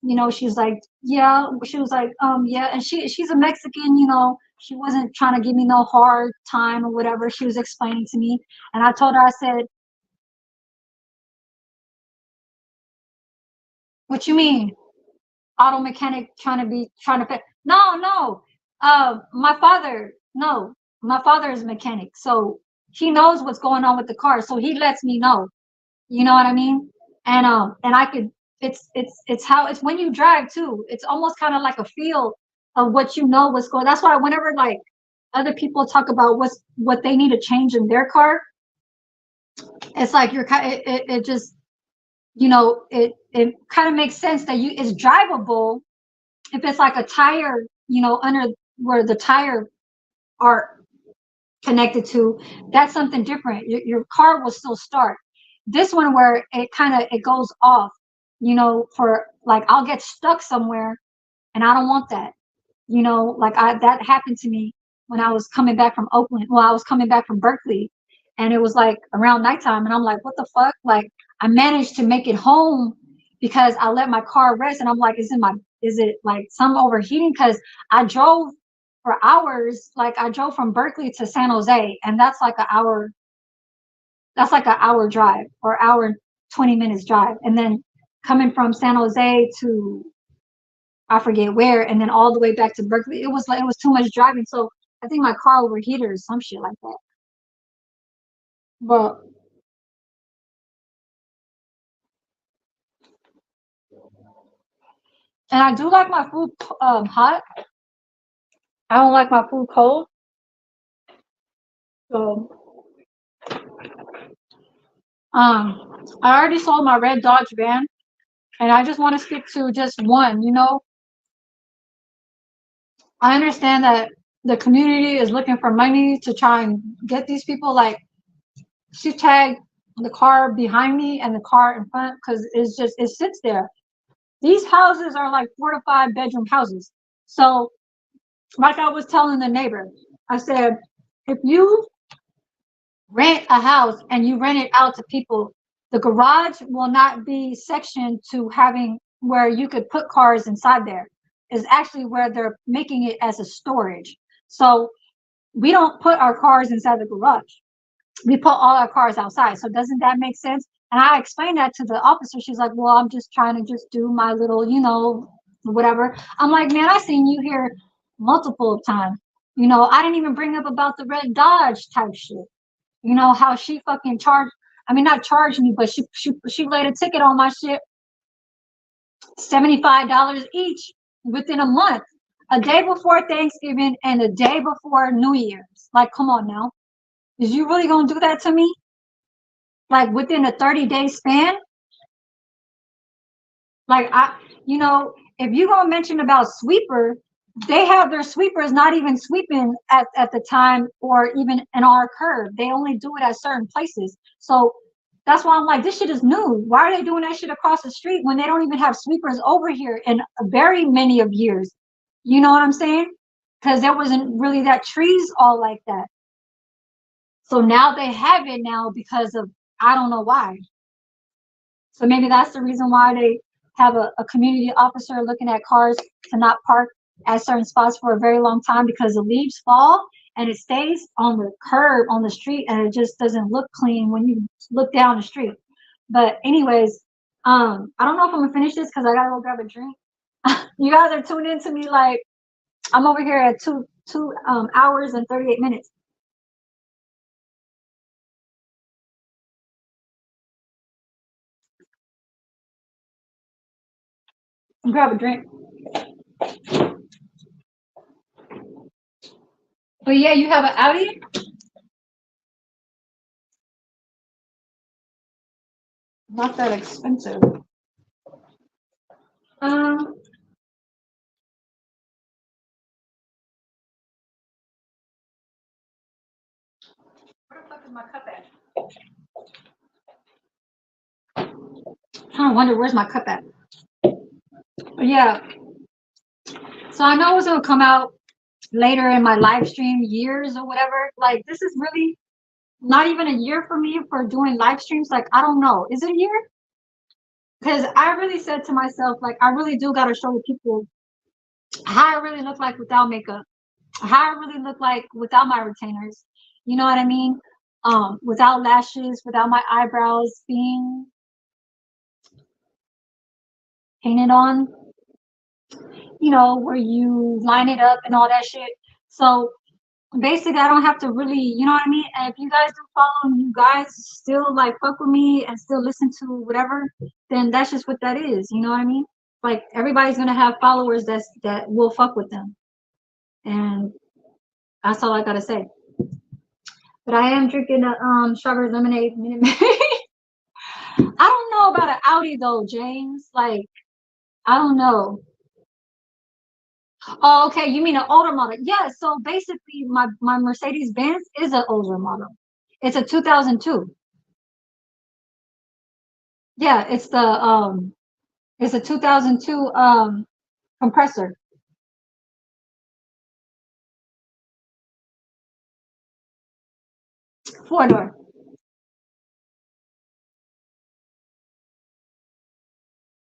You know, she's like, yeah. She was like, yeah. And she's a Mexican, you know, she wasn't trying to give me no hard time or whatever. She was explaining to me. And I told her, I said, what you mean? Auto mechanic trying to fit? No. My father, no, my father is a mechanic. So he knows what's going on with the car. So he lets me know. You know what I mean? And I could, it's how it's when you drive too. It's almost kind of like a feel of what you know what's going. That's why whenever like other people talk about what they need to change in their car, it's like you're kind it just, you know, it kind of makes sense that you it's drivable if it's like a tire, you know, under where the tire are connected to, that's something different. Your car will still start. This one where it goes off, you know, for like I'll get stuck somewhere and I don't want that. You know, like that happened to me when I was coming back from Oakland. Well, I was coming back from Berkeley and it was like around nighttime and I'm like, what the fuck? Like I managed to make it home because I let my car rest and I'm like, is it like some overheating? Because I drove for hours. Like I drove from Berkeley to San Jose and that's like an hour drive or hour and 20 minutes drive. And then coming from San Jose to I forget where, and then all the way back to Berkeley. It was too much driving. So I think my car overheated or some shit like that. But and I do like my food hot. I don't like my food cold. So I already sold my red Dodge van and I just want to stick to just one, you know. I understand that the community is looking for money to try and get these people. Like she tagged the car behind me and the car in front because it sits there. These houses are like 4 to 5 bedroom houses. So like I was telling the neighbor, I said, if you rent a house and you rent it out to people, the garage will not be sectioned to having where you could put cars inside there. Is actually where they're making it as a storage. So we don't put our cars inside the garage. We put all our cars outside. So doesn't that make sense? And I explained that to the officer. She's like, well, I'm just trying to just do my little, you know, whatever. I'm like, man, I seen you here multiple times. You know, I didn't even bring up about the red Dodge type shit. You know, how she fucking not charged me, but she laid a ticket on my shit, $75 each within a month. A day before Thanksgiving and a day before New Year's. Like, come on now. Is you really gonna do that to me? Like within a 30-day span? Like you know, if you gonna mention about sweeper, they have their sweepers not even sweeping at the time or even in our curb. They only do it at certain places. So that's why I'm like, this shit is new. Why are they doing that shit across the street when they don't even have sweepers over here in very many of years? You know what I'm saying? Because there wasn't really that trees all like that. So now they have it now because of, I don't know why. So maybe that's the reason why they have a community officer looking at cars to not park at certain spots for a very long time because the leaves fall and it stays on the curb on the street and it just doesn't look clean when you look down the street. But anyways, I don't know if I'm gonna finish this because I gotta go grab a drink. You guys are tuned in to me like I'm over here at two hours and 38 minutes. Grab a drink. But yeah, you have an Audi? Not that expensive. Where the fuck is my cup at? I kind of wonder where's my cup at. But yeah. So I know it's gonna come out later in my live stream years or whatever. Like this is really not even a year for me for doing live streams. Like I don't know. Is it a year? Because I really said to myself, like I really do gotta show the people how I really look like without makeup, how I really look like without my retainers. You know what I mean? Without lashes, without my eyebrows being painted on, you know, where you line it up and all that shit. So basically I don't have to really, you know what I mean? And if you guys do follow and you guys still like fuck with me and still listen to whatever, then that's just what that is, you know what I mean? Like everybody's gonna have followers that will fuck with them. And that's all I gotta say. But I am drinking a strawberry lemonade Minute Maid. I don't know about an Audi though, James. Like, I don't know. Oh, okay. You mean an older model? Yeah. So basically, my Mercedes Benz is an older model. It's a 2002. Yeah, it's a 2002 compressor. 4-door.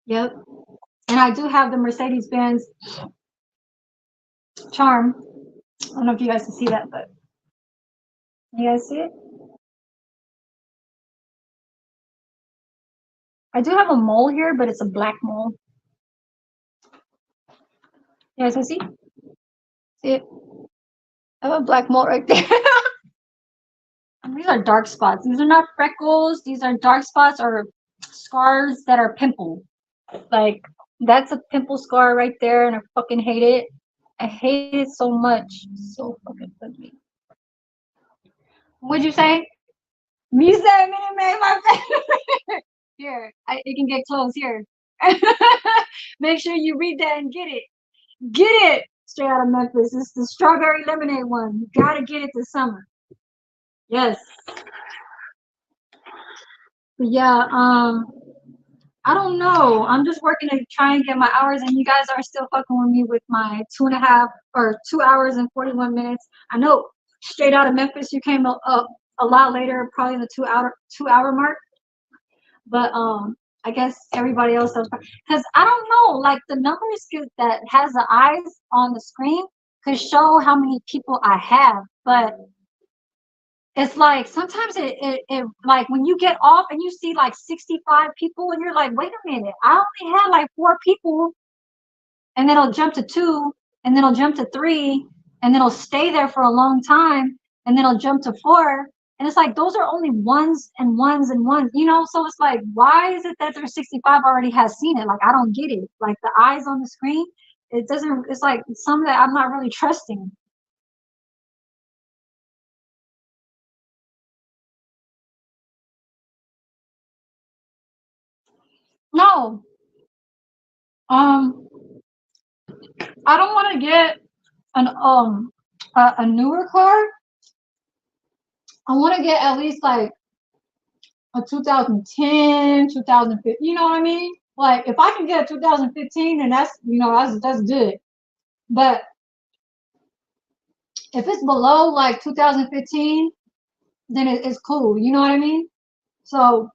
Yep. And I do have the Mercedes Benz Charm. I don't know if you guys can see that, but you guys see it? I do have a mole here, but it's a black mole. You guys can see? See it? I have a black mole right there. And these are dark spots. These are not freckles. These are dark spots or scars that are pimple. Like, that's a pimple scar right there, and I fucking hate it. I hate it so much. So fucking ugly. What'd you say? Me said Minute Maid, my favorite. Here, it can get close here. Make sure you read that and get it. Get it! Straight out of Memphis. It's the strawberry lemonade one. You gotta get it this summer. Yes. But yeah, I don't know. I'm just working to try and get my hours, and you guys are still fucking with me with my 2 hours and 41 minutes. I know straight out of Memphis, you came up a lot later, probably in the 2 hour mark. But I guess everybody else does, because I don't know, like the numbers that has the eyes on the screen could show how many people I have, but it's like sometimes it like when you get off and you see like 65 people and you're like, wait a minute, I only had like 4 people, and then it'll jump to 2, and then it'll jump to 3, and then it'll stay there for a long time, and then it'll jump to 4. And it's like those are only ones and ones and ones, so it's like, why is it that there's 65 already has seen it? Like, I don't get it. Like the eyes on the screen, it's like some that I'm not really trusting. No. Um, I don't want to get a newer car. I want to get at least like a 2010, 2015. You know what I mean? Like if I can get a 2015, then that's good. But if it's below like 2015, then it's cool. You know what I mean? So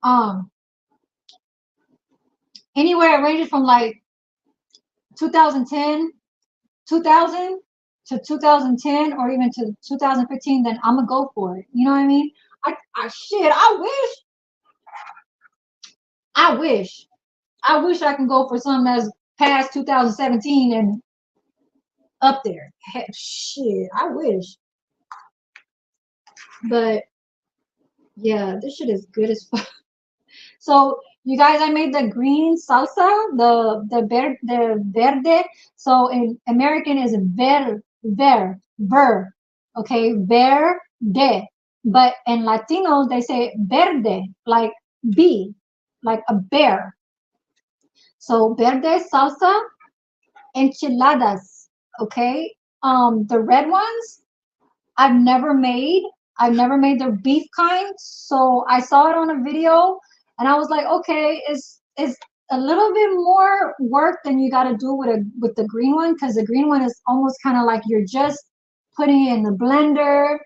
um, anywhere it ranges from like 2010, 2000 to 2010, or even to 2015, then I'm gonna go for it. You know what I mean? Shit, I wish I can go for something that's past 2017 and up there. Heck, shit, I wish. But yeah, this shit is good as fuck. So you guys, I made the green salsa, the verde. So in American is ver, okay, verde. But in Latino they say verde, like bee, like a bear. So verde salsa, enchiladas, okay. The red ones I've never made. I've never made the beef kind. So I saw it on a video and I was like, okay, it's a little bit more work than you got to do with the green one, because the green one is almost kind of like you're just putting it in the blender.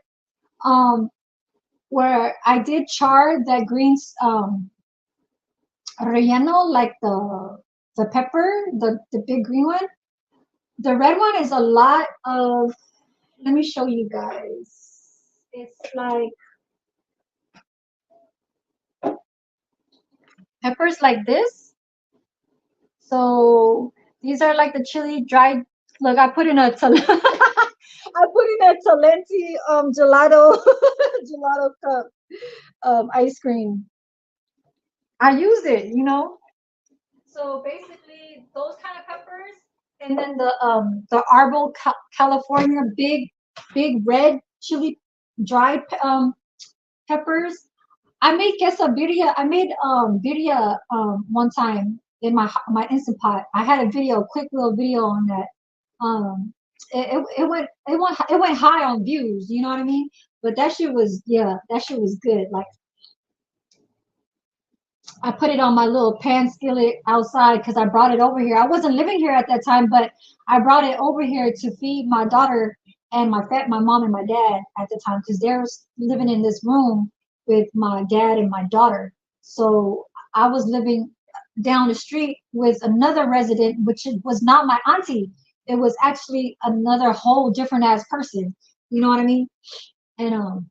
Where I did char that green relleno, like the pepper, the big green one. The red one is a lot of, let me show you guys. It's like peppers like this. So these are like the chili dried. Look, I put in a I put in a Talenti gelato gelato cup ice cream. I use it. So basically those kind of peppers, and then the Arbol California big red chili dried peppers. I made quesadilla. I made birria one time in my Instant Pot. I had a video, quick little video on that. It went high on views, you know what I mean? But that shit was, yeah, that shit was good. Like, I put it on my little pan skillet outside because I brought it over here. I wasn't living here at that time, but I brought it over here to feed my daughter and my mom and my dad at the time, because they're living in this room with my dad and my daughter. So I was living down the street with another resident, which was not my auntie. It was actually another whole different ass person. You know what I mean? And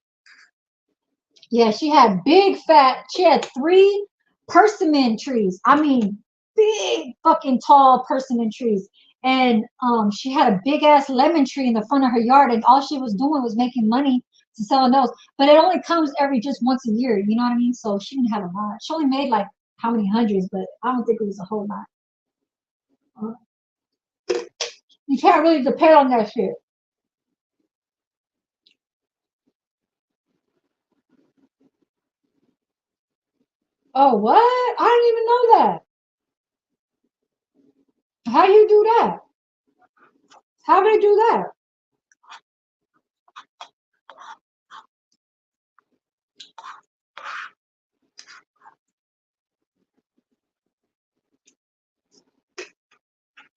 yeah, she had she had 3 persimmon trees. I mean, big fucking tall persimmon trees. And she had a big ass lemon tree in the front of her yard, and all she was doing was making money to selling those. But it only comes every just once a year, you know what I mean? So she didn't have a lot. She only made like how many hundreds, but I don't think it was a whole lot. You can't really depend on that shit. Oh, what? I didn't even know that. How do you do that? How do they do that?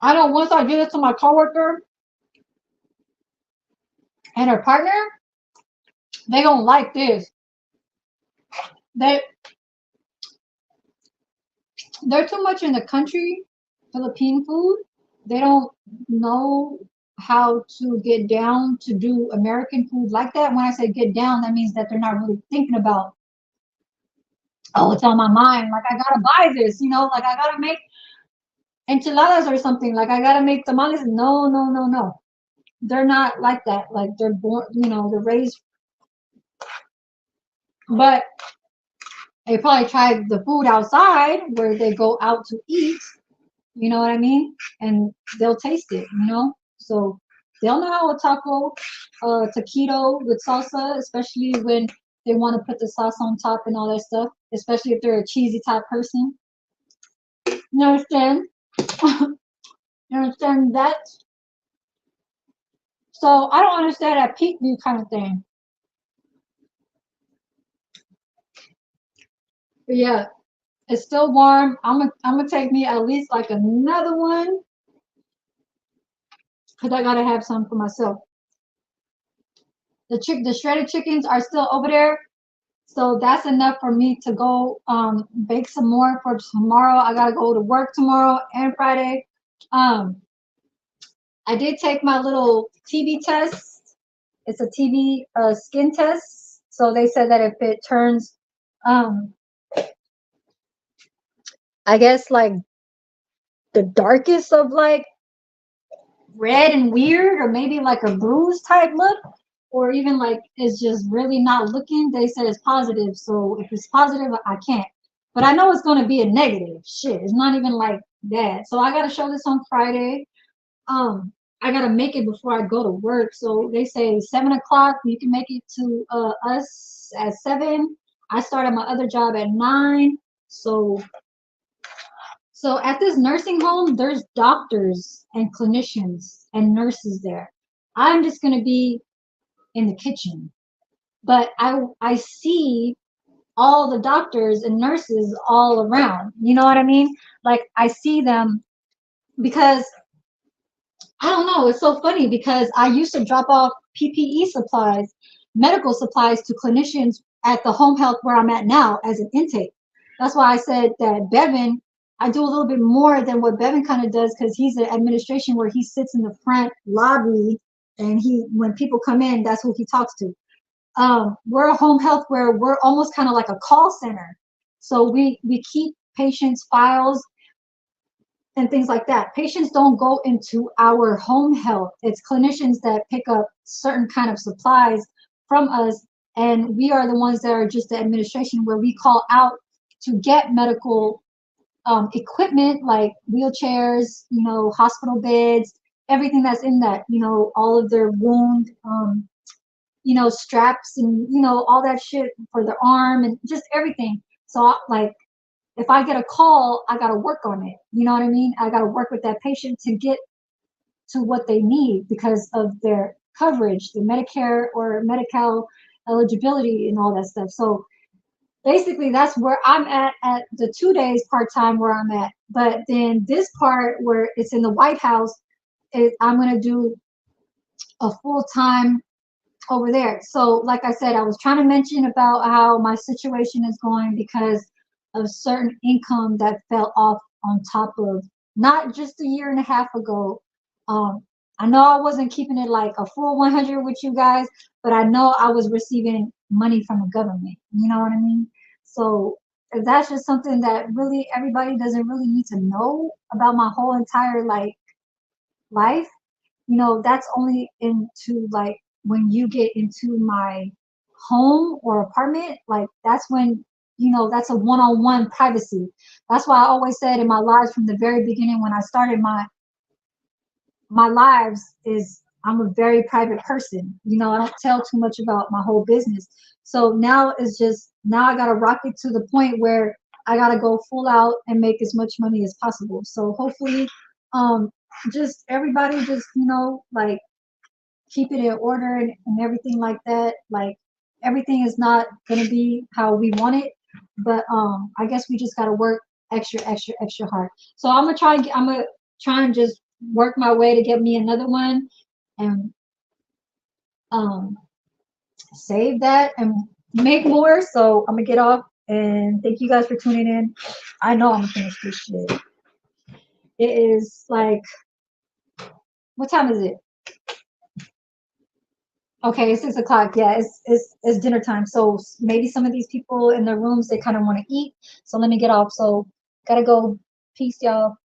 I know once I give it to my coworker and her partner, they don't like this. They're too much in the country, Philippine food. They don't know how to get down to do American food like that. When I say get down, that means that they're not really thinking about, oh, it's on my mind. Like, I gotta buy this, you know, like I gotta make enchiladas or something. Like, I gotta make tamales. No, no, no, no. They're not like that. Like, they're born, you know, they're raised. But they probably tried the food outside where they go out to eat, you know what I mean? And they'll taste it, you know? So they'll know how a taco, taquito with salsa, especially when they want to put the sauce on top and all that stuff, especially if they're a cheesy type person. You understand? You understand that? So I don't understand that peak view kind of thing. But yeah, it's still warm. I'm gonna take me at least like another one, because I gotta have some for myself. The shredded chickens are still over there, so that's enough for me to go bake some more for tomorrow. I gotta go to work tomorrow and Friday. I did take my little TB test. It's a TB skin test. So they said that if it turns, I guess like the darkest of like red and weird, or maybe like a bruise type look, or even like it's just really not looking, they said it's positive. So if it's positive, I can't. But I know it's going to be a negative. Shit, it's not even like that. So I got to show this on Friday. I got to make it before I go to work. So they say 7 o'clock. You can make it to us at 7. I start at my other job at 9. So at this nursing home, there's doctors and clinicians and nurses there. I'm just going to be in the kitchen. But I see all the doctors and nurses all around. You know what I mean? Like, I see them because I don't know. It's so funny because I used to drop off PPE supplies, medical supplies to clinicians at the home health where I'm at now as an intake. That's why I said that Bevan, I do a little bit more than what Bevan kind of does, because he's an administration where he sits in the front lobby, and when people come in, that's who he talks to. We're a home health where we're almost kind of like a call center. So we keep patients' files and things like that. Patients don't go into our home health. It's clinicians that pick up certain kind of supplies from us, and we are the ones that are just the administration, where we call out to get medical equipment like wheelchairs, you know, hospital beds, everything that's in that, you know, all of their wound, you know, straps and, you know, all that shit for their arm and just everything. So like if I get a call, I got to work on it. You know what I mean? I got to work with that patient to get to what they need because of their coverage, the Medicare or Medi-Cal eligibility and all that stuff. So basically that's where I'm at the 2 days part-time where I'm at. But then this part where it's in the White House, I'm going to do a full-time over there. So like I said, I was trying to mention about how my situation is going because of certain income that fell off on top of not just a year and a half ago. I know I wasn't keeping it like a full 100 with you guys, but I know I was receiving money from the government. You know what I mean? So that's just something that really everybody doesn't really need to know about my whole entire like life. You know, that's only into like when you get into my home or apartment, like that's when, you know, that's a one-on-one privacy. That's why I always said in my lives from the very beginning when I started my lives is I'm a very private person. You know, I don't tell too much about my whole business. So now it's just now I gotta rock it to the point where I gotta go full out and make as much money as possible. So hopefully, just everybody just, you know, like keep it in order and everything like that. Like everything is not gonna be how we want it, but I guess we just gotta work extra hard. So I'm gonna try and just work my way to get me another one and um save that and make more. So I'm gonna get off and thank you guys for tuning in. I know I'm gonna finish this shit. It is like, what time is it? Okay, it's 6 o'clock. Yeah, it's dinner time. So maybe some of these people in their rooms they kind of want to eat. So let me get off. So gotta go. Peace, y'all.